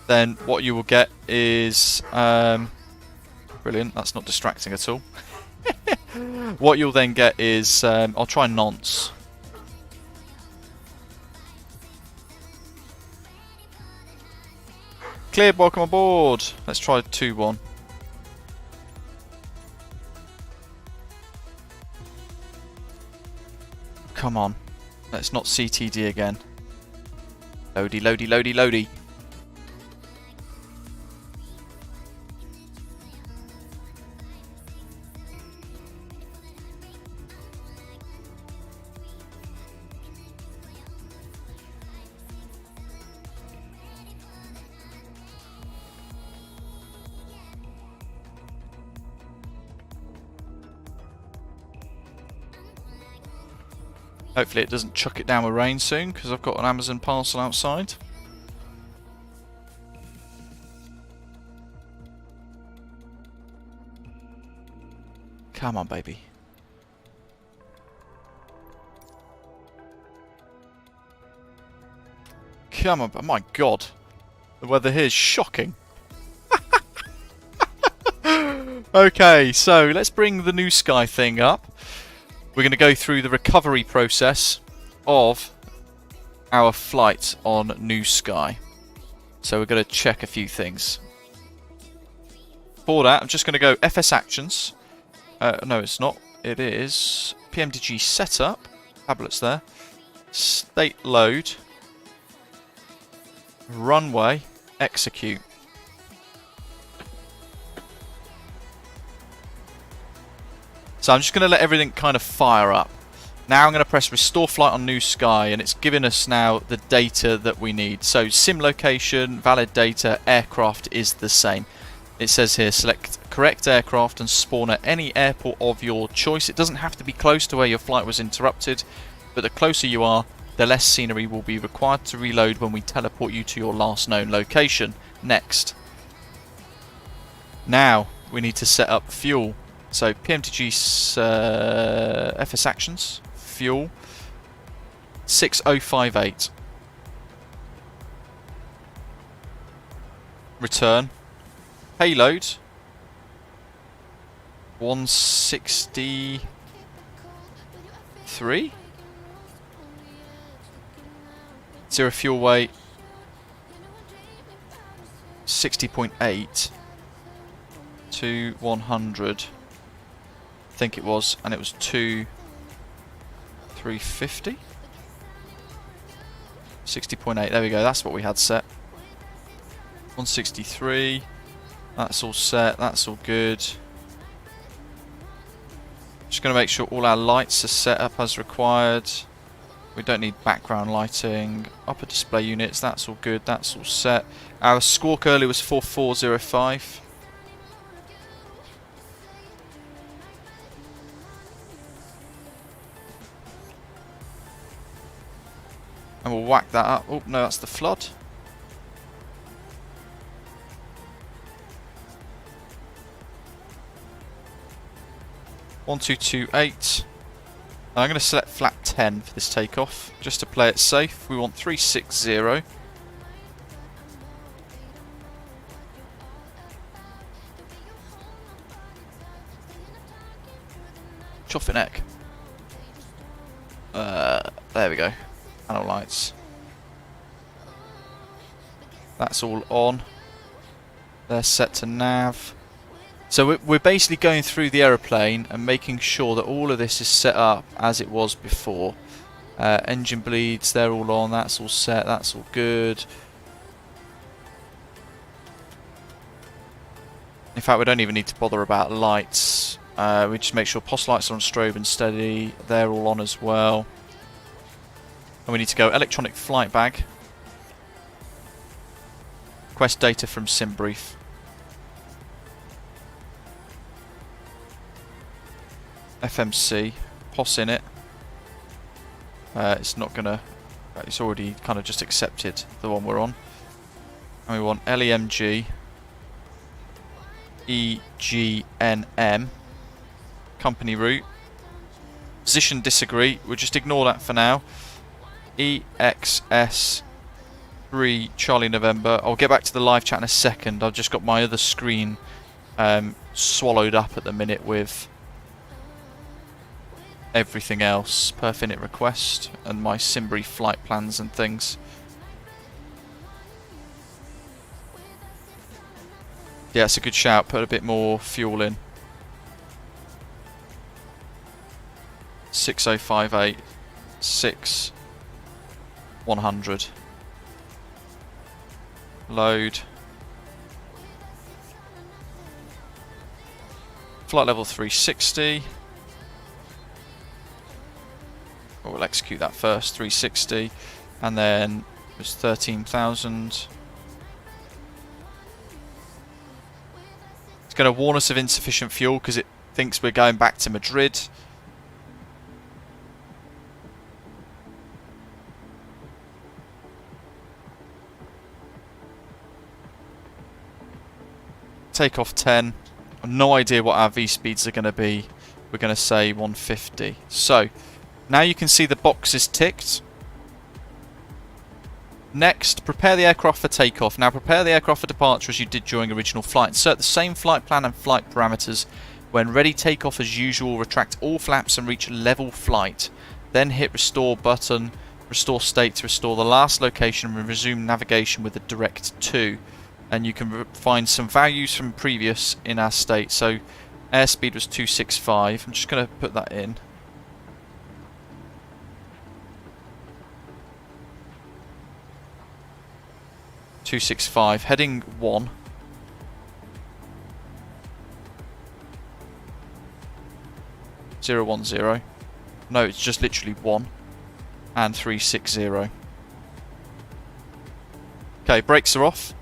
then what you will get is brilliant. That's not distracting at all. What you'll then get is I'll try nonce. Cleared, welcome aboard. Let's try 2-1. Come on. Let's not CTD again. Loady, loady, loady, loady. Hopefully it doesn't chuck it down with rain soon, because I've got an Amazon parcel outside. Come on, baby. Come on, oh my god. The weather here is shocking. Okay, so let's bring the New Sky thing up. We're going to go through the recovery process of our flight on New Sky. So we're going to check a few things. For that, I'm just going to go FS Actions. No, it's not. It is PMDG Setup. Tablets there. State Load. Runway. Execute. So I'm just going to let everything kind of fire up. Now I'm going to press Restore Flight on New Sky, and it's giving us now the data that we need. So sim location, valid data, aircraft is the same. It says here, select correct aircraft and spawn at any airport of your choice. It doesn't have to be close to where your flight was interrupted, but the closer you are, the less scenery will be required to reload when we teleport you to your last known location. Next. Now we need to set up fuel. So PMDG FS Actions, fuel, 6058. Return. Payload, 163. Zero fuel weight, 60.8 to 100. I think it was, and it was 350. 60.8. There we go. That's what we had set. 163. That's all set. That's all good. Just going to make sure all our lights are set up as required. We don't need background lighting. Upper display units. That's all good. That's all set. Our squawk earlier was 4405. And we'll whack that up. Oh, no, that's the flood. One, 2, 2, 8. I'm going to select flat 10 for this takeoff, just to play it safe. We want 360. Choffin neck. There we go. Panel lights. That's all on. They're set to nav. So we're basically going through the aeroplane and making sure that all of this is set up as it was before. Engine bleeds, they're all on, that's all set, that's all good. In fact, we don't even need to bother about lights. We just make sure POS lights are on strobe and steady, they're all on as well. And we need to go electronic flight bag. Request data from SimBrief. FMC, POS in it. It's not gonna. It's already kind of just accepted the one we're on. And we want LEMG, EGNM, company route. Position disagree. We'll just ignore that for now. EXS 3 Charlie November. I'll get back to the live chat in a second. I've just got my other screen swallowed up at the minute with everything else, perf init request, and my SimBrief flight plans and things. Yeah, it's a good shout. Put a bit more fuel in. 6058, 6 100. Load. Flight level 360. Or we'll execute that first, 360. And then it was 13,000. It's going to warn us of insufficient fuel because it thinks we're going back to Madrid. Takeoff 10. I've no idea what our V speeds are going to be. We're going to say 150. So, now you can see the boxes ticked. Next, prepare the aircraft for takeoff. Now prepare the aircraft for departure as you did during original flight. Insert the same flight plan and flight parameters. When ready, take off as usual. Retract all flaps and reach level flight. Then hit restore button, restore state to restore the last location and resume navigation with the direct to. And you can find some values from previous in our state. So airspeed was 265. I'm just going to put that in. .265, heading 1. Zero 1 0. No, it's just literally 1 and 360. Okay, brakes are off.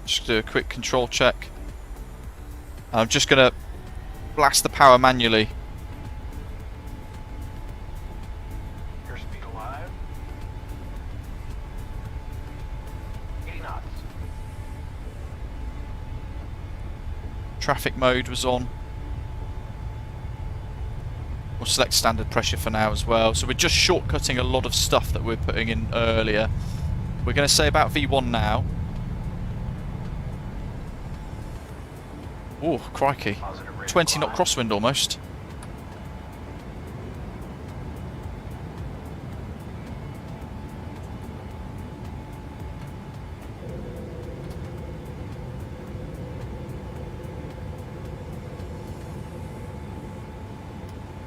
Just do a quick control check. I'm just gonna blast the power manually.
Airspeed alive. 80 knots.
Traffic mode was on. We'll select standard pressure for now as well. So we're just shortcutting a lot of stuff that we're putting in earlier. We're going to say about V1 now. Oh, crikey. 20 knot crosswind almost.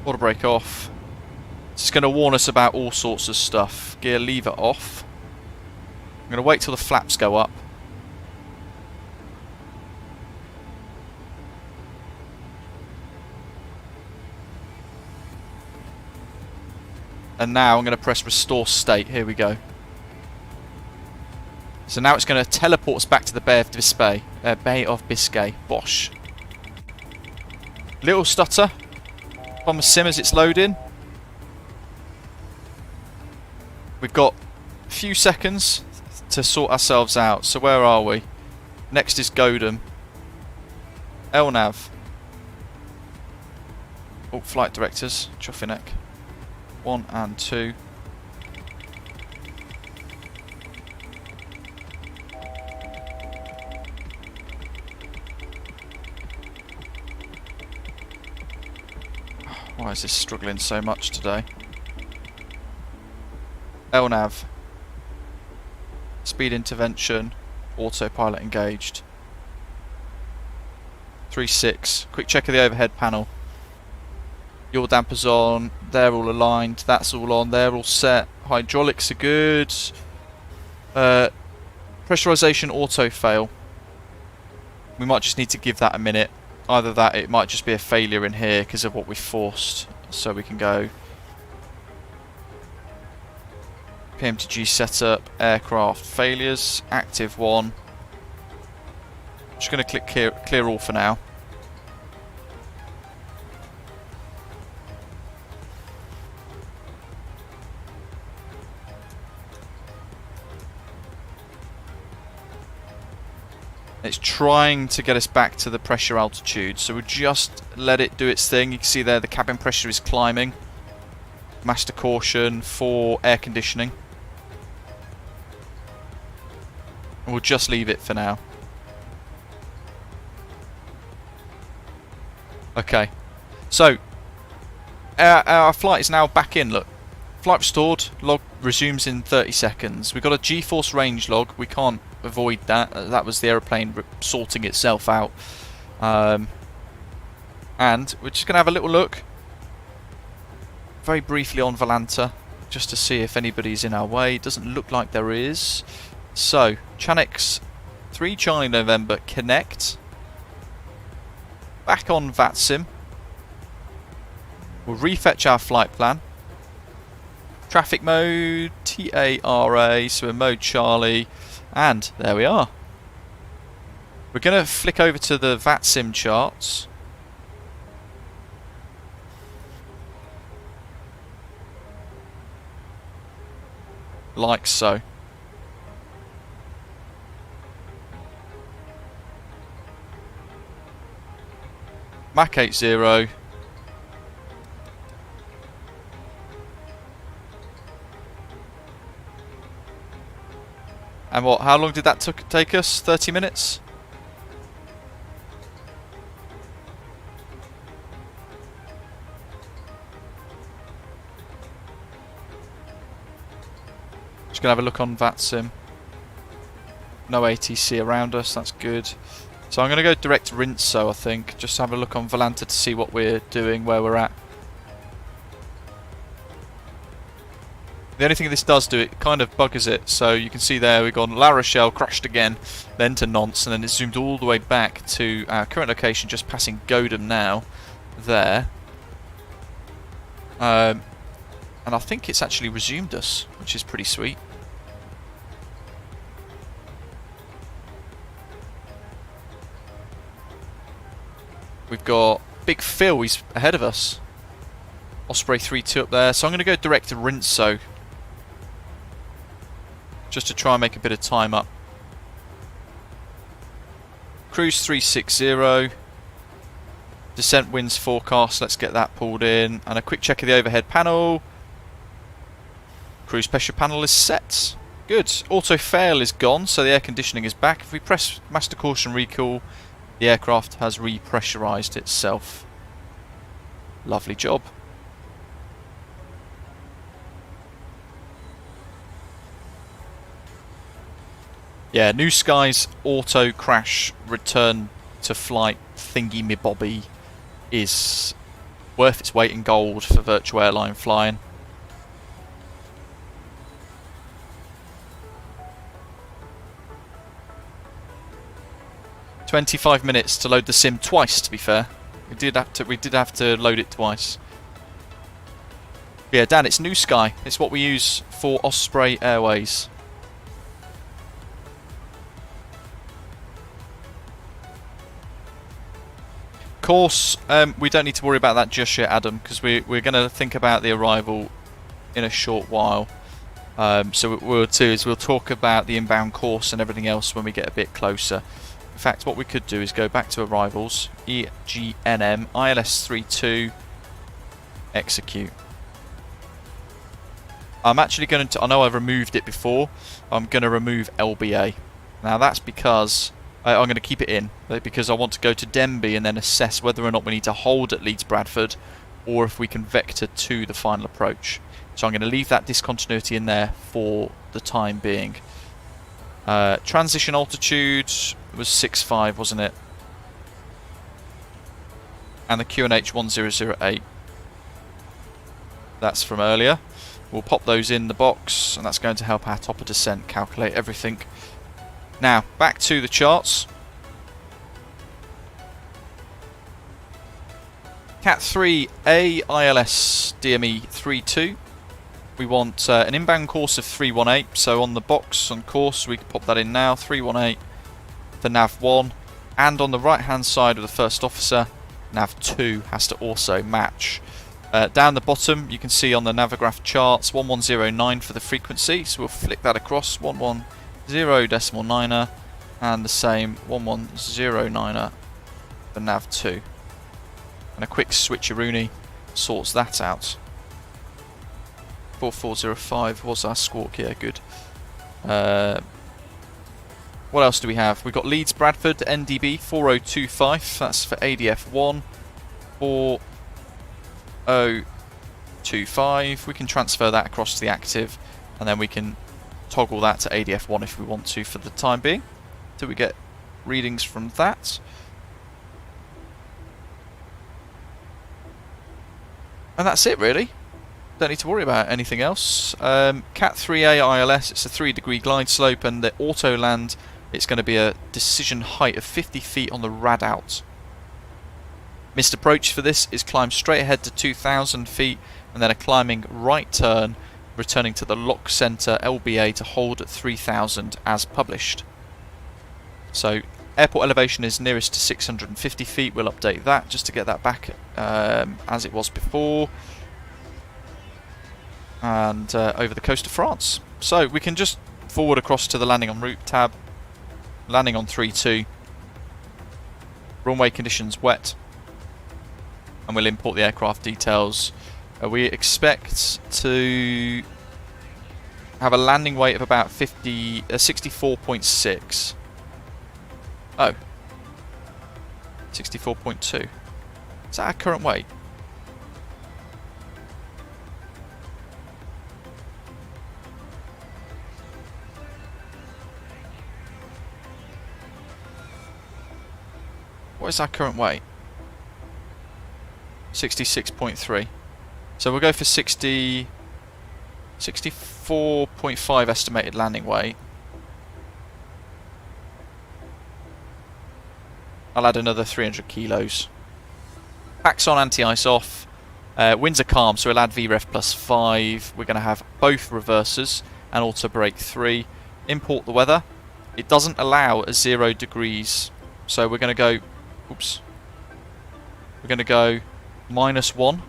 Water brake off. It's going to warn us about all sorts of stuff. Gear lever off. I'm going to wait till the flaps go up. And now I'm going to press restore state. Here we go. So now it's going to teleport us back to the Bay of Biscay. Bosh. Little stutter on the sim as it's loading. We've got a few seconds to sort ourselves out. So where are we? Next is Godham. LNAV. Oh, flight directors. Choffinek. 1 and 2. Why is this struggling so much today? LNAV. Speed intervention. Autopilot engaged. 3.6. Quick check of the overhead panel. Yaw dampers on, they're all aligned, that's all on, they're all set. Hydraulics are good. Pressurization auto fail. We might just need to give that a minute. Either that, it might just be a failure in here because of what we forced. So we can go PMDG setup, aircraft failures, active 1. Just going to click clear all for now. It's trying to get us back to the pressure altitude, so we'll just let it do its thing. You can see there the cabin pressure is climbing. Master caution for air conditioning. And we'll just leave it for now. Okay, so our flight is now back in. Look, flight restored, log resumes in 30 seconds. We've got a G-force range log, we can't avoid that. That was the aeroplane sorting itself out. And we're just going to have a little look. very briefly on Volanta, just to see if anybody's in our way. Doesn't look like there is. So, Chanex 3 Charlie November, connect. Back on VATSIM. We'll refetch our flight plan. Traffic mode, TARA, so we're mode Charlie, and there we are. We're going to flick over to the VATSIM charts. Like so. Mach 80. And what, how long did that take us? 30 minutes? Just gonna have a look on VATSIM. No ATC around us, that's good. So I'm gonna go direct to Rinso, I think. Just have a look on Volanta to see what we're doing, where we're at. The only thing this does do, it kind of buggers it. So you can see there we've gone La Rochelle, crashed again, then to Nantes, and then it zoomed all the way back to our current location, just passing Godham now, there. And I think it's actually resumed us, which is pretty sweet. We've got Big Phil, he's ahead of us. Osprey 3-2 up there, so I'm going to go direct to Rinso, just to try and make a bit of time up. Cruise 360. Descent winds forecast, let's get that pulled in. And a quick check of the overhead panel. Cruise pressure panel is set. Good. Auto fail is gone, so the air conditioning is back. If we press master caution recall, the aircraft has repressurized itself. Lovely job. Yeah, New Skies auto crash return to flight thingy me bobby is worth its weight in gold for virtual airline flying. "25 minutes to load the sim twice, to be fair. We did have to load it twice. But yeah, Dan, it's New Sky. It's what we use for Osprey Airways. Course, we don't need to worry about that just yet, Adam, because we're going to think about the arrival in a short while. So what we'll do is we'll talk about the inbound course and everything else when we get a bit closer. In fact, what we could do is go back to arrivals, EGNM, ILS32, execute. I'm actually going to, I know I've removed it before, I'm going to remove LBA. Now that's because I'm going to keep it in, because I want to go to Denbigh and then assess whether or not we need to hold at Leeds Bradford or if we can vector to the final approach. So I'm going to leave that discontinuity in there for the time being. Transition altitude was 6.5, wasn't it? And the QNH 1008. That's from earlier. We'll pop those in the box, and that's going to help our top of descent calculate everything. Now, back to the charts. Cat 3A ILS DME 32. We want an inbound course of 318, so on the box on course we can pop that in now, 318 for nav 1, and on the right hand side of the first officer, nav 2 has to also match. Down the bottom you can see on the Navigraph charts 1109 for the frequency, so we'll flick that across, 110.9er, and the same 1109er for nav 2. And a quick switcheroonie sorts that out. 4405 was our squawk, yeah, good. What else do we have? We've got Leeds Bradford NDB 4025, that's for ADF 1. 4025, we can transfer that across to the active, and then we can toggle that to ADF 1 if we want to for the time being, till we get readings from that. And that's it really. don't need to worry about anything else. Cat 3A ILS, it's a 3-degree glide slope, and the auto land, it's going to be a decision height of 50 feet on the rad out. Missed approach for this is climb straight ahead to 2,000 feet, and then a climbing right turn, returning to the lock centre LBA to hold at 3,000 as published. So airport elevation is nearest to 650 feet. We'll update that just to get that back as it was before. And over the coast of France. So we can just forward across to the landing en route tab. Landing on 3-2. Runway conditions wet. And we'll import the aircraft details. We expect to have a landing weight of about 64.6. Oh. 64.2. Is that our current weight? What is our current weight? 66.3. So we'll go for 64.5 estimated landing weight. I'll add another 300 kilos. Packs on, anti-ice off. Winds are calm, so we'll add VREF plus 5. We're going to have both reversers and auto brake 3. Import the weather. It doesn't allow a 0 degrees, so we're going to go. Oops. We're going to go -1,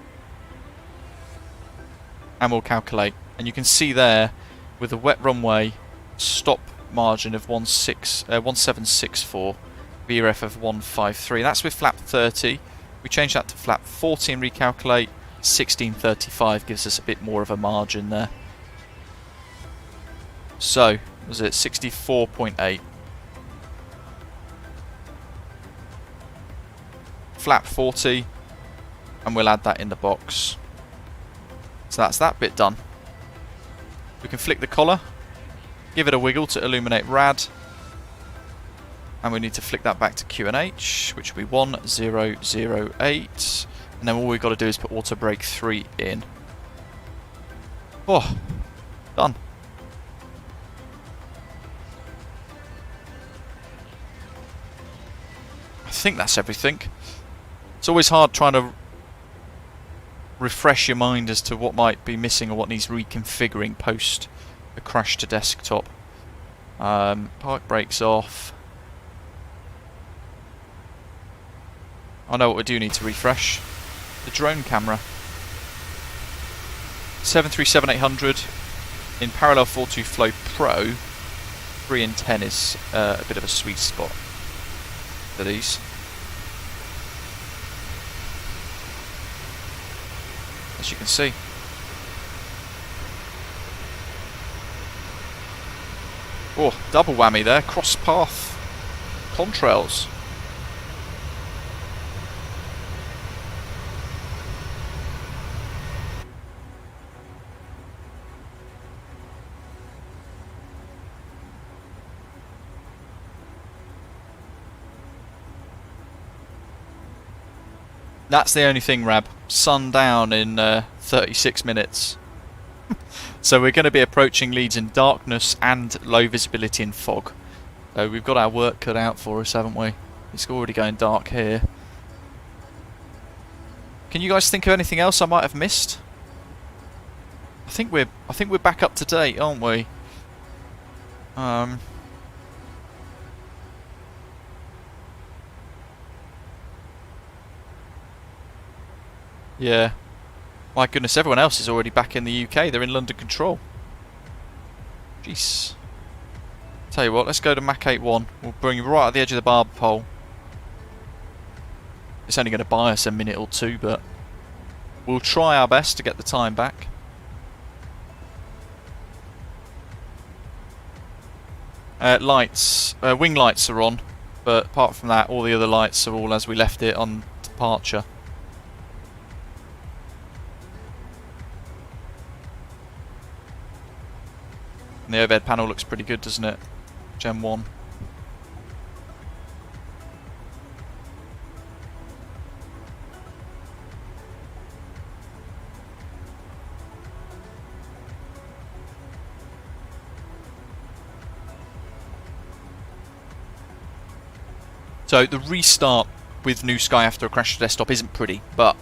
and we'll calculate. And you can see there, with the wet runway, stop margin of 1764. VREF of 153. That's with flap 30. We change that to flap 40 and recalculate. 1635 gives us a bit more of a margin there. So, was it 64.8? Flap 40, and we'll add that in the box. So that's that bit done. We can flick the collar, give it a wiggle to illuminate rad. And we need to flick that back to QNH, which will be 1008. And then all we've got to do is put auto brake 3 in. Oh, done. I think that's everything. It's always hard trying to refresh your mind as to what might be missing or what needs reconfiguring post a crash to desktop. Park brakes off. I know what we do need to refresh. The drone camera. 737-800 in parallel 42 flow pro. 3 and 10 is a bit of a sweet spot for these. As you can see. Oh, double whammy there. Cross path contrails. That's the only thing, Rab. Sundown in 36 minutes. So we're going to be approaching Leeds in darkness and low visibility in fog. We've got our work cut out for us, haven't we? It's already going dark here. Can you guys think of anything else I might have missed? I think we're back up to date, aren't we? Yeah. My goodness, everyone else is already back in the UK. They're in London Control. Jeez. Tell you what, let's go to Mach 8.1. We'll bring you right at the edge of the barber pole. It's only going to buy us a minute or two, but we'll try our best to get the time back. Lights. Wing lights are on, but apart from that, all the other lights are all as we left it on departure. And the overhead panel looks pretty good, doesn't it? Gen 1. So the restart with New Sky after a crash to desktop isn't pretty, but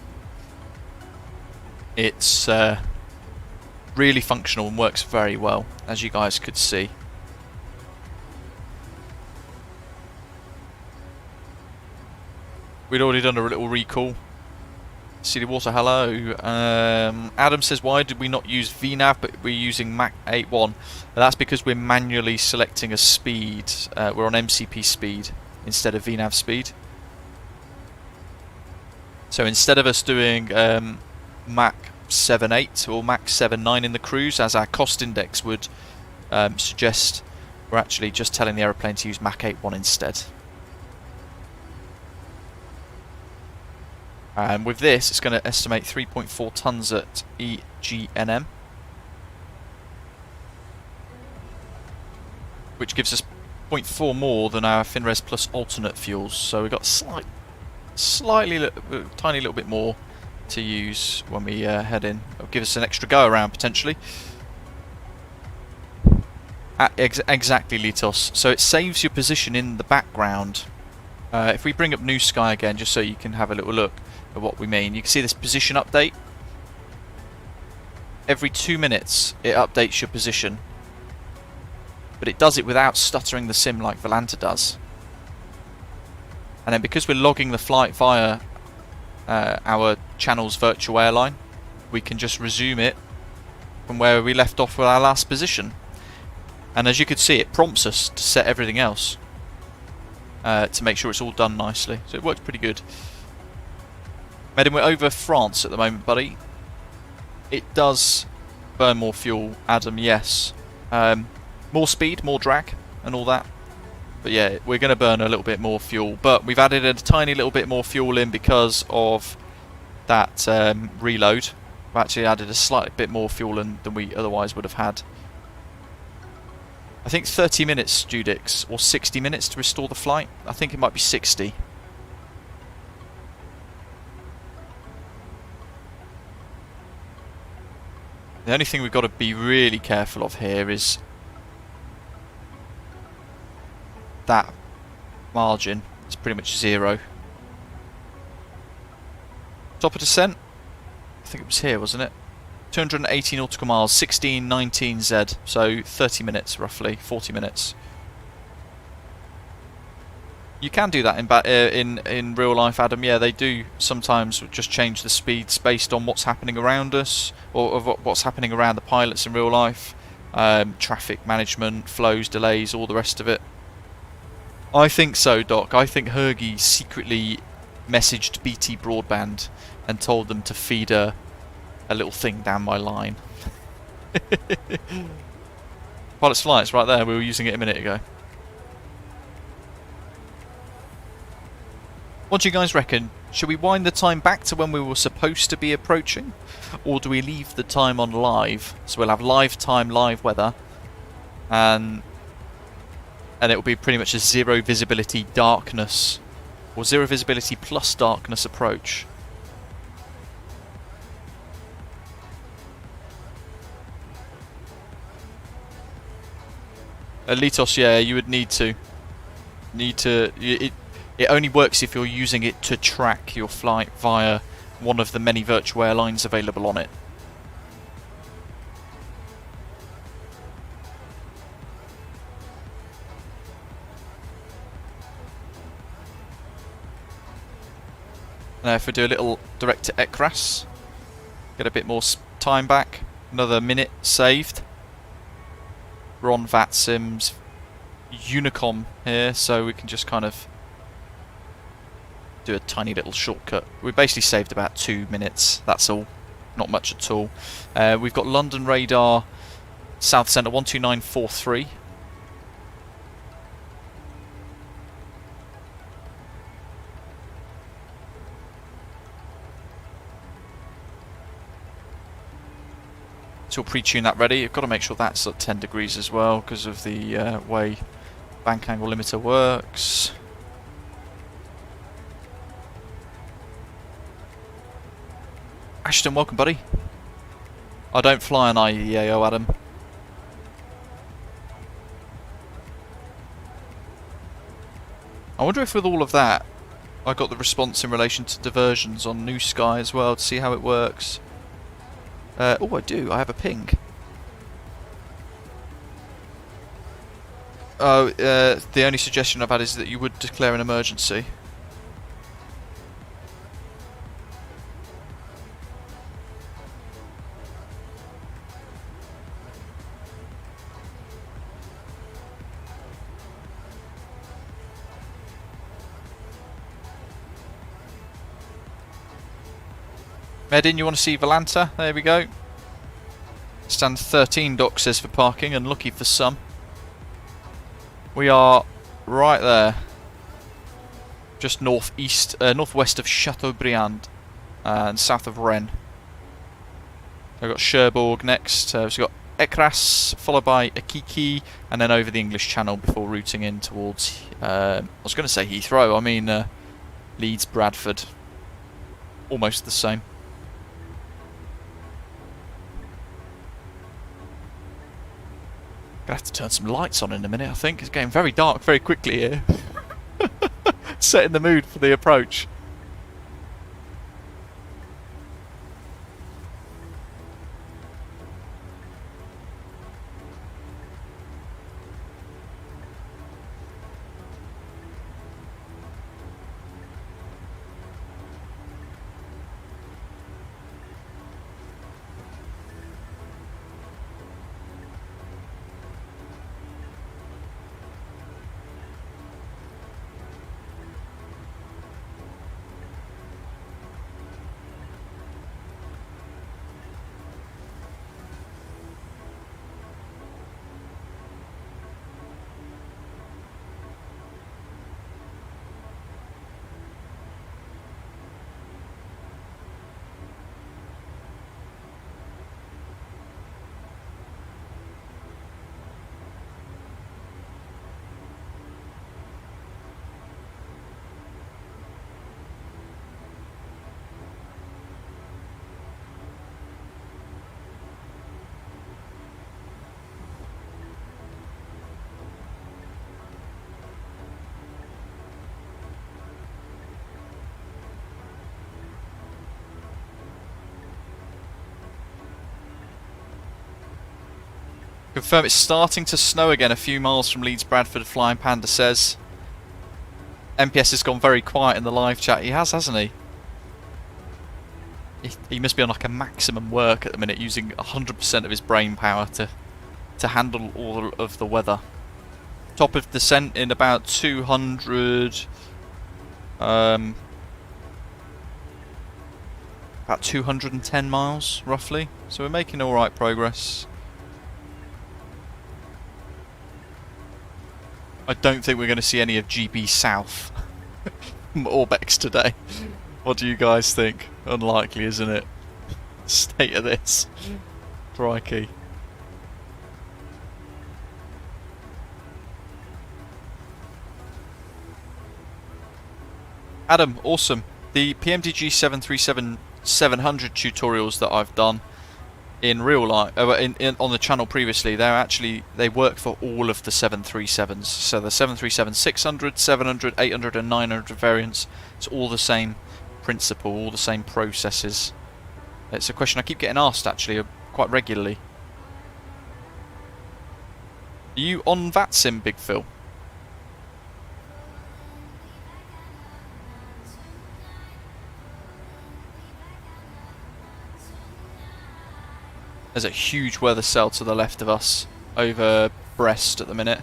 it's really functional and works very well, as you guys could see. We'd already done a little recall. City Water, hello. Adam says, why did we not use VNAV, but we're using Mach 8.1? That's because we're manually selecting a speed. We're on MCP speed instead of VNAV speed. So instead of us doing Mach 7.8 or Mach 7.9 in the cruise, as our cost index would suggest, we're actually just telling the aeroplane to use Mach 8.1 instead. And with this, it's going to estimate 3.4 tons at EGNM, which gives us 0.4 more than our FinRes Plus alternate fuels. So we've got tiny little bit more to use when we head in. It'll give us an extra go around potentially. Exactly, Litos. So it saves your position in the background. If we bring up New Sky again, just so you can have a little look at what we mean, you can see this position update. Every 2 minutes it updates your position, but it does it without stuttering the sim like Volanta does. And then because we're logging the flight via our channel's virtual airline, we can just resume it from where we left off with our last position. And as you can see, it prompts us to set everything else to make sure it's all done nicely. So it works pretty good. Medin, we're over France at the moment, buddy. It does burn more fuel, Adam, yes. More speed, more drag, and all that. But yeah, we're going to burn a little bit more fuel. But we've added a tiny little bit more fuel in because of that reload. We've actually added a slightly bit more fuel in than we otherwise would have had. I think 30 minutes, Judix, or 60 minutes to restore the flight. I think it might be 60. The only thing we've got to be really careful of here is that margin. It's pretty much zero. Top of descent, I think it was here, wasn't it? 280 nautical miles, 1619 Z, so 30 minutes roughly, 40 minutes. You can do that in real life, Adam. Yeah, they do sometimes just change the speeds based on what's happening around us, or what's happening around the pilots in real life. Traffic management, flows, delays, all the rest of it. I think so, Doc. I think Hergy secretly messaged BT Broadband and told them to feed a little thing down my line. Pilot's flight's right there. We were using it a minute ago. What do you guys reckon? Should we wind the time back to when we were supposed to be approaching? Or do we leave the time on live? So we'll have live time, live weather. And it will be pretty much a zero visibility darkness. Or zero visibility plus darkness approach. Litos, yeah, you would need to. It only works if you're using it to track your flight via one of the many virtual airlines available on it. Now if we do a little direct to ECRAS, get a bit more time back, another minute saved. We're on VATSIM's Unicom here, so we can just kind of do a tiny little shortcut. We basically saved about 2 minutes, that's all. Not much at all. We've got London radar, South Centre 12943. So we'll pre-tune that ready. You've got to make sure that's at 10 degrees as well because of the way bank angle limiter works. Ashton, welcome, buddy. I don't fly an IEAO, Adam. I wonder if with all of that, I got the response in relation to diversions on New Sky as well, to see how it works. Oh, I do. I have a ping. Oh, the only suggestion I've had is that you would declare an emergency. Medin, you want to see Volanta? There we go. Stand 13 dock says for parking, unlucky for some. We are right there. Just northwest of Chateaubriand and south of Rennes. We've got Cherbourg next. We've got Ecras, followed by Akiki, and then over the English Channel before routing in towards, I was going to say Heathrow, I mean Leeds, Bradford. Almost the same. Gonna have to turn some lights on in a minute, I think. It's getting very dark very quickly here. Setting the mood for the approach. Confirm it's starting to snow again a few miles from Leeds, Bradford, Flying Panda says. MPS has gone very quiet in the live chat. He has, hasn't he? He must be on like a maximum work at the minute, using 100% of his brain power to handle all of the weather. Top of descent in about 200... about 210 miles, roughly. So we're making alright progress. I don't think we're going to see any of GB South from Orbx today. What do you guys think? Unlikely, isn't it? State of this. Crikey. Adam, awesome. The PMDG 737-700 tutorials that I've done in real life, on the channel previously, they work for all of the 737s. So the 737-600, 700, 800 and 900 variants, it's all the same principle, all the same processes. It's a question I keep getting asked actually quite regularly. Are you on VATSIM, Big Phil? There's a huge weather cell to the left of us over Brest at the minute.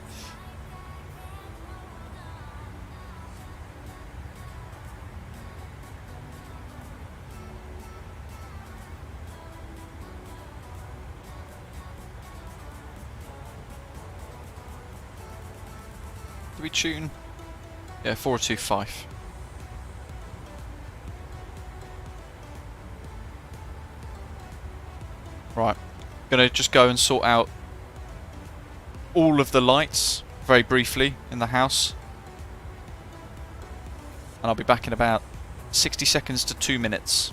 Do we tune? Yeah, 425. Right, gonna just go and sort out all of the lights very briefly in the house, and I'll be back in about 60 seconds to 2 minutes.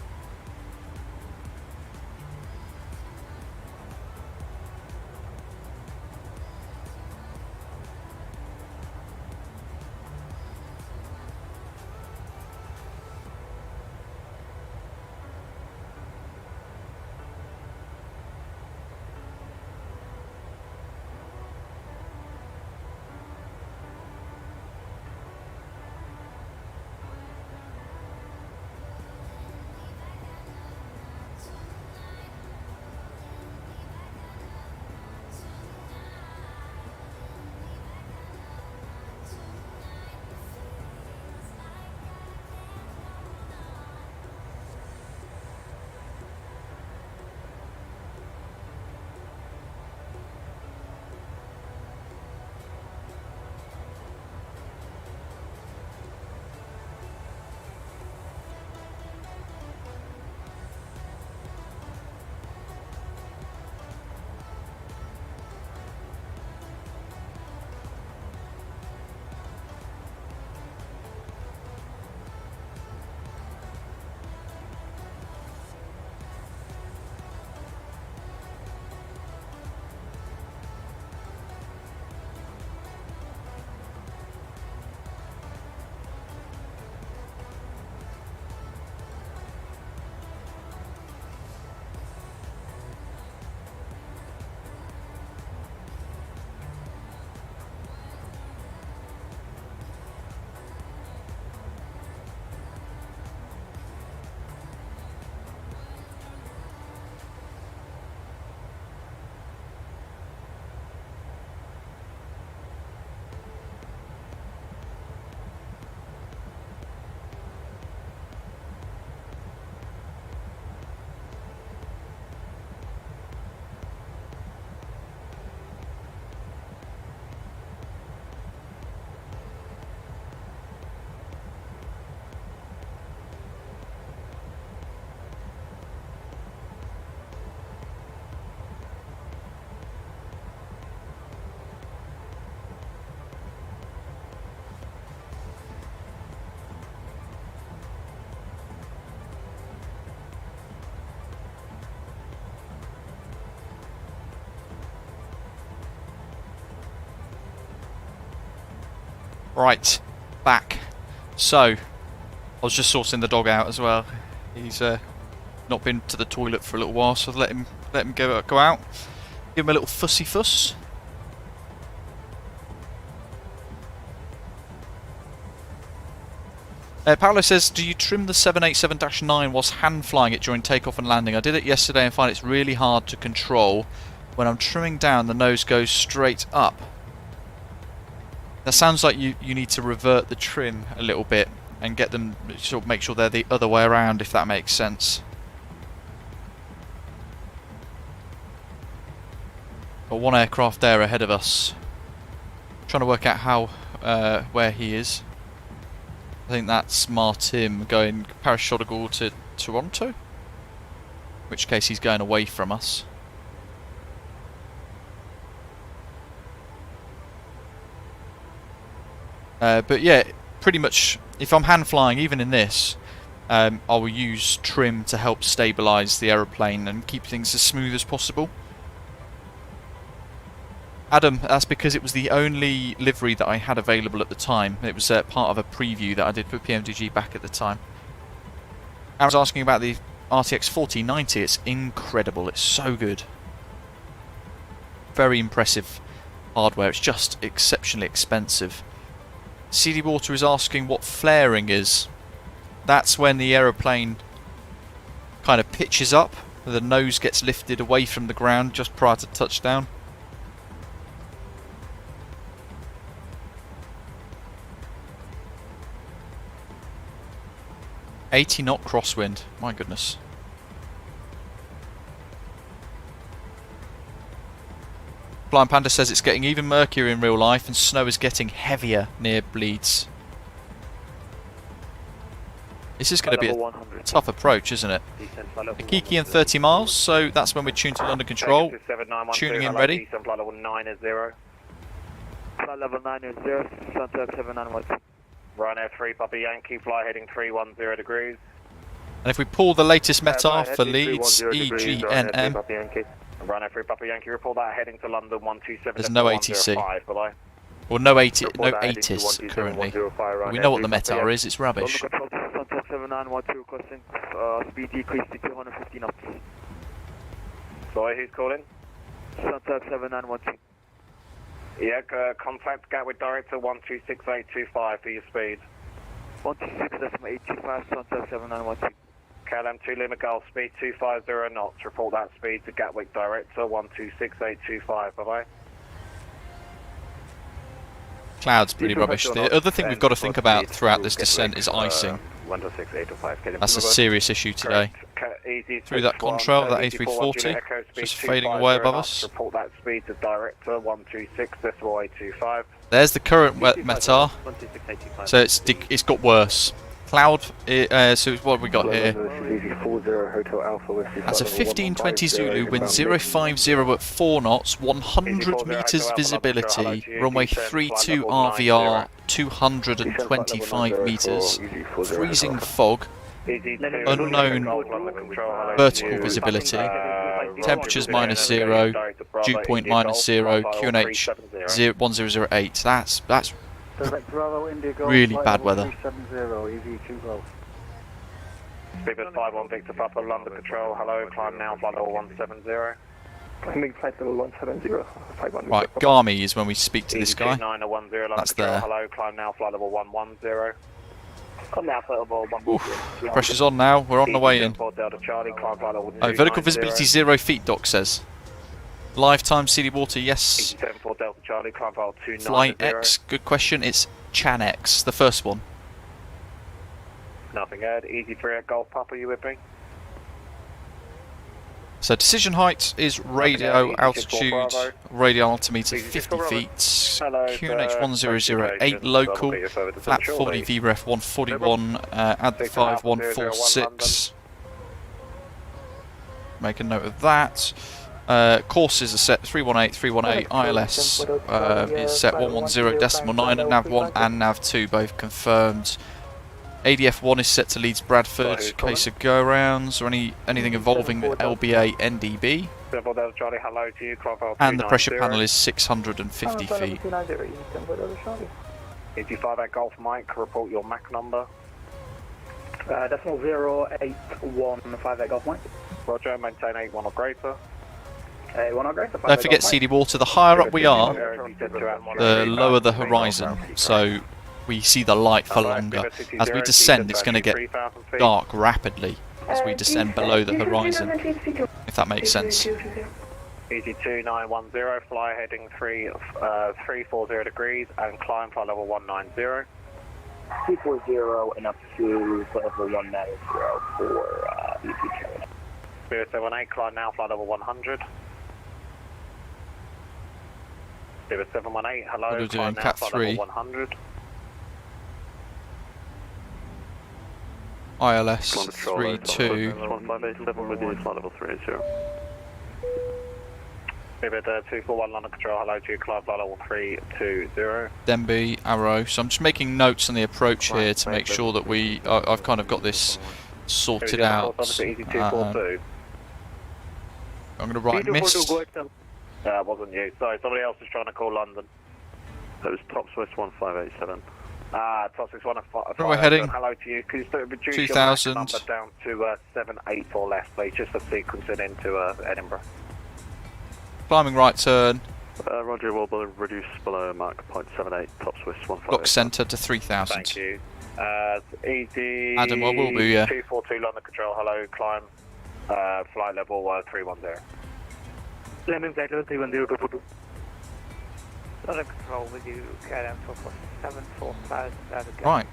Right, back. So, I was just sorting the dog out as well. He's not been to the toilet for a little while, so let him go out. Give him a little fussy fuss. Paolo says, do you trim the 787-9 whilst hand flying it during takeoff and landing? I did it yesterday and find it's really hard to control. When I'm trimming down, the nose goes straight up. That sounds like you need to revert the trim a little bit and get them, sort of make sure they're the other way around, if that makes sense. Got one aircraft there ahead of us. Trying to work out how where he is. I think that's Martin going Parashotagul to Toronto. In which case he's going away from us. But yeah, pretty much if I'm hand flying, even in this, I will use trim to help stabilise the aeroplane and keep things as smooth as possible. Adam, that's because it was the only livery that I had available at the time. It was part of a preview that I did for PMDG back at the time. I was asking about the RTX 4090. It's incredible. It's so good. Very impressive hardware. It's just exceptionally expensive. CD Water is asking what flaring is. That's when the aeroplane kind of pitches up. The nose gets lifted away from the ground just prior to touchdown. .80 crosswind, my goodness. Blind Panda says it's getting even murkier in real life and snow is getting heavier near Leeds. This is going to be a tough approach, isn't it? Akiki and 30 miles, so that's when we tune to London Control. Tuning in ready.
Flight level 9 0. Flight level 9 0, Sunset 791. Ryanair 3 Papa Yankee, fly heading 310 degrees.
And if we pull the latest METAR for Leeds, EGNM,
Ryanair 3 Papa Yankee, report that heading to London 127.
there's no ATC. Or no ATIS currently. We know what the METAR is, it's rubbish.
Sunset 7912 requesting speed decrease to 250 knots. Sorry, who's calling? Sunset 7912. Yeah, contact Gatwick Director 126825 for your speed. 126.825, Sunset 7912. KLM 2 Lima Golf, speed 250 knots. Report that speed to Gatwick Director 126825. Bye-bye.
Cloud's pretty rubbish. The other thing we've got to think about throughout this descent is icing. That's a serious issue today. Through that contrail, that A340, just fading away above us.
Report that speed to Director 126.825.
There's the current METAR. So it's got worse. Cloud, so what have we got here? That's a 1520 Zulu, wind 050 at 4 knots, 100 metres visibility, runway 32 RVR, 225 metres, freezing fog, unknown vertical visibility, temperatures -0, dew point -0, QNH 1008. That's really bad weather.
Speedbird 51 Victor Papa, London Control, hello, climb now, flight level 170.
Climbing flight level 170.
Right, Garmy is when we speak to this guy. That's there.
Hello, climb now, flight level 110. Come now, flight level 110.
Pressure's on now, we're on the way in. Oh, vertical visibility 0 feet, Doc says. Lifetime CD Water, yes. Flight X, good question. It's Chan X, the first one.
Nothing heard. Easy 3 at Golf Papa, you with me?
So decision height is radio altitude, radial altimeter 50 feet, QNH 1008 local, flat 40 VREF 141, add the 5146. Make a note of that. Courses are set 318, 318, ILS is set 110.9 and nav1 and nav2 both confirmed. ADF1 is set to Leeds Bradford, case of go-arounds or anything involving LBA NDB. And the pressure panel is 650 feet.
EG5 at Golf Mike, report your MAC number.
Decimal 0815 Golf Mike.
Roger, maintain 81 or greater.
81 or greater.
Don't forget CD Water, the higher up we are, the lower the horizon, so we see the light for longer. As we descend, it's going to get dark rapidly as we descend below the horizon, if that makes sense.
Easy 2910, fly heading 340 degrees and climb flight level 190.
240 and up to level 190 for ET
Spirit 718, climb now, flight level 100. Spirit 718, hello,
What are we
climb
doing?
now,
Cat
flight
3.
level 100.
ILS 32.
158, with you, flight level 30. Spirit 241, London Control, hello to you, climb flight level 320.
Denby, Arrow. So I'm just making notes on the approach here to make sure that I've kind of got this sorted out. I'm going to write missed.
Wasn't you. Sorry, somebody else was trying to call London.
That was top Swiss 1587.
Top 6 155.
Where we're heading?
Hello to you. Could you reduce
2000.
your number down to 784 left, please, just for sequencing into Edinburgh.
Climbing right turn.
Roger, will reduce below Mach 0.78, top Swiss 1587.
Lock centre to 3000.
Thank you. Easy.
Adam, I will be, yeah.
242 London Control, hello, climb. Flight level 310.
LEMG flight level 310, 242.
London Control with you, KLM 745.
Right.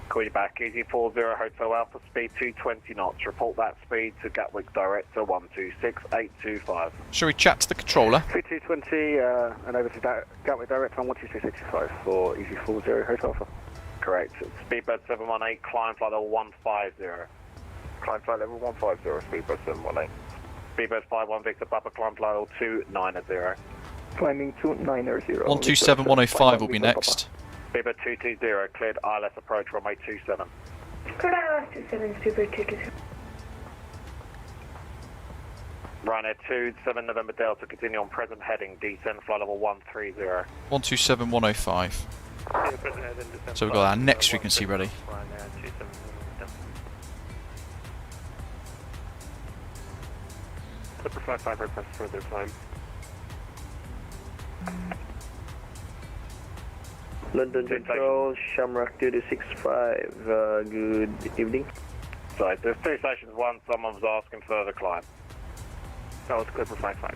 Call you back, Easy 40 Hotel Alpha, speed 220 knots. Report that speed to Gatwick Director 126825.
Shall we chat to the controller?
220 and over to Gatwick Director on 126825 for Easy 40 Hotel Alpha. Correct. Speedbird 718, climb flight level 150. Climb flight level 150, Speedbird 718. Speedbird 51 Victor Papa, climb flight level 290.
Climbing 290.
127105 will be next.
Speedbird 220, cleared ILS approach runway 27.
Cleared ILS 27, Speedbird 220.
Ryanair 27 November Delta, continue on present heading, descend flight level 130.
127105. So we've got our next frequency ready.
Clipper 55 request further climb.
London Control, Shamrock 265, good evening.
So there's two stations, one, someone was asking further climb.
That was Clipper 55.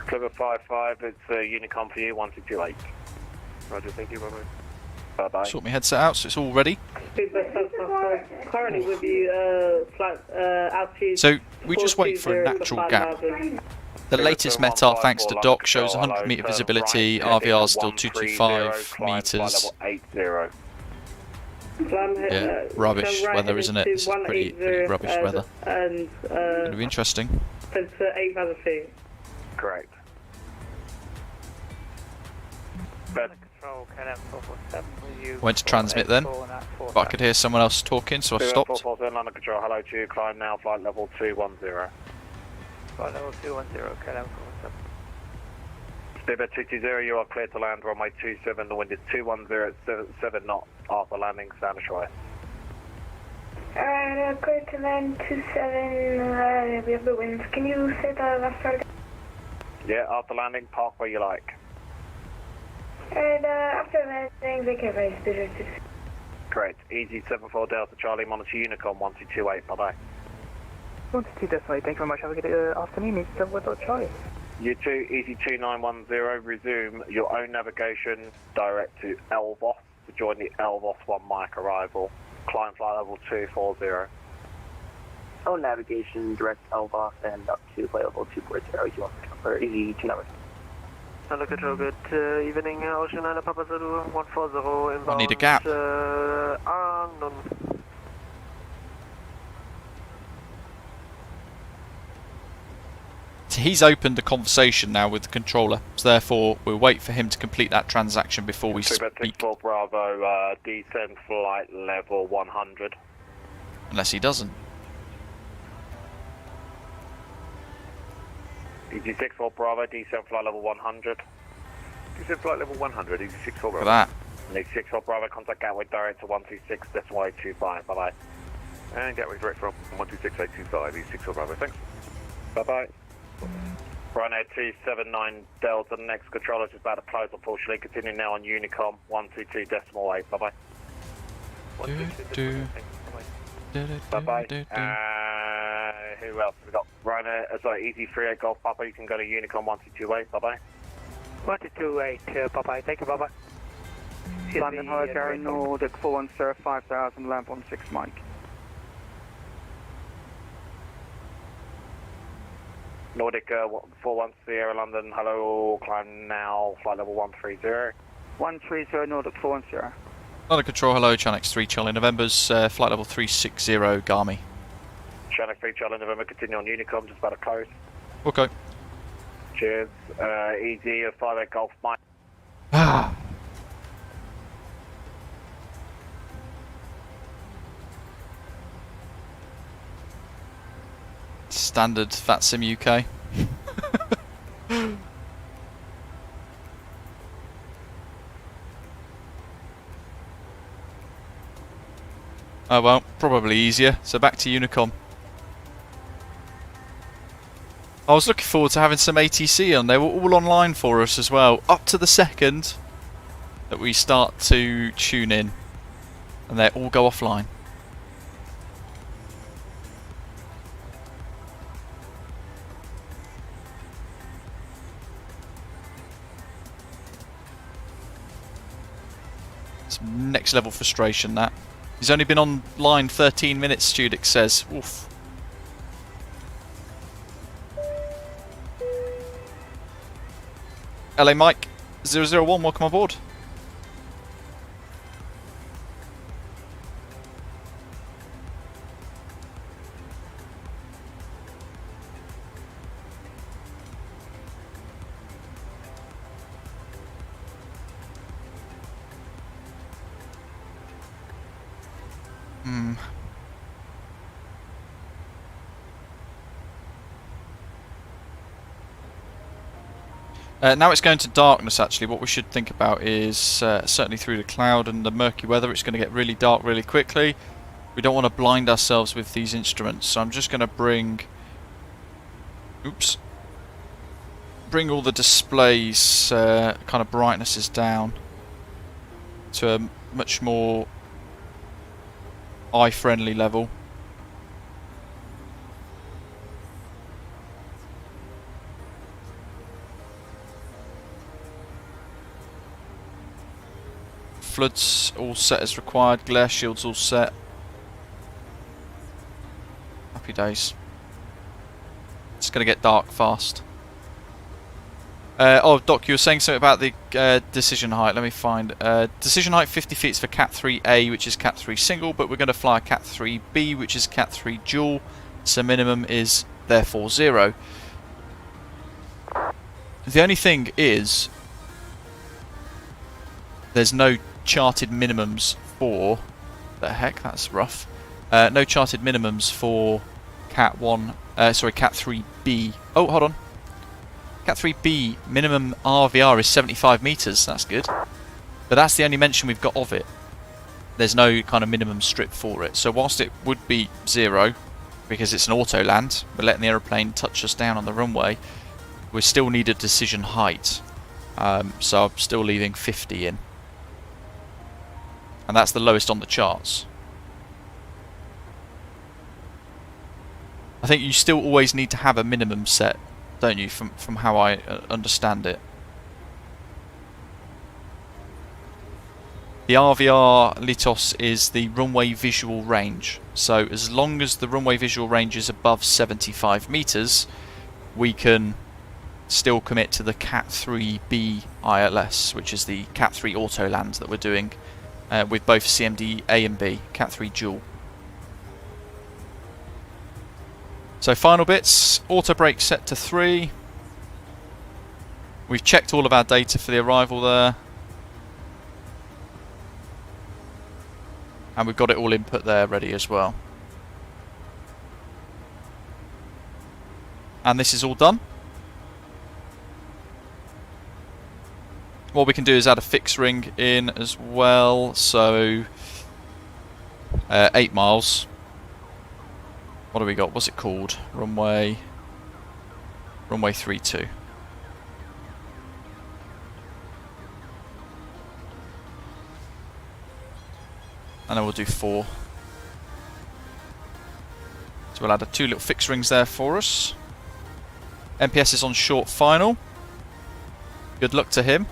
Clipper 55, it's Unicom for you, 1228.
Roger, thank you, bye-bye.
Bye-bye.
Sort my headset out so it's all ready.
Currently with you, flight altitude.
So we just wait for a natural gap. The latest METAR, thanks to Doc, shows 100 metre visibility, RVR is still 225 metres. Yeah, rubbish weather, isn't it? It's pretty rubbish weather.
And
It'll be interesting.
to 8,000 feet.
Correct.
Went to transmit then, but I could hear someone else talking, so I stopped.
447 London Control, hello to you, climb now, flight level 210.
Flight level 210, KLM 47.
Speedbird 220, you are clear to land, runway 27, the wind is 210, 7 knots, after landing, stand ashore.
Alright, clear to land 27, we have the winds. Can you say the last part again?
Yeah, after landing, park where you like.
And after landing, vacate by speed.
Correct. Easy 74 Delta Charlie, monitor Unicom 1228, bye-bye.
122 decimal, thank you very much. Have a good afternoon. Easy 74 Charlie.
You 2, Easy 2910, resume your own navigation direct to Elvos to join the Elvos 1 mic arrival. Climb flight level 240.
Own navigation, direct Elvos and up to flight level 240. You want to cover Easy 29.
London Control, good evening, Ocean Island Papa Zulu 140 inbound.
I need a gap.
Unknown.
He's opened a conversation now with the controller, so therefore we'll wait for him to complete that transaction before we speak.
64 Bravo, descend flight level 100.
Unless he doesn't.
Easy 64 Bravo, descend flight level 100.
Descend flight level 100, Easy 64
Look
Bravo.
at that.
Need 6 for Bravo, contact Gatwick direct to 126.825, bye bye.
And Gatwick direct from 126.825, East 6 Bravo, thanks.
Bye bye. Ryanair 279 Delta, the next controller is about to close unfortunately. Continuing now on Unicom 122.8, bye bye. Bye bye. Who else? We've got Ryanair, sorry, Easy 38 Golf Papa, you can go to Unicom 1228, bye bye.
1228, bye bye, thank you, bye bye. London High Gary Nordic 410 5000, lamp on 6 Mike.
Nordic 41 Sierra London, hello, climb now, flight level 130.
130 Nordic 410.
London Control, hello, Chanex 3 Charlie November's flight level 360 Garmy.
Chanex 3 Charlie November, continue on Unicom, just about to close.
Okay.
Cheers. Easy 58 Golf Mike.
Standard VATSIM UK. Oh well, probably easier. So back to Unicom. I was looking forward to having some ATC on. They were all online for us as well, up to the second that we start to tune in, and they all go offline. It's next level frustration, that. He's only been online 13 minutes, Studix says. Oof. LA Mike 001, welcome aboard. Now it's going to darkness actually. What we should think about is certainly through the cloud and the murky weather, it's going to get really dark really quickly. We don't want to blind ourselves with these instruments, so I'm just going to bring all the displays kind of brightnesses down to a much more eye-friendly level. Floods all set as required, glare shields all set. Happy days. It's going to get dark fast. Oh, Doc, you were saying something about the decision height. Let me find. Decision height 50 feet is for Cat 3A, which is Cat 3 single, but we're going to fly a Cat 3B, which is Cat 3 dual, so minimum is therefore 0. The only thing is, there's no charted minimums for... the heck, that's rough. No charted minimums for Cat 3B. Oh, hold on. Cat 3B minimum RVR is 75 metres, that's good. But that's the only mention we've got of it. There's no kind of minimum strip for it. So whilst it would be 0, because it's an auto land, we're letting the aeroplane touch us down on the runway, we still need a decision height. So I'm still leaving 50 in. And that's the lowest on the charts. I think you still always need to have a minimum set, don't you, from how I understand it. The RVR Litos is the runway visual range. So as long as the runway visual range is above 75 metres, we can still commit to the Cat 3B ILS, which is the Cat 3 auto land that we're doing with both CMD A and B, Cat 3 dual. So final bits, auto brake set to 3. We've checked all of our data for the arrival there. And we've got it all input there ready as well. And this is all done. What we can do is add a fixed ring in as well. So 8 miles. What do we got? What's it called? Runway 32. And then we'll do 4. So we'll add 2 little fixed rings there for us. MPS is on short final. Good luck to him.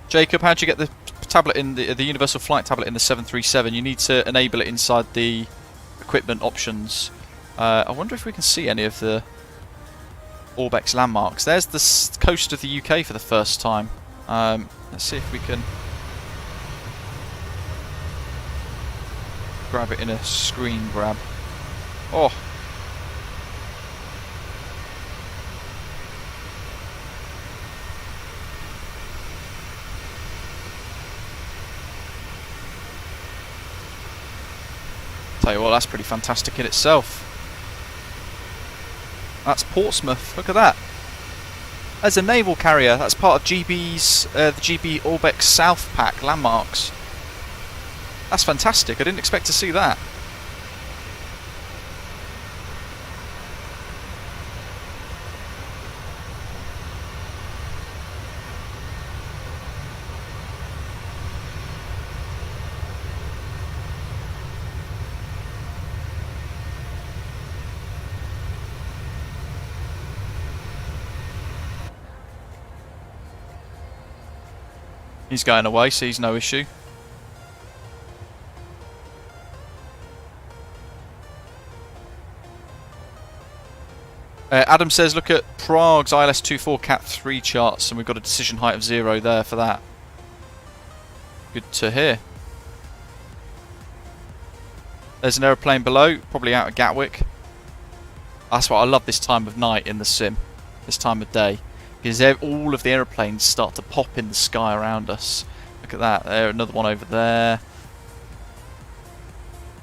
Jacob, how'd you get the tablet in the universal flight tablet in the 737? You need to enable it inside the equipment options. I wonder if we can see any of the Orbx landmarks. There's the coast of the UK for the first time. Let's see if we can grab it in a screen grab. Oh! Tell you what, that's pretty fantastic in itself. That's Portsmouth. Look at that. There's a naval carrier. That's part of GB's the GB Orbx South Pack landmarks. That's fantastic. I didn't expect to see that. He's going away, so he's no issue. Adam says, look at Prague's ILS-24 Cat 3 charts, and we've got a decision height of 0 there for that. Good to hear. There's an aeroplane below, probably out of Gatwick. That's why I love this time of night in the sim, this time of day. Because all of the aeroplanes start to pop in the sky around us. Look at that, there, another one over there.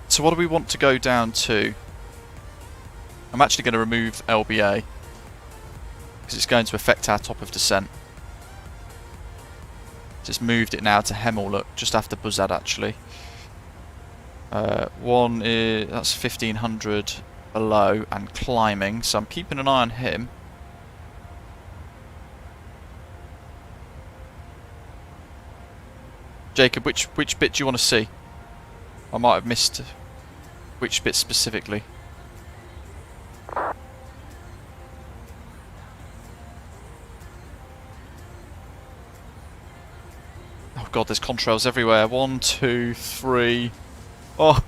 So what do we want to go down to? I'm actually going to remove LBA, because it's going to affect our top of descent. Just moved it now to Hemel, look, just after Buzzard actually. One is, that's 1500 below and climbing, so I'm keeping an eye on him. Jacob, which bit do you want to see? I might have missed which bit specifically. Oh god, there's contrails everywhere. 1, 2, 3. Oh!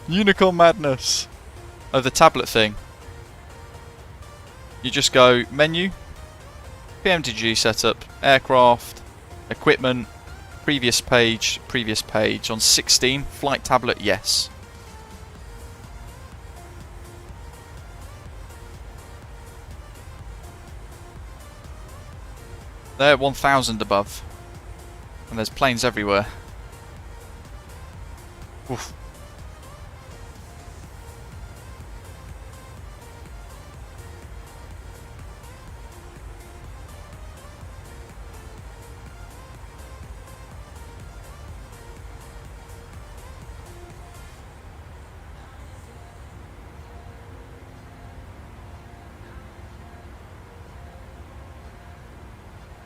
Unicorn madness! Oh, the tablet thing. You just go menu, PMDG setup, aircraft, equipment, previous page, on 16, flight tablet, yes. They're 1000 above, and there's planes everywhere. Oof.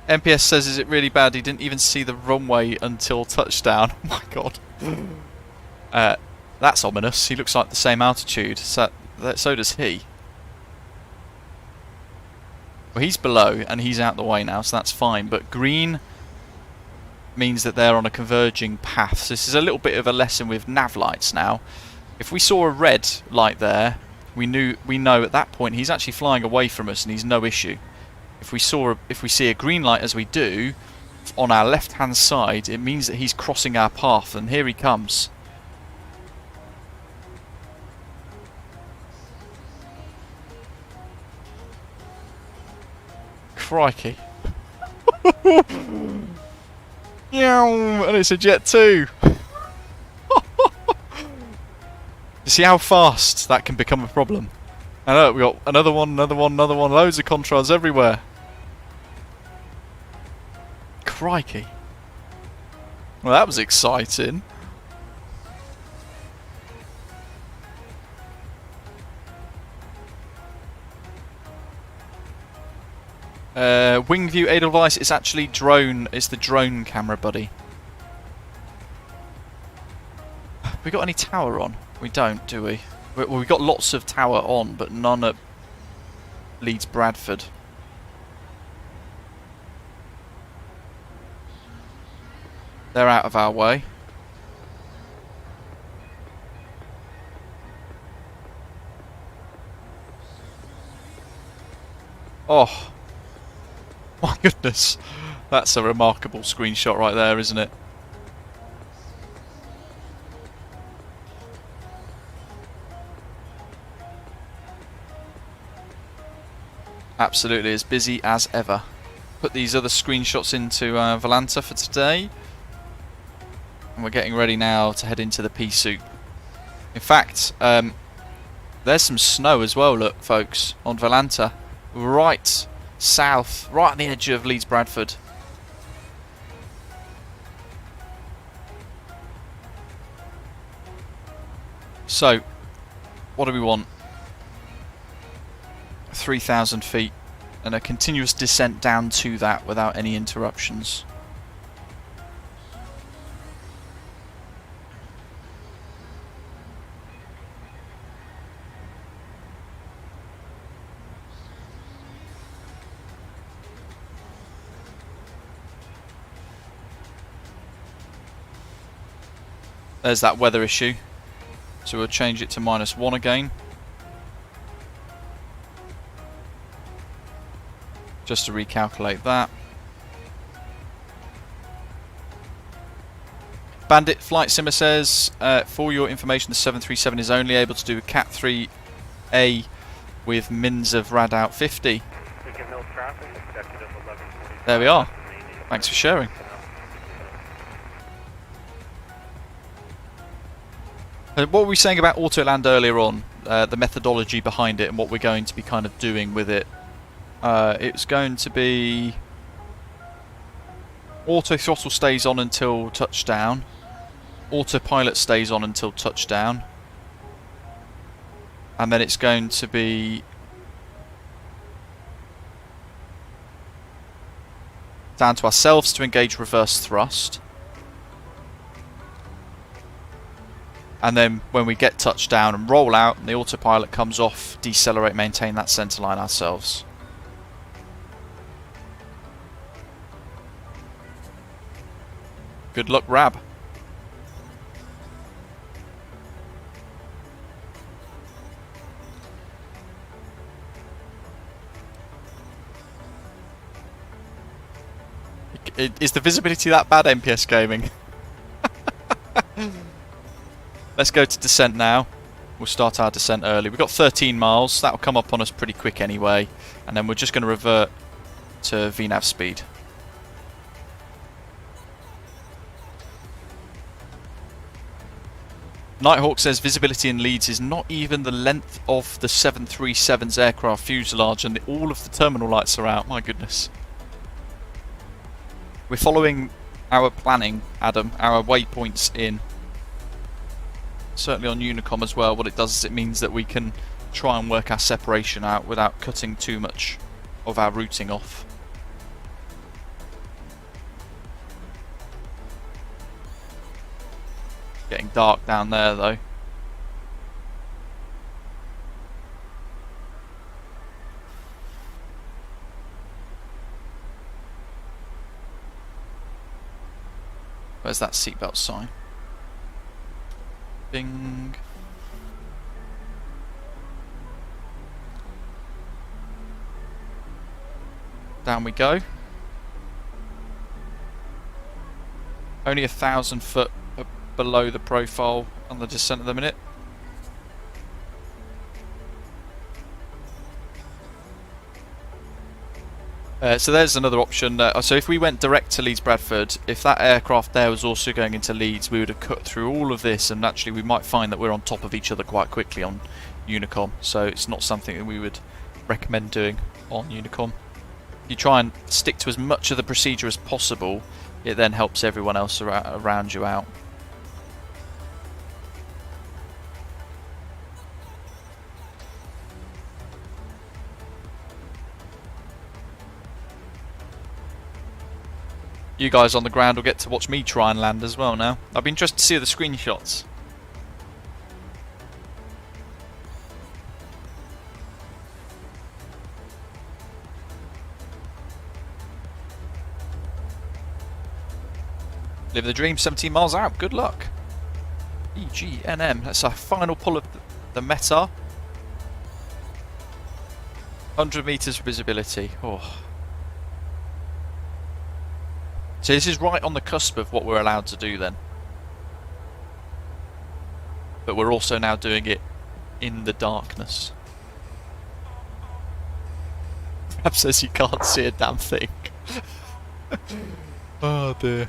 MPS says, is it really bad he didn't even see the runway until touchdown? Oh my god. That's ominous. He looks like the same altitude. So does he. Well, he's below and he's out the way now, so that's fine. But green means that they're on a converging path. So this is a little bit of a lesson with nav lights now. If we saw a red light there, we know at that point he's actually flying away from us and he's no issue. If we see a green light as we do on our left hand side, it means that he's crossing our path, and here he comes. Crikey. And it's a Jet 2. You see how fast that can become a problem? And look, we got another one, loads of contrails everywhere. Crikey. Well, that was exciting. Wing view aid device is actually drone. It's the drone camera, buddy. We got any tower on? We don't, do we? Well, we got lots of tower on, but none at Leeds Bradford. They're out of our way. Oh. My goodness. That's a remarkable screenshot right there, isn't it? Absolutely as busy as ever. Put these other screenshots into Volanta for today. And we're getting ready now to head into the pea soup. In fact, there's some snow as well, look, folks, on Volanta. Right south, right on the edge of Leeds Bradford. So, what do we want? 3,000 feet and a continuous descent down to that without any interruptions. There's that weather issue, so we'll change it to -1 again, just to recalculate that. Bandit Flight Simmer says, for your information, the 737 is only able to do a Cat 3A with mins of Radout 50. There we are. Thanks for sharing. What were we saying about auto land earlier on? The methodology behind it and what we're going to be kind of doing with it. It's going to be auto throttle stays on until touchdown. Autopilot stays on until touchdown. And then it's going to be down to ourselves to engage reverse thrust. And then when we get touchdown and roll out and the autopilot comes off, decelerate, maintain that centre line ourselves. Good luck, Rab. Is the visibility that bad, MPS Gaming? Let's go to descent now. We'll start our descent early. We've got 13 miles. That'll come up on us pretty quick anyway. And then we're just going to revert to VNAV speed. Nighthawk says visibility in Leeds is not even the length of the 737's aircraft fuselage and all of the terminal lights are out. My goodness. We're following our planning, Adam, our waypoints in. Certainly on Unicom as well. What it does is it means that we can try and work our separation out without cutting too much of our routing off. Getting dark down there though. Where's that seatbelt sign? Bing. Down we go. Only 1,000 foot below the profile on the descent at the minute. So there's another option. So if we went direct to Leeds Bradford, if that aircraft there was also going into Leeds, we would have cut through all of this, and actually we might find that we're on top of each other quite quickly on Unicom. So it's not something that we would recommend doing on Unicom. If you try and stick to as much of the procedure as possible, it then helps everyone else around you out. You guys on the ground will get to watch me try and land as well now. I'll be interested to see the screenshots. Live the dream, 17 miles out. Good luck. EGNM. That's our final pull of the METAR. 100 meters visibility. Oh. So this is right on the cusp of what we're allowed to do then. But we're also now doing it in the darkness. Perhaps says you can't see a damn thing. Oh dear.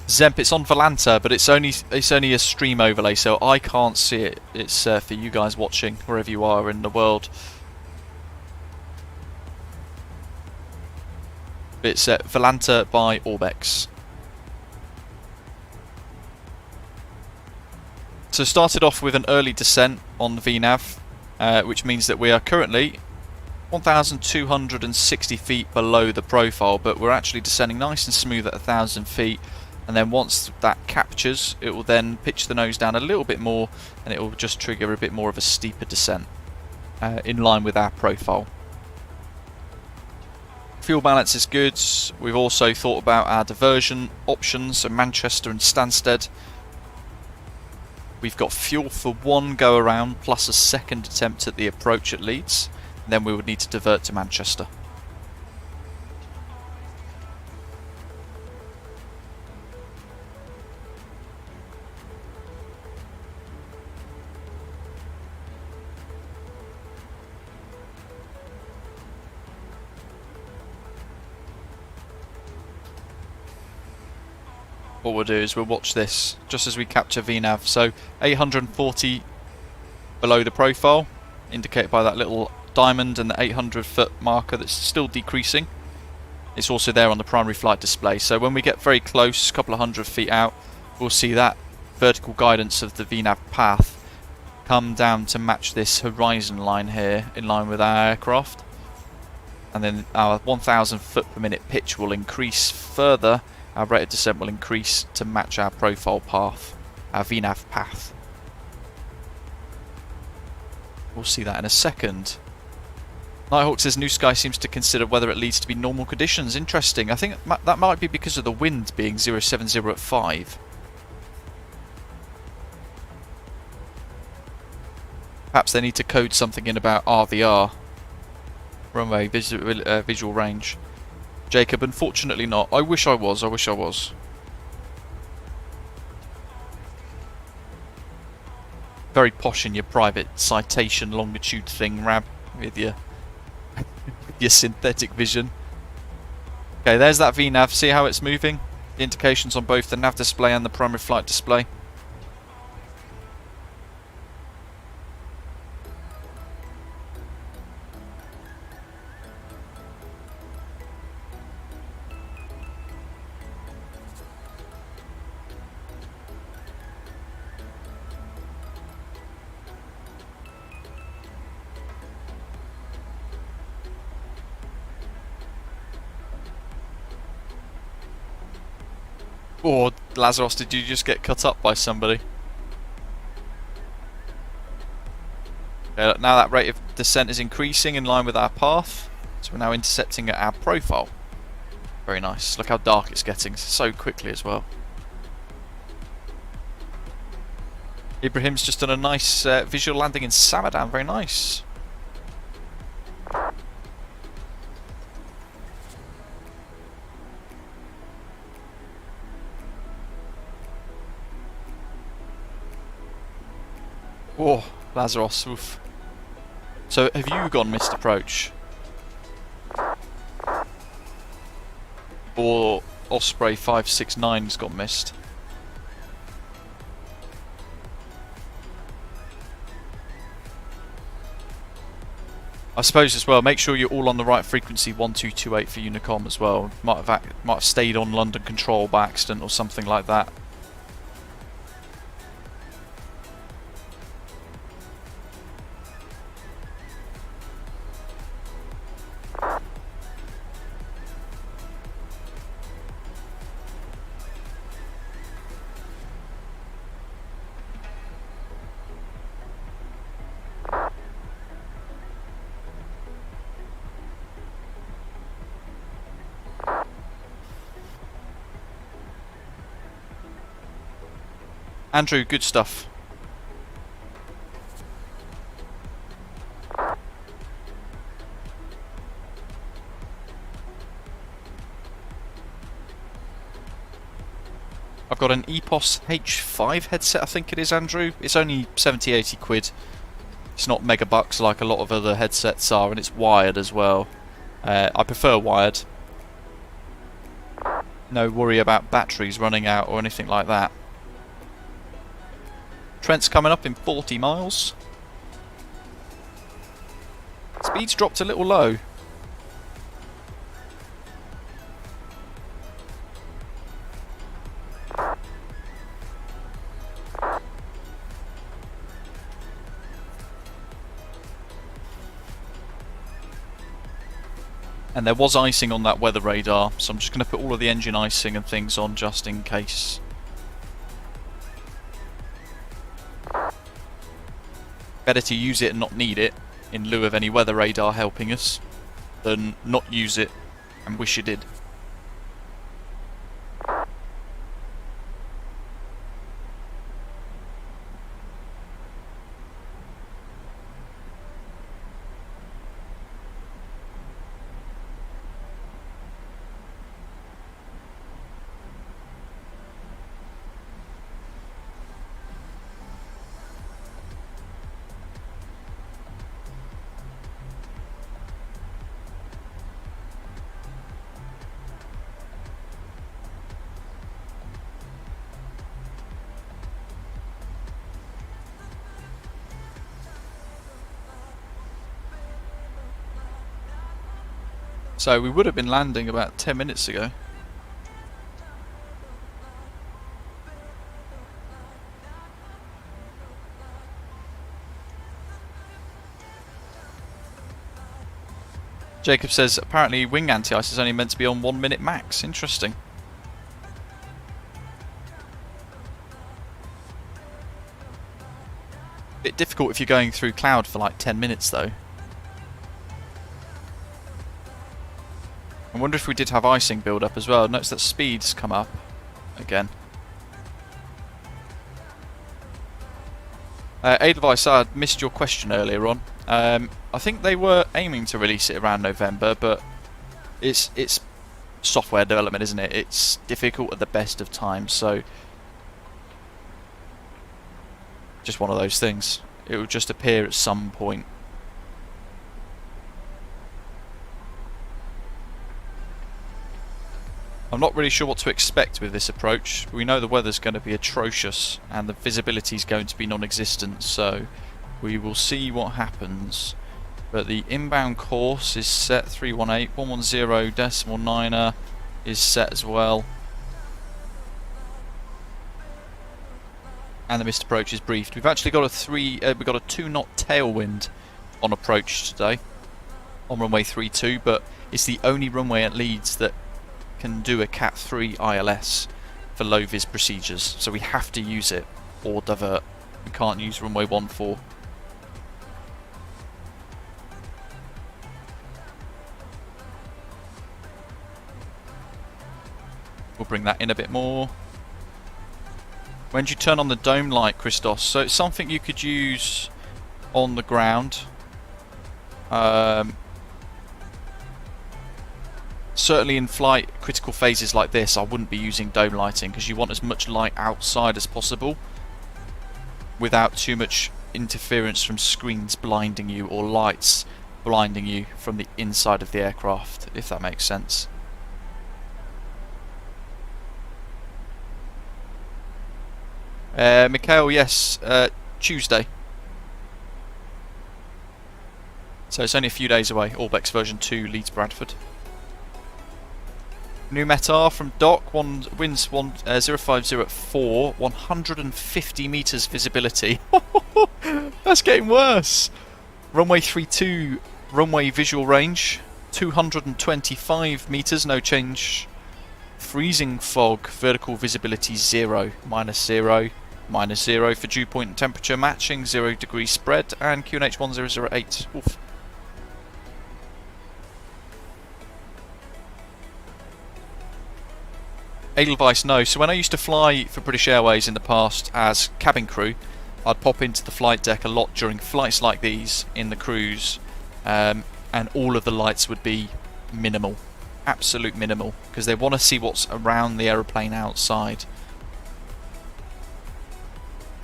Zemp, it's on Volanta, but it's only a stream overlay, so I can't see it. It's for you guys watching wherever you are in the world. It's Volanta by Orbx. So started off with an early descent on the VNAV, which means that we are currently 1,260 feet below the profile, but we're actually descending nice and smooth at 1,000 feet. And then once that captures, it will then pitch the nose down a little bit more, and it will just trigger a bit more of a steeper descent in line with our profile. Fuel balance is good. We've also thought about our diversion options, so Manchester and Stansted. We've got fuel for one go around plus a second attempt at the approach at Leeds, and then we would need to divert to Manchester. What we'll do is we'll watch this just as we capture VNAV. So 840 below the profile, indicated by that little diamond and the 800 foot marker that's still decreasing. It's also there on the primary flight display. So when we get very close, a couple of 100 feet out, we'll see that vertical guidance of the VNAV path come down to match this horizon line here in line with our aircraft. And then our 1,000 foot per minute pitch will increase further. Our rate of descent will increase to match our profile path, our VNAV path. We'll see that in a second. Nighthawk says New Sky seems to consider whether it leads to be normal conditions. Interesting. I think that might be because of the wind being 070 at 5. Perhaps they need to code something in about RVR. Runway visual range. Jacob, unfortunately not. I wish I was. Very posh in your private citation longitude thing, Rab, with your synthetic vision. Okay, there's that VNAV. See how it's moving? The indications on both the nav display and the primary flight display. Or, Lazarus, did you just get cut up by somebody? Okay, look, now that rate of descent is increasing in line with our path, so we're now intercepting at our profile. Very nice. Look how dark it's getting so quickly as well. Ibrahim's just done a nice visual landing in Samadan. Very nice. Oh, Lazarus. Oof. So have you gone missed approach? Or Osprey 569's gone missed? I suppose as well, make sure you're all on the right frequency 1228 for Unicom as well. Might have stayed on London Control by accident or something like that. Andrew, good stuff. I've got an EPOS H5 headset, I think it is, Andrew. It's only 70-80 quid. It's not mega bucks like a lot of other headsets are, and it's wired as well. I prefer wired. No worry about batteries running out or anything like that. Trent's coming up in 40 miles. Speed's dropped a little low. And there was icing on that weather radar, so I'm just going to put all of the engine icing and things on just in case. Better to use it and not need it, in lieu of any weather radar helping us, than not use it and wish you did. So we would have been landing about 10 minutes ago. Jacob says apparently wing anti-ice is only meant to be on 1 minute max. Interesting. Bit difficult if you're going through cloud for like 10 minutes though. I wonder if we did have icing build up as well. Notice that speeds come up again. Edelweiss, I missed your question earlier on. I think they were aiming to release it around November, but it's software development, isn't it? It's difficult at the best of times, so just one of those things. It will just appear at some point. I'm not really sure what to expect with this approach. We know the weather's going to be atrocious and the visibility is going to be non-existent, so we will see what happens. But the inbound course is set 318, 110.9er is set as well. And the missed approach is briefed. We've actually got a 2 knot tailwind on approach today on runway 32, but it's the only runway at Leeds that can do a Cat 3 ILS for low vis procedures, so we have to use it or divert. We can't use runway 14. We'll bring that in a bit more. When do you turn on the dome light, Christos? So it's something you could use on the ground. Certainly in flight critical phases like this, I wouldn't be using dome lighting because you want as much light outside as possible without too much interference from screens blinding you or lights blinding you from the inside of the aircraft, if that makes sense. Mikhail, yes, Tuesday. So it's only a few days away. Orbx version 2, Leeds Bradford. New Metar from Doc, winds 050 at 4, 150 metres visibility. That's getting worse. Runway 32, runway visual range, 225 metres, no change. Freezing fog, vertical visibility 0, -0, -0 for dew point and temperature matching, 0 degree spread, and QNH 1008. Oof. Edelweiss, no. So when I used to fly for British Airways in the past as cabin crew, I'd pop into the flight deck a lot during flights like these in the cruise, and all of the lights would be minimal, absolute minimal, because they want to see what's around the aeroplane outside.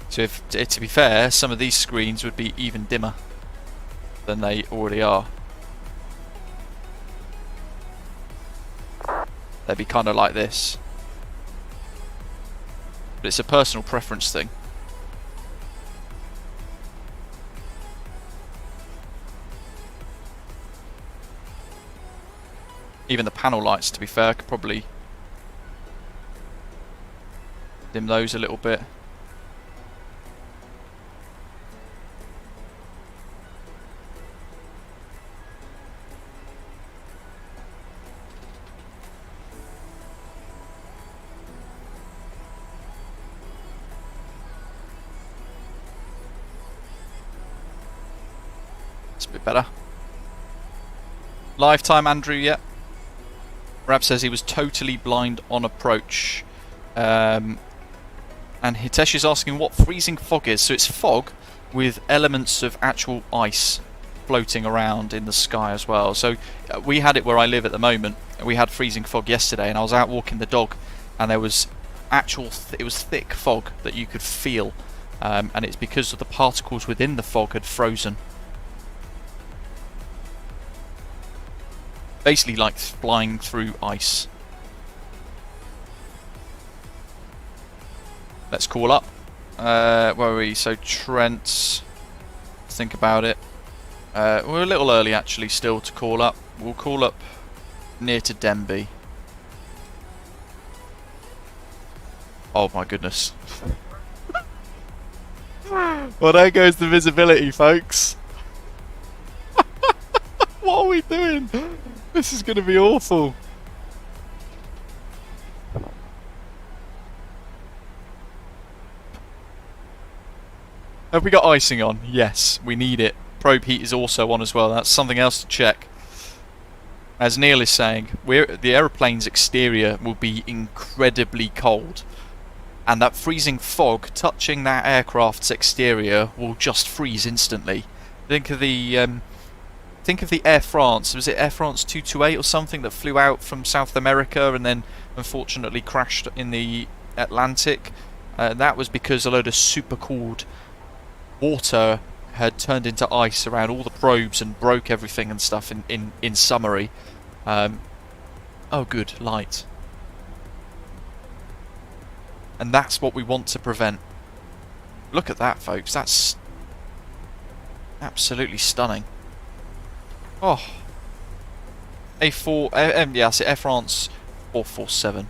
So to be fair, some of these screens would be even dimmer than they already are. They'd be kind of like this. But it's a personal preference thing. Even the panel lights, to be fair, I could probably dim those a little bit. It's a bit better. Lifetime, Andrew, yeah. Rab says he was totally blind on approach. And Hitesh is asking what freezing fog is. So it's fog with elements of actual ice floating around in the sky as well. So we had it where I live at the moment. We had freezing fog yesterday, and I was out walking the dog, and there was actual it was thick fog that you could feel, and it's because of the particles within the fog had frozen. Basically like flying through ice. Let's call up. Where are we? So Trent, think about it. We're a little early actually still to call up. We'll call up near to Denby. Oh my goodness. Well, there goes the visibility, folks. What are we doing? This is going to be awful. Have we got icing on? Yes, we need it. Probe heat is also on as well. That's something else to check. As Neil is saying, the aeroplane's exterior will be incredibly cold, and that freezing fog touching that aircraft's exterior will just freeze instantly. Think of the Air France, was it Air France 228 or something that flew out from South America and then unfortunately crashed in the Atlantic? That was because a load of super cooled water had turned into ice around all the probes and broke everything and stuff in summary. Oh good, light. And that's what we want to prevent. Look at that, folks, that's absolutely stunning. Oh, A4, yeah, that's it, Air France 447.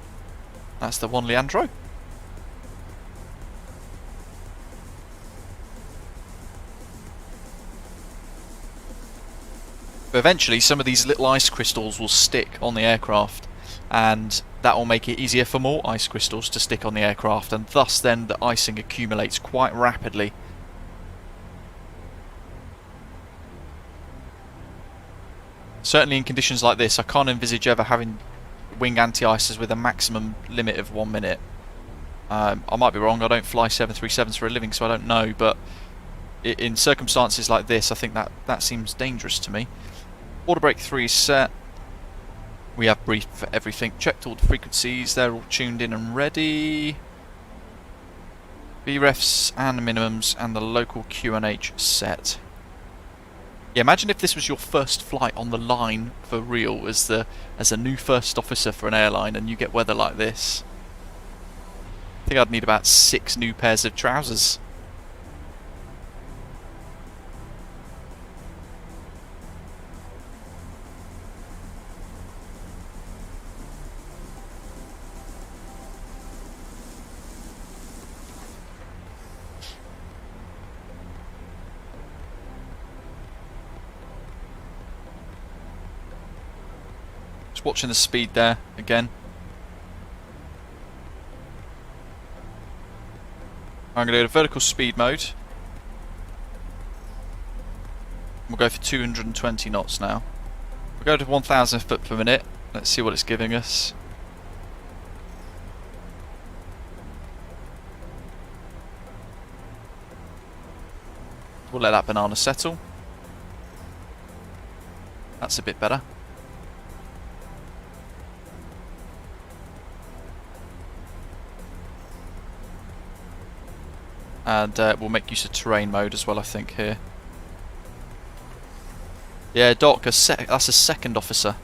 That's the one, Leandro. But eventually, some of these little ice crystals will stick on the aircraft, and that will make it easier for more ice crystals to stick on the aircraft, and thus then the icing accumulates quite rapidly. Certainly in conditions like this, I can't envisage ever having wing anti-ices with a maximum limit of 1 minute. I might be wrong, I don't fly 737s for a living, so I don't know, but in circumstances like this, I think that seems dangerous to me. Order brake 3 is set. We have briefed for everything, checked all the frequencies, they're all tuned in and ready. VREFs and minimums and the local QNH set. Yeah, imagine if this was your first flight on the line for real as a new first officer for an airline and you get weather like this. I think I'd need about 6 new pairs of trousers. Watching the speed there again. I'm going to go to vertical speed mode. We'll go for 220 knots now. We'll go to 1,000 foot per minute. Let's see what it's giving us. We'll let that banana settle. That's a bit better. And we'll make use of terrain mode as well, I think, here. Yeah, Doc, that's a second officer.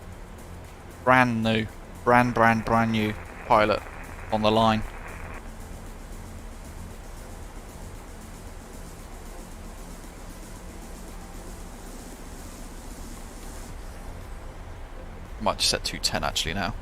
Brand new. Brand new pilot on the line. Might just set 210 actually now.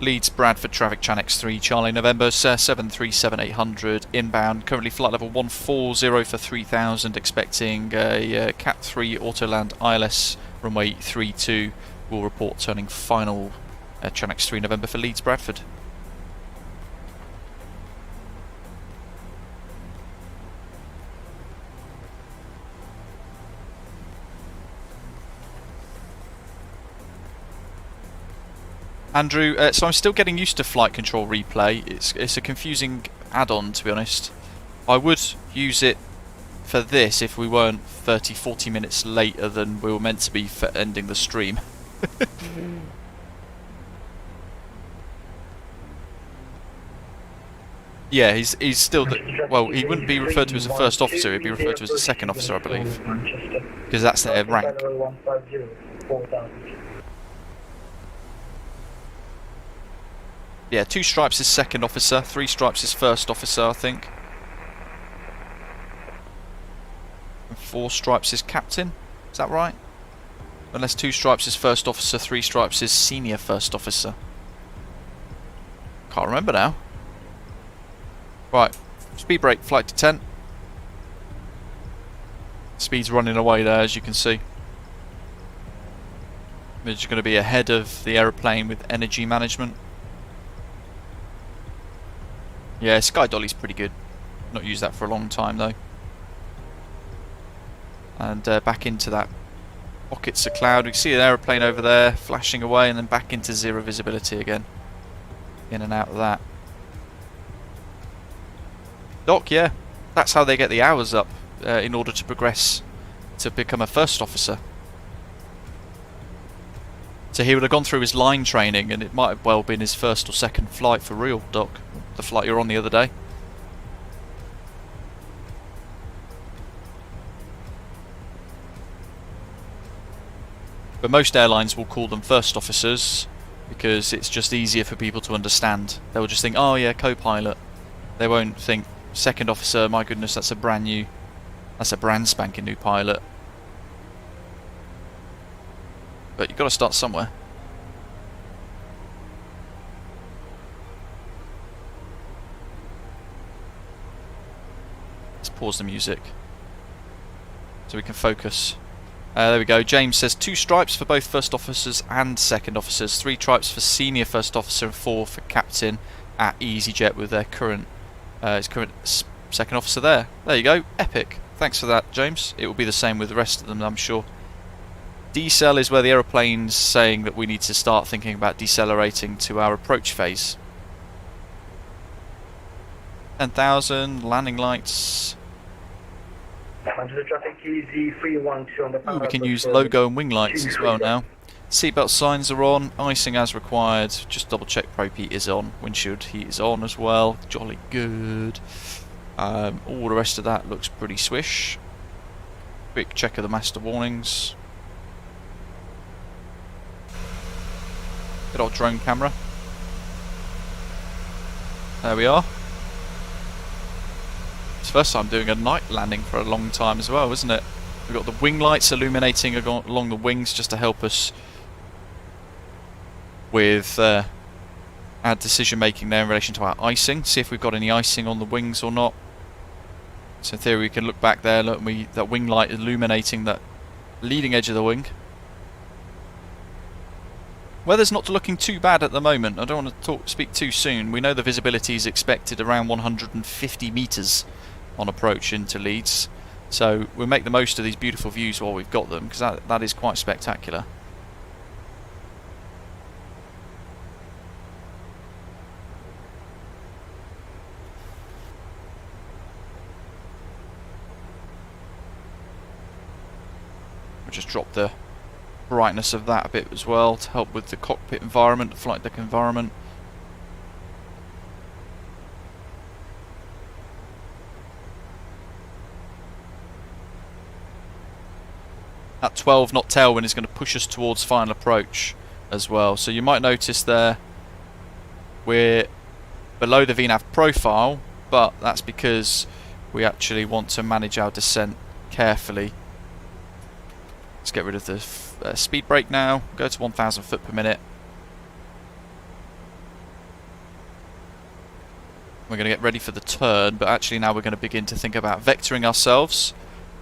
Leeds Bradford traffic Chanex 3 Charlie November 737-800 inbound, currently flight level 140 for 3000, expecting a Cat 3 Autoland ILS runway 32. Will report turning final Chanex 3 November for Leeds Bradford. Andrew, so I'm still getting used to flight control replay. It's a confusing add-on, to be honest. I would use it for this if we weren't 30-40 minutes later than we were meant to be for ending the stream. Yeah, he's still well, he wouldn't be referred to as a first officer, he'd be referred to as a second officer, I believe, because that's their rank. Yeah, 2 stripes is second officer, 3 stripes is first officer, I think. And 4 stripes is captain, is that right? Unless 2 stripes is first officer, 3 stripes is senior first officer. Can't remember now. Right, speed brake, flight to 10. Speed's running away there, as you can see. We're just going to be ahead of the aeroplane with energy management. Yeah, Sky Dolly's pretty good. Not used that for a long time though. And back into that pockets of cloud. We can see an aeroplane over there flashing away, and then back into zero visibility again. In and out of that. Doc, yeah, that's how they get the hours up in order to progress to become a first officer. So he would have gone through his line training, and it might have well been his first or second flight for real, Doc. The flight you were on the other day. But most airlines will call them first officers because it's just easier for people to understand. They'll just think, oh yeah, co-pilot. They won't think second officer, my goodness, that's a brand spanking new pilot. But you've got to start somewhere. Let's pause the music so we can focus. There we go. James says 2 stripes for both first officers and second officers, 3 stripes for senior first officer and 4 for captain at EasyJet with their his current second officer there. There you go. Epic. Thanks for that, James. It will be the same with the rest of them, I'm sure. Decel is where the aeroplane's saying that we need to start thinking about decelerating to our approach phase. 10,000, landing lights. Ooh, we can use logo and wing lights as well now. Seatbelt signs are on, icing as required, just double check probe heat is on, windshield heat is on as well, jolly good. All the rest of that looks pretty swish. Quick check of the master warnings. Good old drone camera. There we are. It's the first time doing a night landing for a long time as well, isn't it? We've got the wing lights illuminating along the wings just to help us with our decision making there in relation to our icing. See if we've got any icing on the wings or not. So in theory we can look back there, look, that wing light illuminating that leading edge of the wing. Weather's not looking too bad at the moment. I don't want to speak too soon. We know the visibility is expected around 150 metres on approach into Leeds. So we'll make the most of these beautiful views while we've got them, because that is quite spectacular. We'll just drop the brightness of that a bit as well to help with the cockpit environment, the flight deck environment. That 12 knot tailwind is going to push us towards final approach as well. So you might notice there we're below the VNAV profile, but that's because we actually want to manage our descent carefully. Let's get rid of the speed brake now, go to 1,000 foot per minute. We're going to get ready for the turn, but actually now we're going to begin to think about vectoring ourselves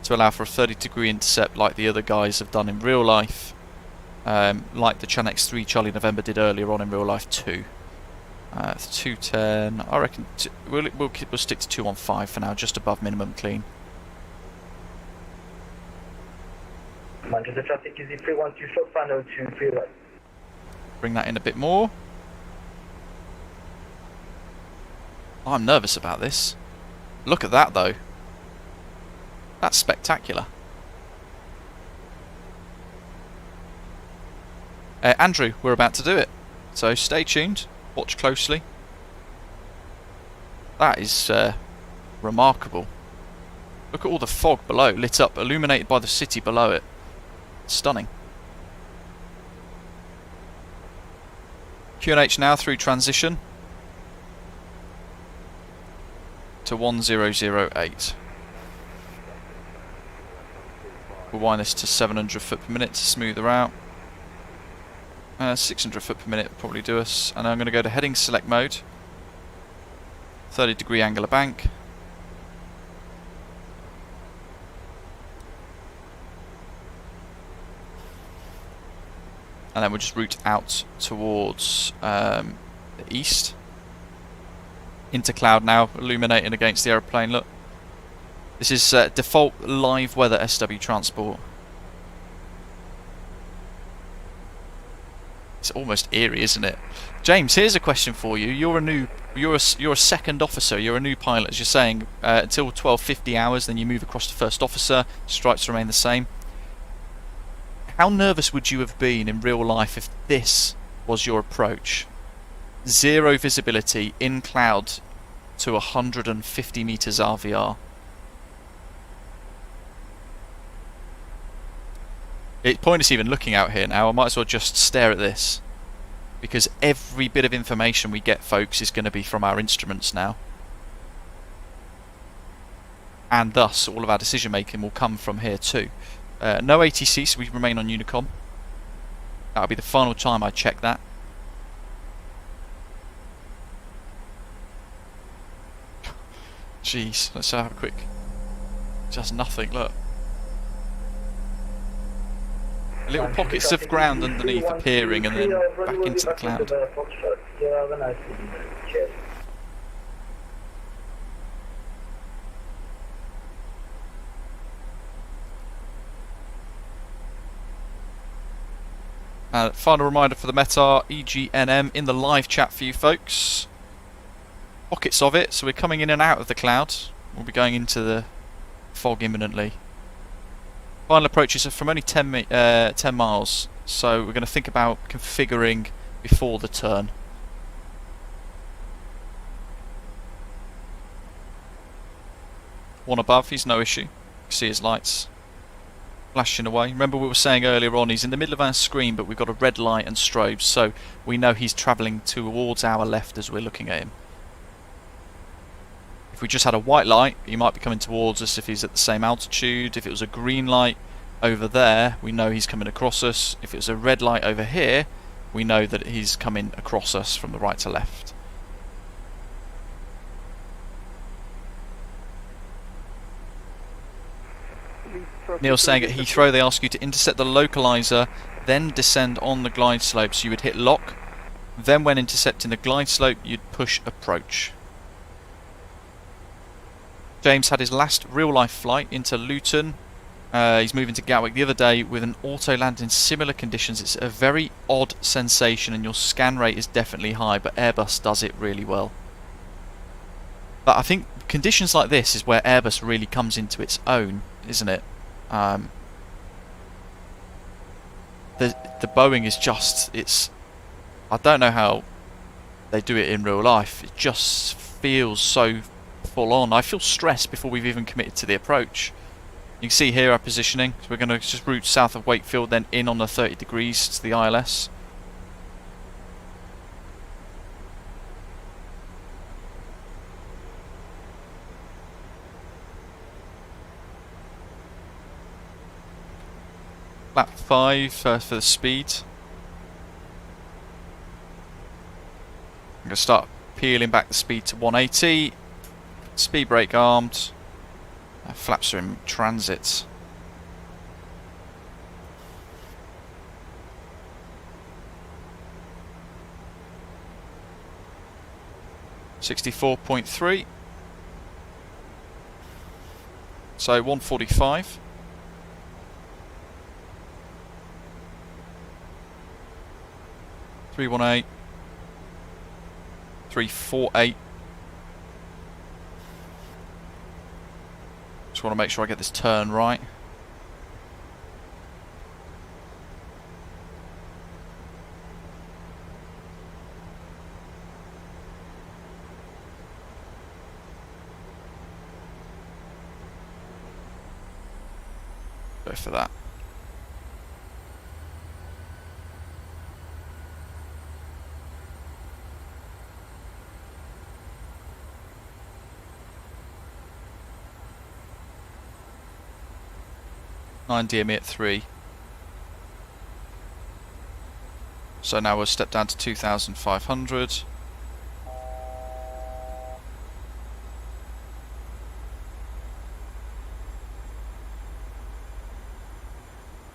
to allow for a 30-degree intercept like the other guys have done in real life, like the Chanex 3 Charlie November did earlier on in real life too. 210, I reckon we'll stick to 215 for now, just above minimum clean.
Manchester traffic is 312 short final to 3 right.
Bring that in a bit more. I'm nervous about this. Look at that though. That's spectacular. Andrew, we're about to do it. So stay tuned, watch closely. That is remarkable. Look at all the fog below, lit up, illuminated by the city below it. Stunning. QNH now through transition to 1008. We'll wind this to 700 foot per minute to smooth her out. 600 foot per minute will probably do us. And I'm going to go to heading select mode. 30-degree angular bank. And then we'll just route out towards the east. Into cloud now, illuminating against the aeroplane. Look. This is default live weather SW transport. It's almost eerie, isn't it? James, here's a question for you. You're a second officer. You're a new pilot, as you're saying. Until 12:50 hours, then you move across to first officer. Stripes remain the same. How nervous would you have been in real life if this was your approach? Zero visibility in cloud to 150 meters RVR. It's pointless even looking out here now. I might as well just stare at this, because every bit of information we get, folks, is going to be from our instruments now, and thus all of our decision making will come from here too. No ATC, so we remain on Unicom. That'll be the final time I check that. Jeez, let's have a quick. Just nothing. Look. Little pockets of ground underneath appearing and then back into the cloud. Final reminder for the METAR EGNM in the live chat for you folks. Pockets of it, so we're coming in and out of the cloud. We'll be going into the fog imminently. Final approaches are from only 10 miles, So we're going to think about configuring before the turn. One above, he's no issue. You can see his lights flashing away. Remember we were saying earlier on, he's in the middle of our screen, but we've got a red light and strobes, so we know he's travelling towards our left as we're looking at him. If we just had a white light, he might be coming towards us if he's at the same altitude. If it was a green light over there, we know he's coming across us. If it was a red light over here, we know that he's coming across us from the right to left. Neil's saying at Heathrow they ask you to intercept the localizer, then descend on the glide slope. So you would hit lock, then when intercepting the glide slope you'd push approach. James had his last real-life flight into Luton. He's moving to Gatwick the other day with an auto land in similar conditions. It's a very odd sensation and your scan rate is definitely high, but Airbus does it really well. But I think conditions like this is where Airbus really comes into its own, isn't it? The Boeing is just, I don't know how they do it in real life. It just feels so full on. I feel stressed before we've even committed to the approach. You can see here our positioning. So we're going to just route south of Wakefield, then in on the 30 degrees to the ILS. Lap 5 for the speed. I'm going to start peeling back the speed to 180. Speed brake armed. Flaps are in transit. .3. So 145. .318. 348. Just want to make sure I get this turn right. Go for that. DME at 3. So now we'll step down to 2,500.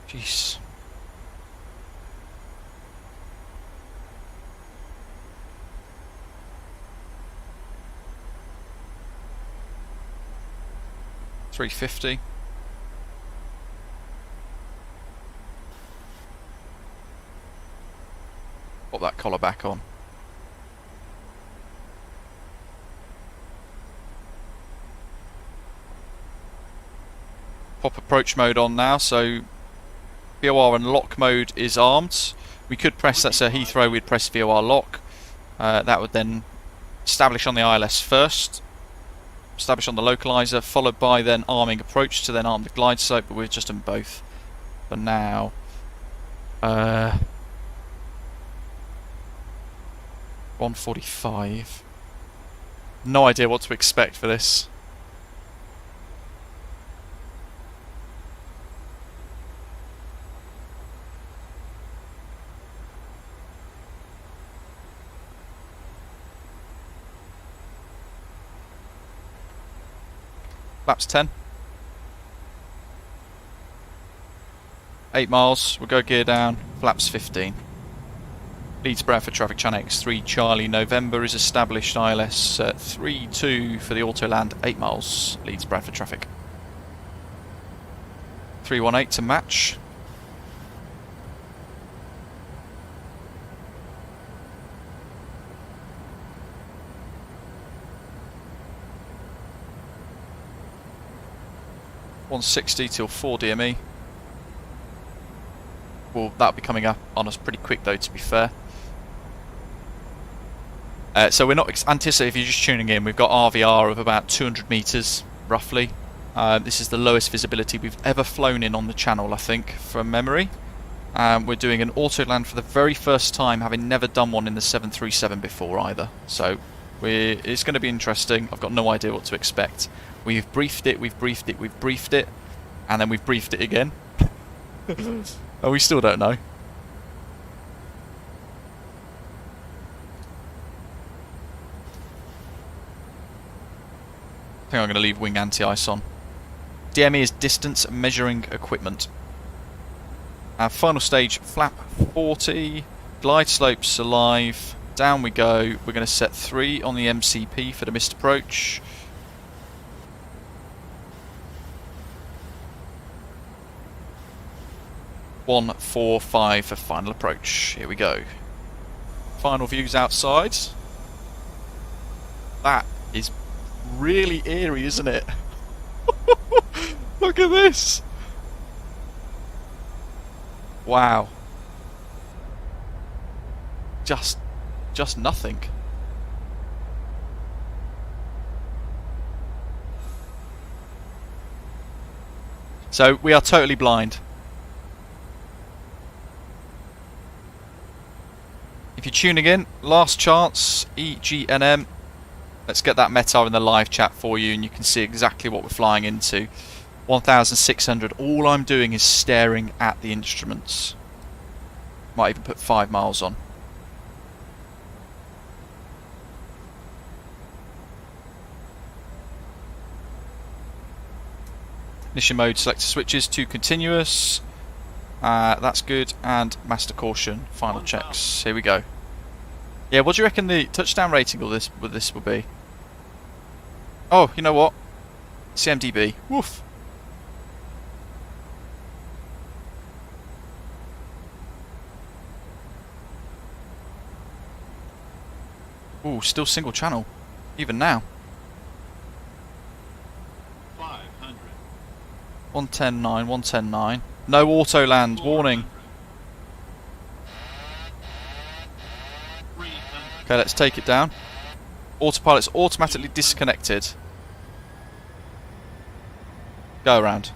Jeez. $350. Put that collar back on. Pop approach mode on now, so VOR and lock mode is armed. We could press, that's a Heathrow, we'd press VOR lock. That would then establish on the ILS first, establish on the localizer, followed by then arming approach to then arm the glide slope, but we've just done both for now. 145. No idea what to expect for this. Laps 10. 8 miles, we'll go gear down, flaps 15. Leeds Bradford traffic channel X3 Charlie November is established, ILS 32 for the auto land, 8 miles, Leeds Bradford traffic. 318 to match. .160 till 4 DME. Well, that'll be coming up on us pretty quick though, to be fair. So we're not anticipating, if you're just tuning in, we've got RVR of about 200 metres, roughly. This is the lowest visibility we've ever flown in on the channel, I think, from memory. We're doing an auto land for the very first time, having never done one in the 737 before either. So it's going to be interesting. I've got no idea what to expect. We've briefed it, we've briefed it, we've briefed it, and then we've briefed it again. And we still don't know. I think I'm going to leave wing anti-ice on. DME is distance measuring equipment. Our final stage, flap 40, glide slopes alive, down we go. We're going to set 3 on the MCP for the missed approach. One, 4, 5 for final approach. Here we go. Final views outside. That is really eerie, isn't it? Look at this. Wow. Just nothing. So we are totally blind. If you're tuning in, last chance, EGNM. Let's get that METAR in the live chat for you and you can see exactly what we're flying into. 1,600. All I'm doing is staring at the instruments. Might even put 5 miles on. Ignition mode, selector switches to continuous. That's good. And master caution, final checks. Here we go. Yeah, what do you reckon the touchdown rating of this will be? Oh, you know what? CMDB. Woof. Ooh, still single channel. Even now.
500.
110.9, 110.9. No auto land, warning. Okay, let's take it down. Autopilot's automatically disconnected. Go around.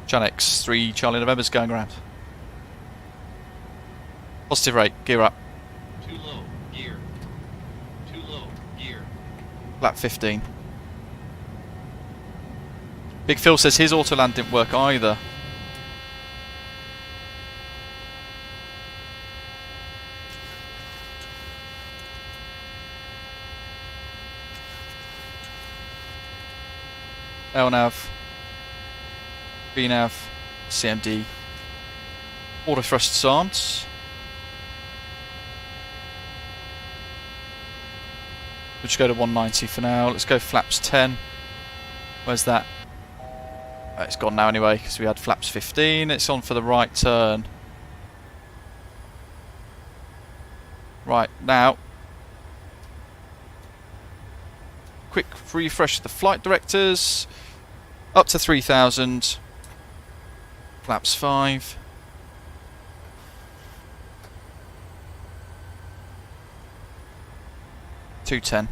Chanix, 3 Charlie November's going around. Positive rate, gear up.
Too low, gear. Too low, gear.
Lap 15. Big Phil says his auto land didn't work either. LNAV, BNAV, CMD, auto thrusters armed. We'll just go to 190 for now. Let's go flaps 10. Where's that? Oh, it's gone now anyway because we had flaps 15. It's on for the right turn. Right, now. Quick refresh of the flight directors. Up to 3,000. Flaps 5. .210.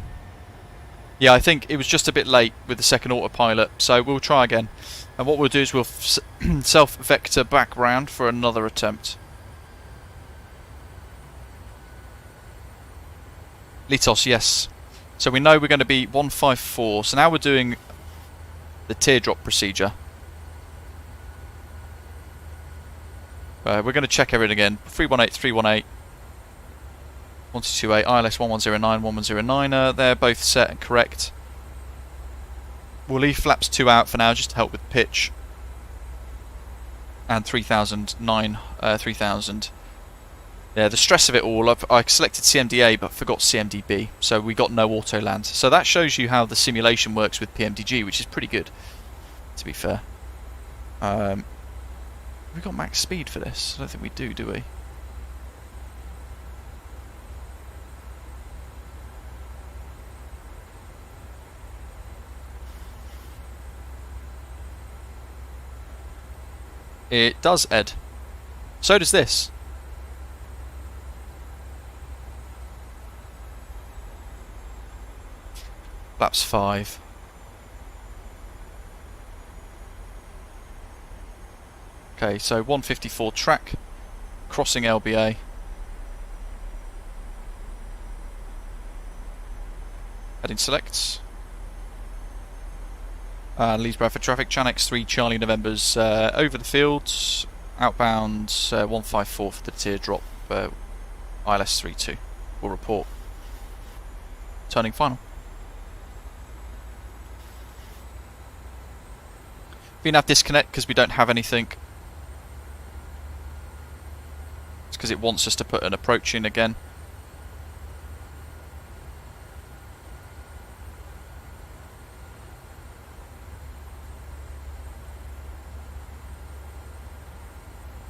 Yeah, I think it was just a bit late with the second autopilot, so we'll try again. And what we'll do is we'll self-vector back round for another attempt. Litos, yes. So we know we're going to be 154. So now we're doing the teardrop procedure. We're going to check everything again. 318, 318. 1228, ILS 1109, 1109. They're both set and correct. We'll leave flaps 2 out for now just to help with pitch. And 3009, 3000. Yeah, the stress of it all, I selected CMDA but forgot CMDB, so we got no auto land. So that shows you how the simulation works with PMDG, which is pretty good, to be fair. Have we got max speed for this? I don't think we do we? It does, Ed. So does this. Laps 5. Okay, so 154 track, crossing LBA. Heading selects. Leeds Bradford traffic, Chanex 3 Charlie November's over the fields, outbound 154 for the teardrop, ILS 32 will report. Turning final. VNAV disconnect because we don't have anything. It's because it wants us to put an approach in again.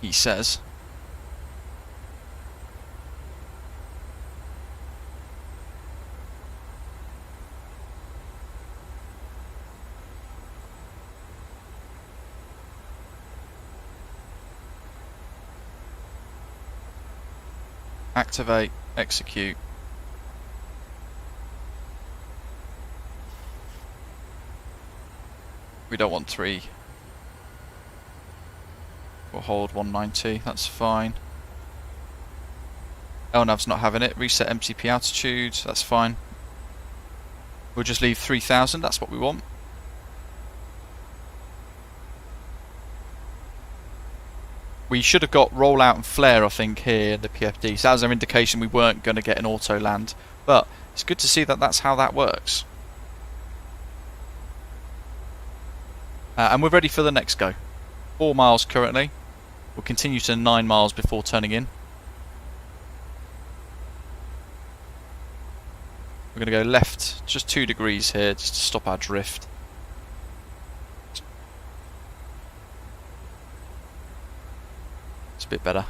He says. Activate, execute. We don't want 3. We'll hold 190, that's fine. LNAV's not having it. Reset MCP altitude, that's fine. We'll just leave 3000, that's what we want. We should have got rollout and flare, I think, here in the PFD. So that was our indication we weren't going to get an auto land. But it's good to see that that's how that works. And we're ready for the next go. 4 miles currently. We'll continue to 9 miles before turning in. We're going to go left just 2 degrees here just to stop our drift. It's a bit better.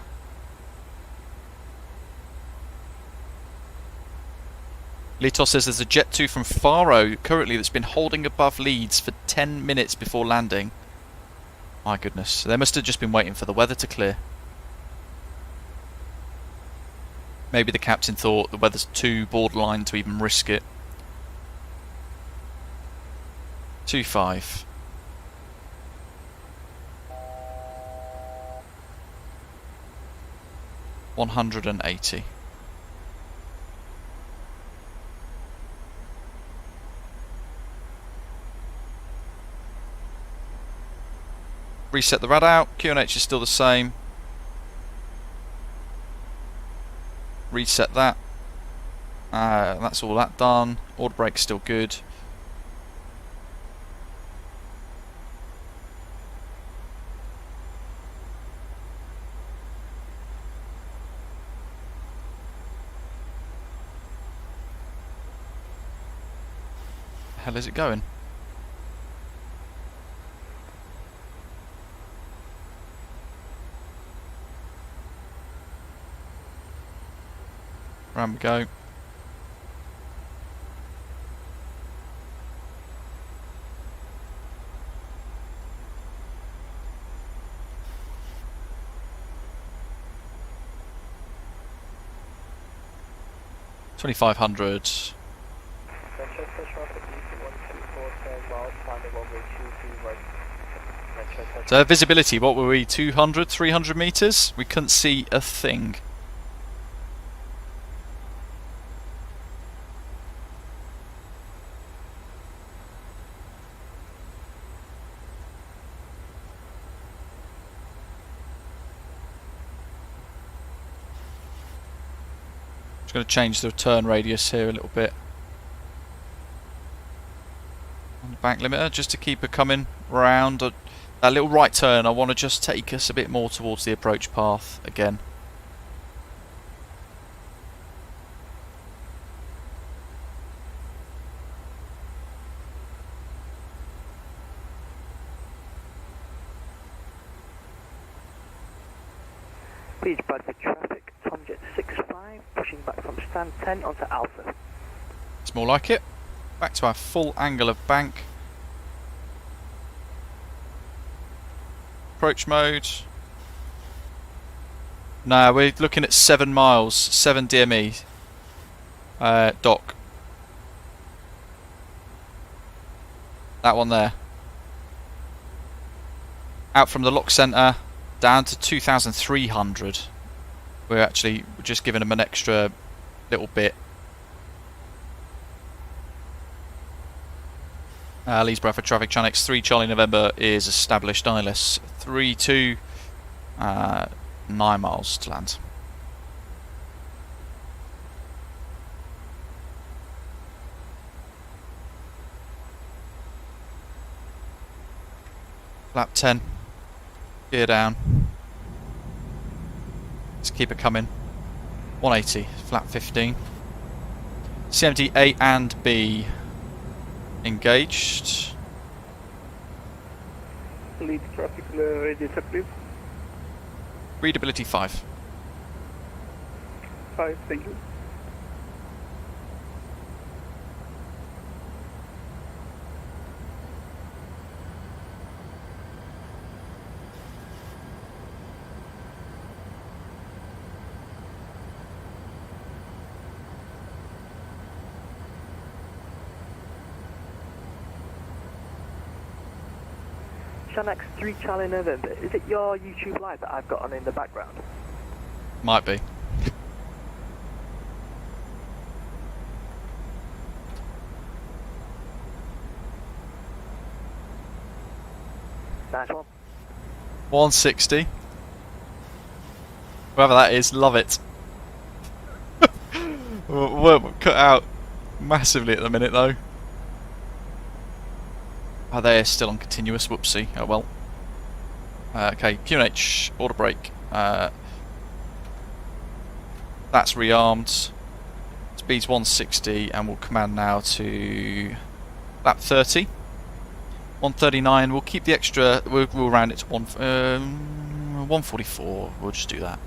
Litos says there's a Jet 2 from Faro currently that's been holding above Leeds for 10 minutes before landing. My goodness, they must have just been waiting for the weather to clear. Maybe the captain thought the weather's too borderline to even risk it. 2.5. $180. Reset the rad out. QNH is still the same. Reset that. That's all that done. Order brake's still good. The hell is it going? Round we go. $2,500. So visibility, what were we, 200, 300 meters? We couldn't see a thing. Just going to change the turn radius here a little bit. On the back limiter, just to keep it coming round. That little right turn, I want to just take us a bit more towards the approach path again.
Leeds Bradford traffic, Tomjet 65, pushing back from stand 10 onto Alpha.
It's more like it. Back to our full angle of bank. Approach mode. No, we're looking at 7 miles, 7 DME. Dock. That one there. Out from the lock centre, down to 2,300. We're just giving them an extra little bit. Leeds Bradford traffic channel X3 Charlie November is established ILS 32, 9 miles to land. Flap 10, gear down. Let's keep it coming. 180, flap 15. CMD A and B engaged.
Lead traffic register, please.
Readability 5.
5, thank you.
Shanx 3 Charlie November, is it your YouTube live that I've got on in the background?
Might be.
Nice one.
160. Whoever that is, love it. We're cut out massively at the minute though. Oh, they're still on continuous, whoopsie. Oh well. Okay, QNH, order brake. That's rearmed. Speed's 160 and we'll command now to lap 30. 139, we'll keep the extra, we'll round it to 144, we'll just do that.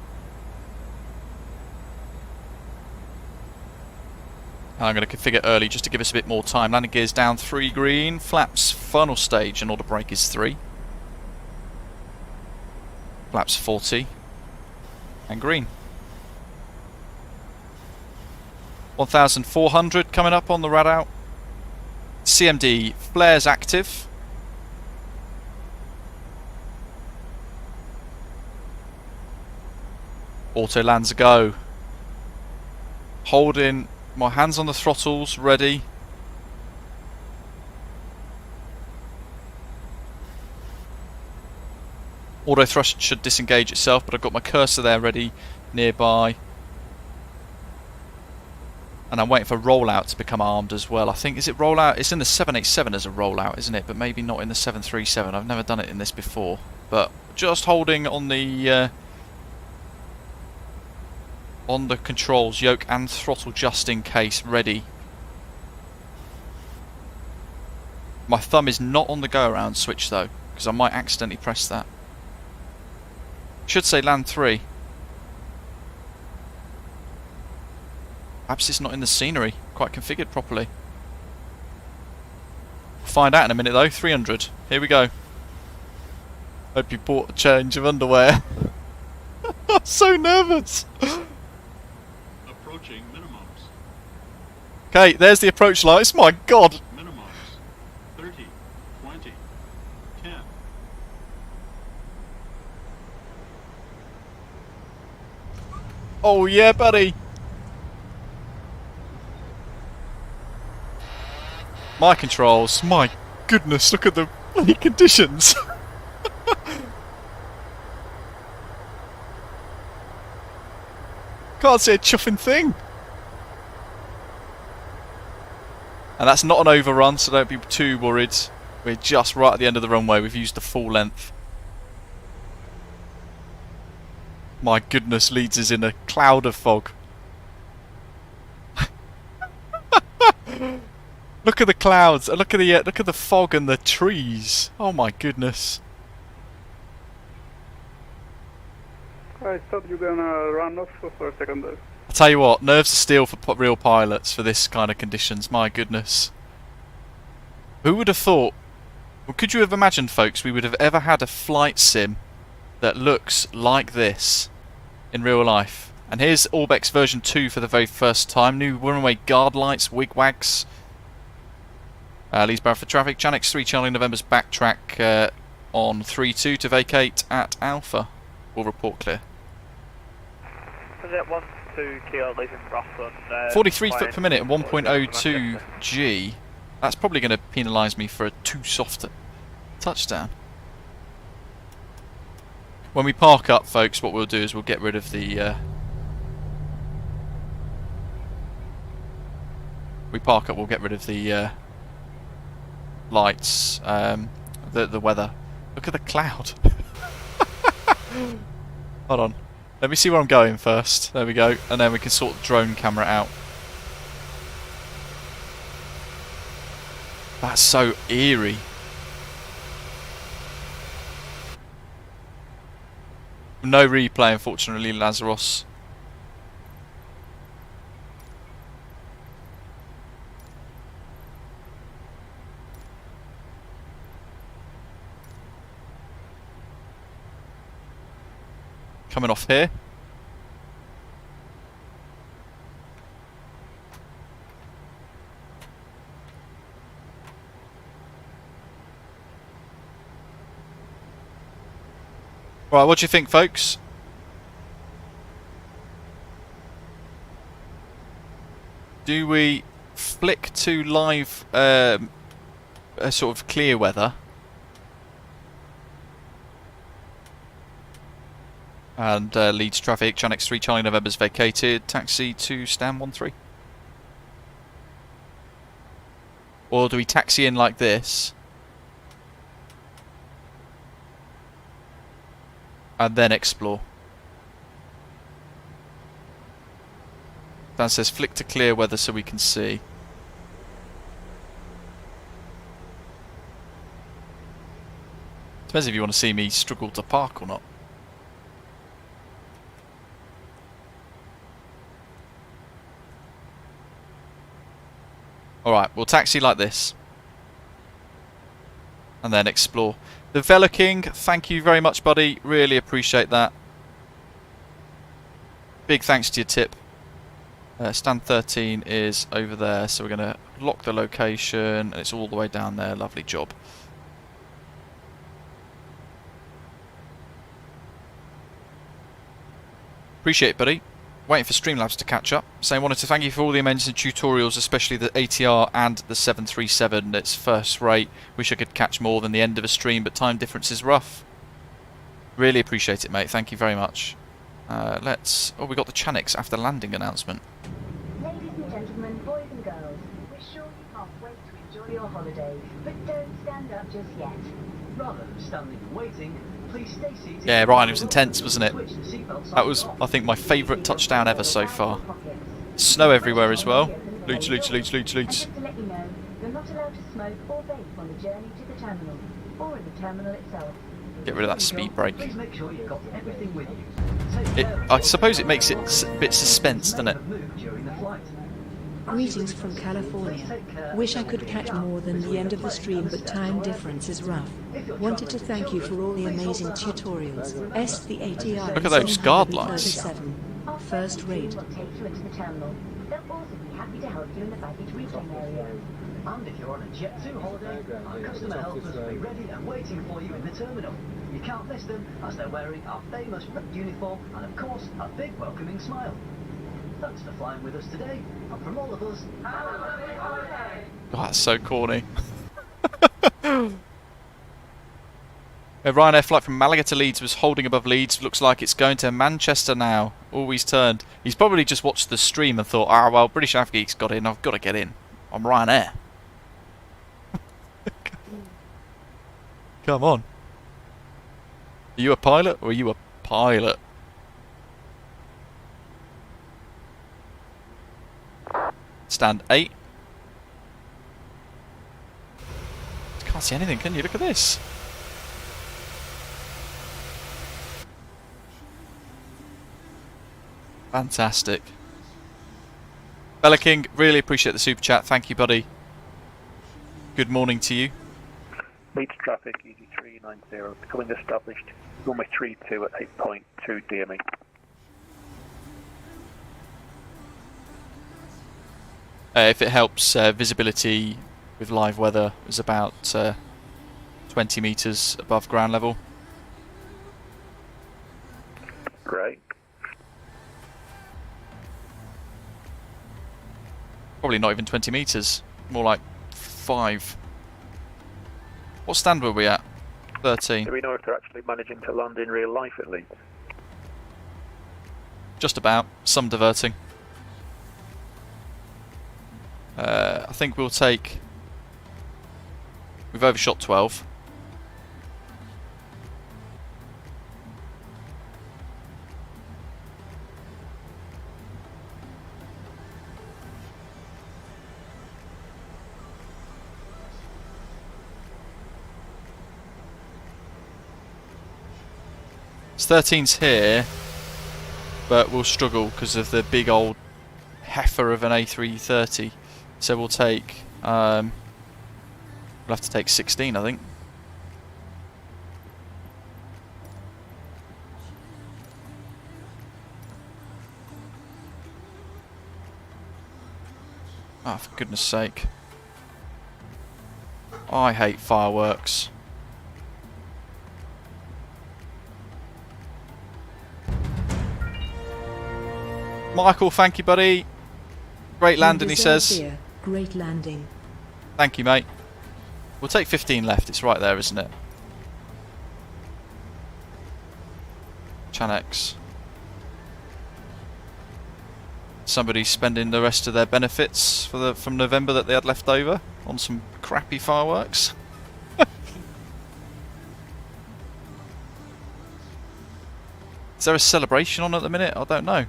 I'm going to configure early just to give us a bit more time. Landing gears down 3 green, flaps final stage and order brake is 3. Flaps 40 and green. 1,400 coming up on the rad out. CMD flares active. Auto lands a go. Holding my hands on the throttles, ready. Auto thrust should disengage itself, but I've got my cursor there ready nearby. And I'm waiting for rollout to become armed as well. I think, is it rollout? It's in the 787 as a rollout, isn't it? But maybe not in the 737. I've never done it in this before. But just holding on the controls, yoke and throttle just in case, ready. My thumb is not on the go around switch though, because I might accidentally press that. Should say land 3. Perhaps it's not in the scenery, quite configured properly. Find out in a minute though. 300. Here we go. Hope you bought a change of underwear. I'm so nervous.
Approaching minimums.
Okay, there's the approach lights. My God.
Minimums. 30, 20, 10.
Oh yeah, buddy. My controls. My goodness, look at the bloody conditions. Can't see a chuffing thing. And that's not an overrun, so don't be too worried. We're just right at the end of the runway. We've used the full length. My goodness, Leeds is in a cloud of fog. Look at the clouds. Look at the fog and the trees. Oh my goodness.
I thought you were gonna run off for a second there.
I'll tell you what, nerves of steel for real pilots for this kind of conditions. My goodness. Who would have thought? Well, could you have imagined, folks, we would have ever had a flight sim that looks like this in real life. And here's Orbx version 2 for the very first time. New runway guard lights, wigwags. Leeds Bradford traffic. Janix 3 Charlie November's backtrack on 3-2 to vacate at Alpha. We'll report clear. 43 foot per minute and 1.02 G. That's probably going to penalise me for a too soft touchdown. When we park up, folks, what we'll do is we'll get rid of the... we park up, we'll get rid of the lights, the weather. Look at the cloud. Hold on. Let me see where I'm going first. There we go. And then we can sort the drone camera out. That's so eerie. No replay, unfortunately, Lazarus. Coming off here. Right, what do you think, folks? Do we flick to live a sort of clear weather? And Leeds traffic, Janix 3 Charlie November's vacated, taxi to Stan 13. Or do we taxi in like this? And then explore. Dan says flick to clear weather so we can see. Depends if you want to see me struggle to park or not. Alright, we'll taxi like this. And then explore. The Vela King, thank you very much, buddy. Really appreciate that. Big thanks to your tip. Stand 13 is over there, so we're going to lock the location. And it's all the way down there. Lovely job. Appreciate it, buddy. Waiting for Streamlabs to catch up. Saying wanted to thank you for all the amazing tutorials, especially the ATR and the 737. It's first rate. Wish I could catch more than the end of a stream, but time difference is rough. Really appreciate it, mate. Thank you very much. Let's... Oh, we got the Chanix after landing announcement.
Ladies and gentlemen, boys and girls, we're sure you can't wait to enjoy your holiday, but don't stand up just yet.
Rather than standing and waiting, please stay seated.
Yeah, Ryan, it was intense, wasn't it? That was, I think, my favourite touchdown ever so far. Snow everywhere as well. Leeds, Leeds, Leeds, Leeds, Leeds.
Just to let you know, you're not allowed to smoke or vape on the journey to the terminal, or in the terminal itself.
Get rid of that speed brake.
Please make sure you've got everything with you.
I suppose it makes it a bit suspense, doesn't it?
Greetings from California. Wish I could catch more than the end of the stream, but time difference is rough. Wanted to thank you for all the amazing tutorials. The ATR.
Look at those guard lights.
First rate.
Take you into the terminal. They'll also be happy to help you in the baggage reclaim area.
And if you're on a Jet 2 holiday, our customer helpers will be ready and waiting for you in the terminal. You can't miss them, as they're wearing a famous red uniform and, of course, a big welcoming smile. Thanks for flying with us today, and from all of us, have a lovely holiday!
Oh, that's so corny. Ryanair flight from Malaga to Leeds was holding above Leeds. Looks like it's going to Manchester now. Always turned. He's probably just watched the stream and thought, ah, well, British Avgeeks got in. I've got to get in. I'm Ryanair. Come on. Are you a pilot or are you a pilot? Stand 8. Can't see anything, can you? Look at this. Fantastic. Bella King, really appreciate the super chat. Thank you, buddy. Good morning to you.
Leeds traffic, EG390, becoming established. Runway 32 at 8.2 DME.
If it helps, visibility with live weather is about 20 metres above ground level.
Great.
Probably not even 20 metres, more like 5. What stand were we at? 13.
Do we know if they're actually managing to land in real life at least?
Just about. Some diverting. I think we'll take... We've overshot 12. It's 13's here, but we'll struggle because of the big old heifer of an A330. So we'll take, we'll have to take 16, I think. Oh, for goodness sake. I hate fireworks. Michael, thank you, buddy. Great landing, he says.
Here. Great landing.
Thank you, mate. We'll take 15 left. It's right there, isn't it? Chanex. Somebody's spending the rest of their benefits from November that they had left over on some crappy fireworks. Is there a celebration on at the minute? I don't know.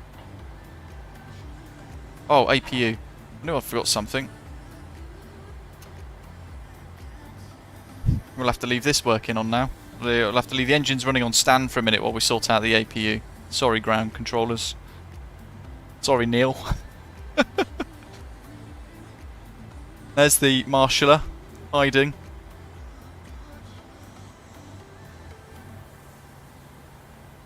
Oh, APU. I knew I forgot something. We'll have to leave this working on now. We'll have to leave the engines running on stand for a minute while we sort out the APU. Sorry, ground controllers. Sorry, Neil. There's the marshaller hiding.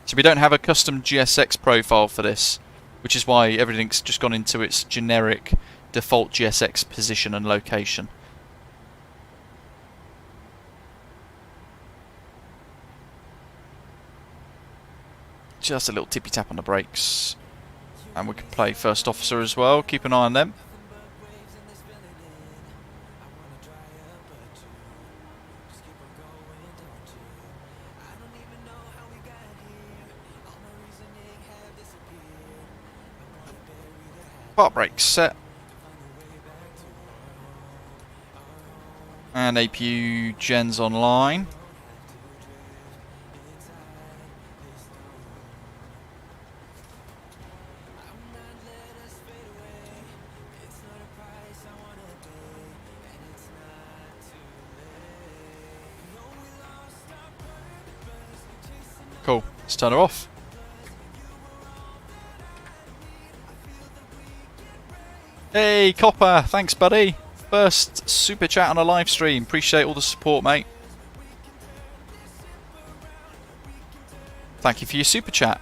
So we don't have a custom GSX profile for this, which is why everything's just gone into its generic default GSX position and location. Just a little tippy tap on the brakes. And we can play first officer as well, keep an eye on them. Park brakes set. And APU gens online. Cool, let's turn her off. Hey Copper, thanks buddy. First super chat on a live stream. Appreciate all the support, mate. Thank you for your super chat.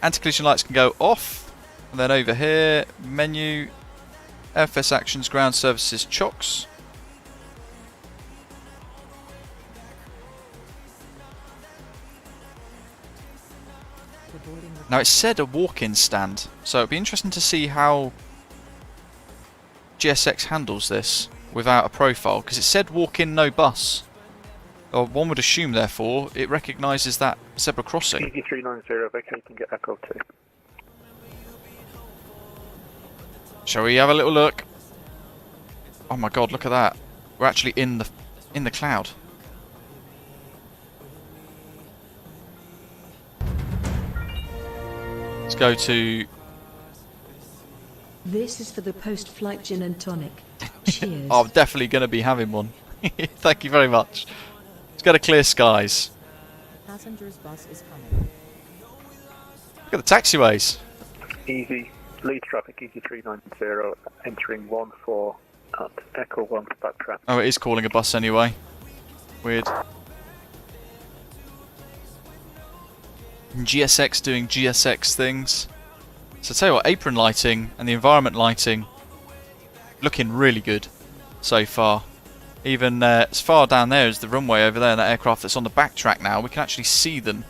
Anti-collision lights can go off. And then over here, menu, FS actions, ground services, chocks. Now it said a walk-in stand, so it'd be interesting to see how GSX handles this without a profile, because it said walk-in no bus. Or one would assume, therefore, it recognises that zebra crossing.
EG390, okay, you can get Echo 2.
Shall we have a little look? Oh my god, look at that. We're actually in the cloud. Let's go to...
This is for the post-flight gin and tonic. Cheers.
I'm definitely going to be having one. Thank you very much. Let's go to clear skies.
Passengers bus is coming.
Look at the taxiways.
Easy. Leeds traffic, EG390, entering 14 at Echo 1 to backtrack.
Oh, it is calling a bus anyway. Weird. GSX doing GSX things. So tell you what, apron lighting and the environment lighting looking really good so far. Even as far down there as the runway over there, and that aircraft that's on the backtrack now, we can actually see them.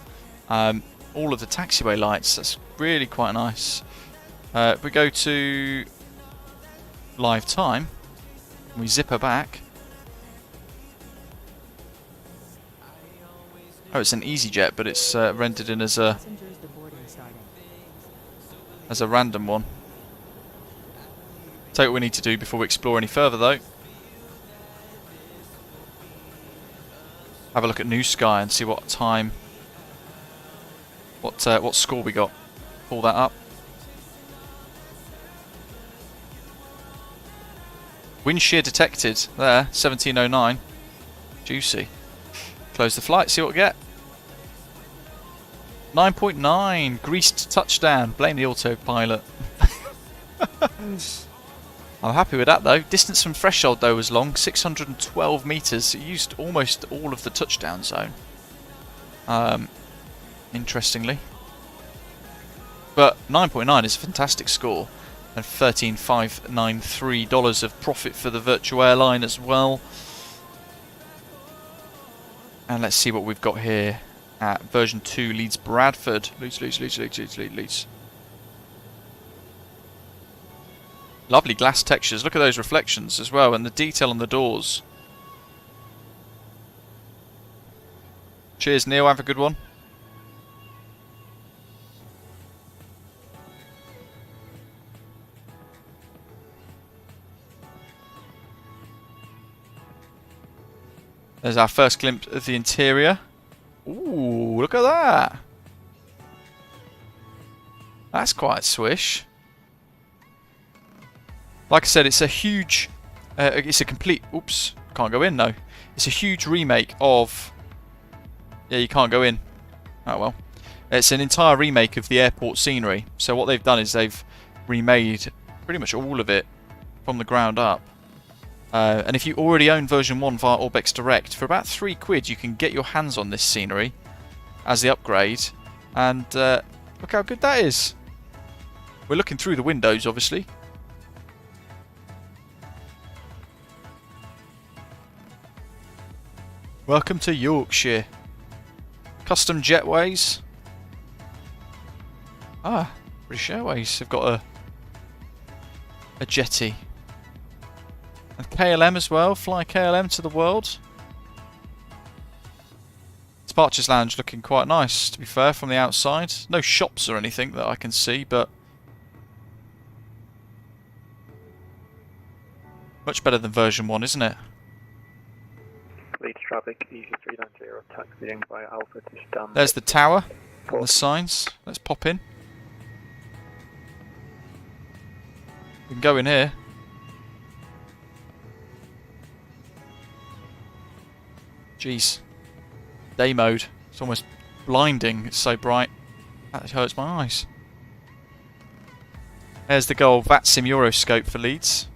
All of the taxiway lights. That's really quite nice. If we go to live time, we zip her back. Oh, it's an EasyJet, but it's rendered in as a random one. Take what we need to do before we explore any further, though. Have a look at New Sky and see what time, what score we got. Pull that up. Wind shear detected there, 1709. Juicy. Close the flight, see what we get. 9.9, greased touchdown. Blame the autopilot. I'm happy with that though. Distance from threshold though was long, 612 meters. It used almost all of the touchdown zone. Interestingly. But 9.9 is a fantastic score. And $13,593 of profit for the virtual airline as well. And let's see what we've got here at version 2 Leeds Bradford. Leeds. Lovely glass textures. Look at those reflections as well, and the detail on the doors. Cheers, Neil. Have a good one. There's our first glimpse of the interior. Ooh, look at that. That's quite swish. Like I said, it's a huge... it's a complete... Oops, can't go in, no. It's a huge remake of... Yeah, you can't go in. Oh, well. It's an entire remake of the airport scenery. So what they've done is they've remade pretty much all of it from the ground up. And if you already own version 1 via Orbx Direct, for about £3 you can get your hands on this scenery as the upgrade. And look how good that is. We're looking through the windows, obviously. Welcome to Yorkshire. Custom jetways. Ah, British Airways have got a jetty. And KLM as well. Fly KLM to the world. Departures Lounge looking quite nice, to be fair, from the outside. No shops or anything that I can see, but much better than version 1, isn't it?
Leeds traffic, EG390, taxiing by Alpha to stand.
There's the tower and the signs. Let's pop in. We can go in here. Jeez. Day mode. It's almost blinding. It's so bright. That hurts my eyes. There's the gold VATSIM Euroscope for Leeds.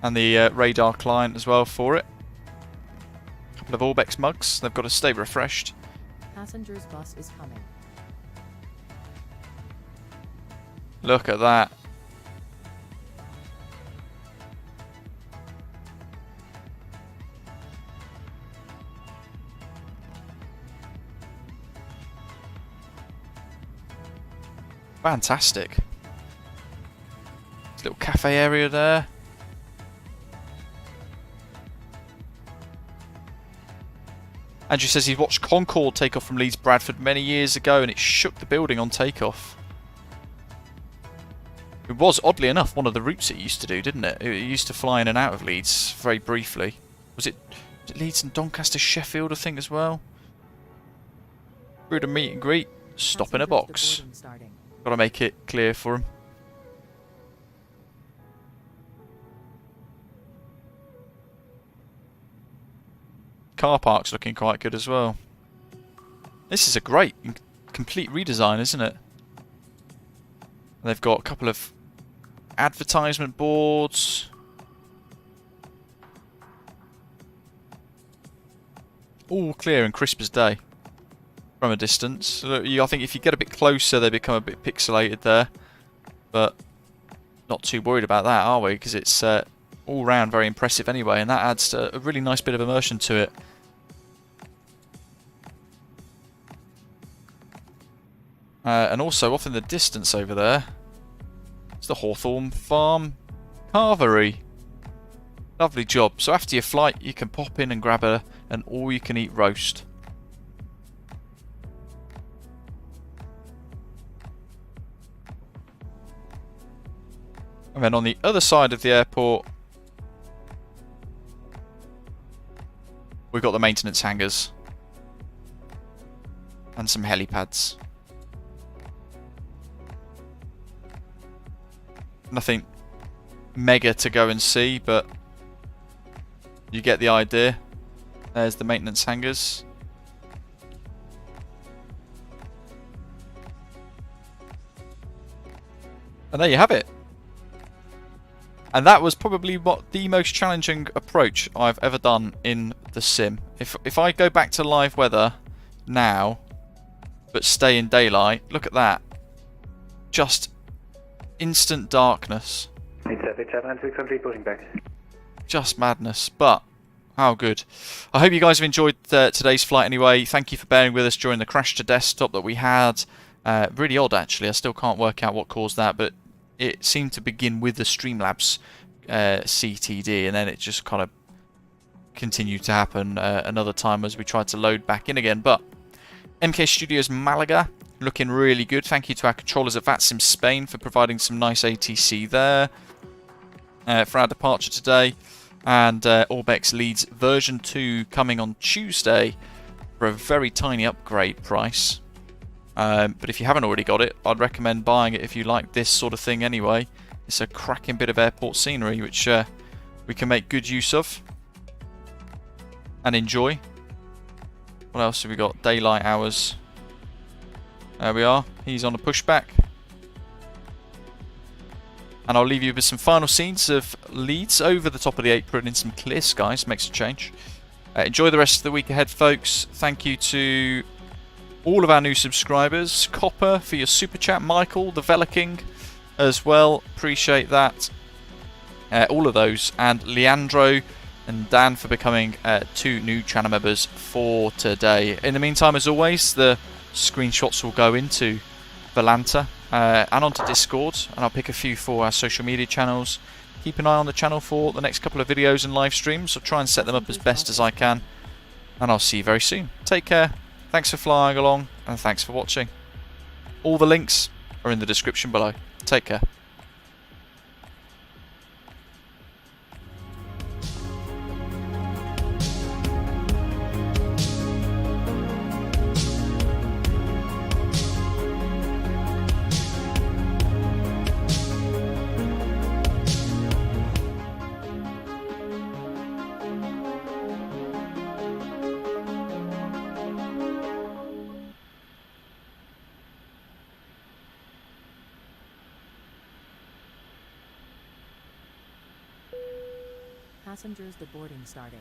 And the radar client as well for it. A couple of Orbx mugs. They've got to stay refreshed.
Passenger's bus is coming.
Look at that. Fantastic. There's a little cafe area there. Andrew says he watched Concorde take off from Leeds Bradford many years ago and it shook the building on takeoff. It was, oddly enough, one of the routes it used to do, didn't it? It used to fly in and out of Leeds very briefly. Was it Leeds and Doncaster, Sheffield, I think, as well? Through the meet and greet. Stop in a box. Got to make it clear for him. Car park's looking quite good as well. This is a great, complete redesign, isn't it? They've got a couple of advertisement boards. All clear and crisp as day from a distance. I think if you get a bit closer they become a bit pixelated there. But not too worried about that, are we? Because it's all round very impressive anyway, and that adds a really nice bit of immersion to it. And also off in the distance over there, it's the Hawthorne Farm Carvery. Lovely job. So after your flight, you can pop in and grab an all-you-can-eat roast. And then on the other side of the airport, we've got the maintenance hangars and some helipads. Nothing mega to go and see, but you get the idea. There's the maintenance hangars. And there you have it. And that was probably the most challenging approach I've ever done in the sim. If I go back to live weather now, but stay in daylight, look at that. Just instant darkness. Just madness, but how good. I hope you guys have enjoyed today's flight anyway. Thank you for bearing with us during the crash to desktop that we had. Really odd actually, I still can't work out what caused that, but it seemed to begin with the Streamlabs CTD, and then it just kind of continued to happen another time as we tried to load back in again. But MK Studios Malaga, looking really good. Thank you to our controllers at VATSIM Spain for providing some nice ATC there for our departure today. And Orbx Leeds version 2 coming on Tuesday for a very tiny upgrade price. But if you haven't already got it, I'd recommend buying it if you like this sort of thing anyway. It's a cracking bit of airport scenery which we can make good use of and enjoy. What else have we got? Daylight hours. There we are. He's on a pushback. And I'll leave you with some final scenes of Leeds over the top of the apron in some clear skies. Makes a change. Enjoy the rest of the week ahead, folks. Thank you to all of our new subscribers. Copper for your super chat. Michael, the Vela King as well. Appreciate that. All of those. And Leandro and Dan for becoming 2 new channel members for today. In the meantime, as always, the screenshots will go into Volanta and onto Discord, and I'll pick a few for our social media channels. Keep an eye on the channel for the next couple of videos and live streams. I'll try and set them up as best as I can, and I'll see you very soon. Take care, thanks for flying along, and thanks for watching. All the links are in the description below. Take care.
Passengers, the boarding starting.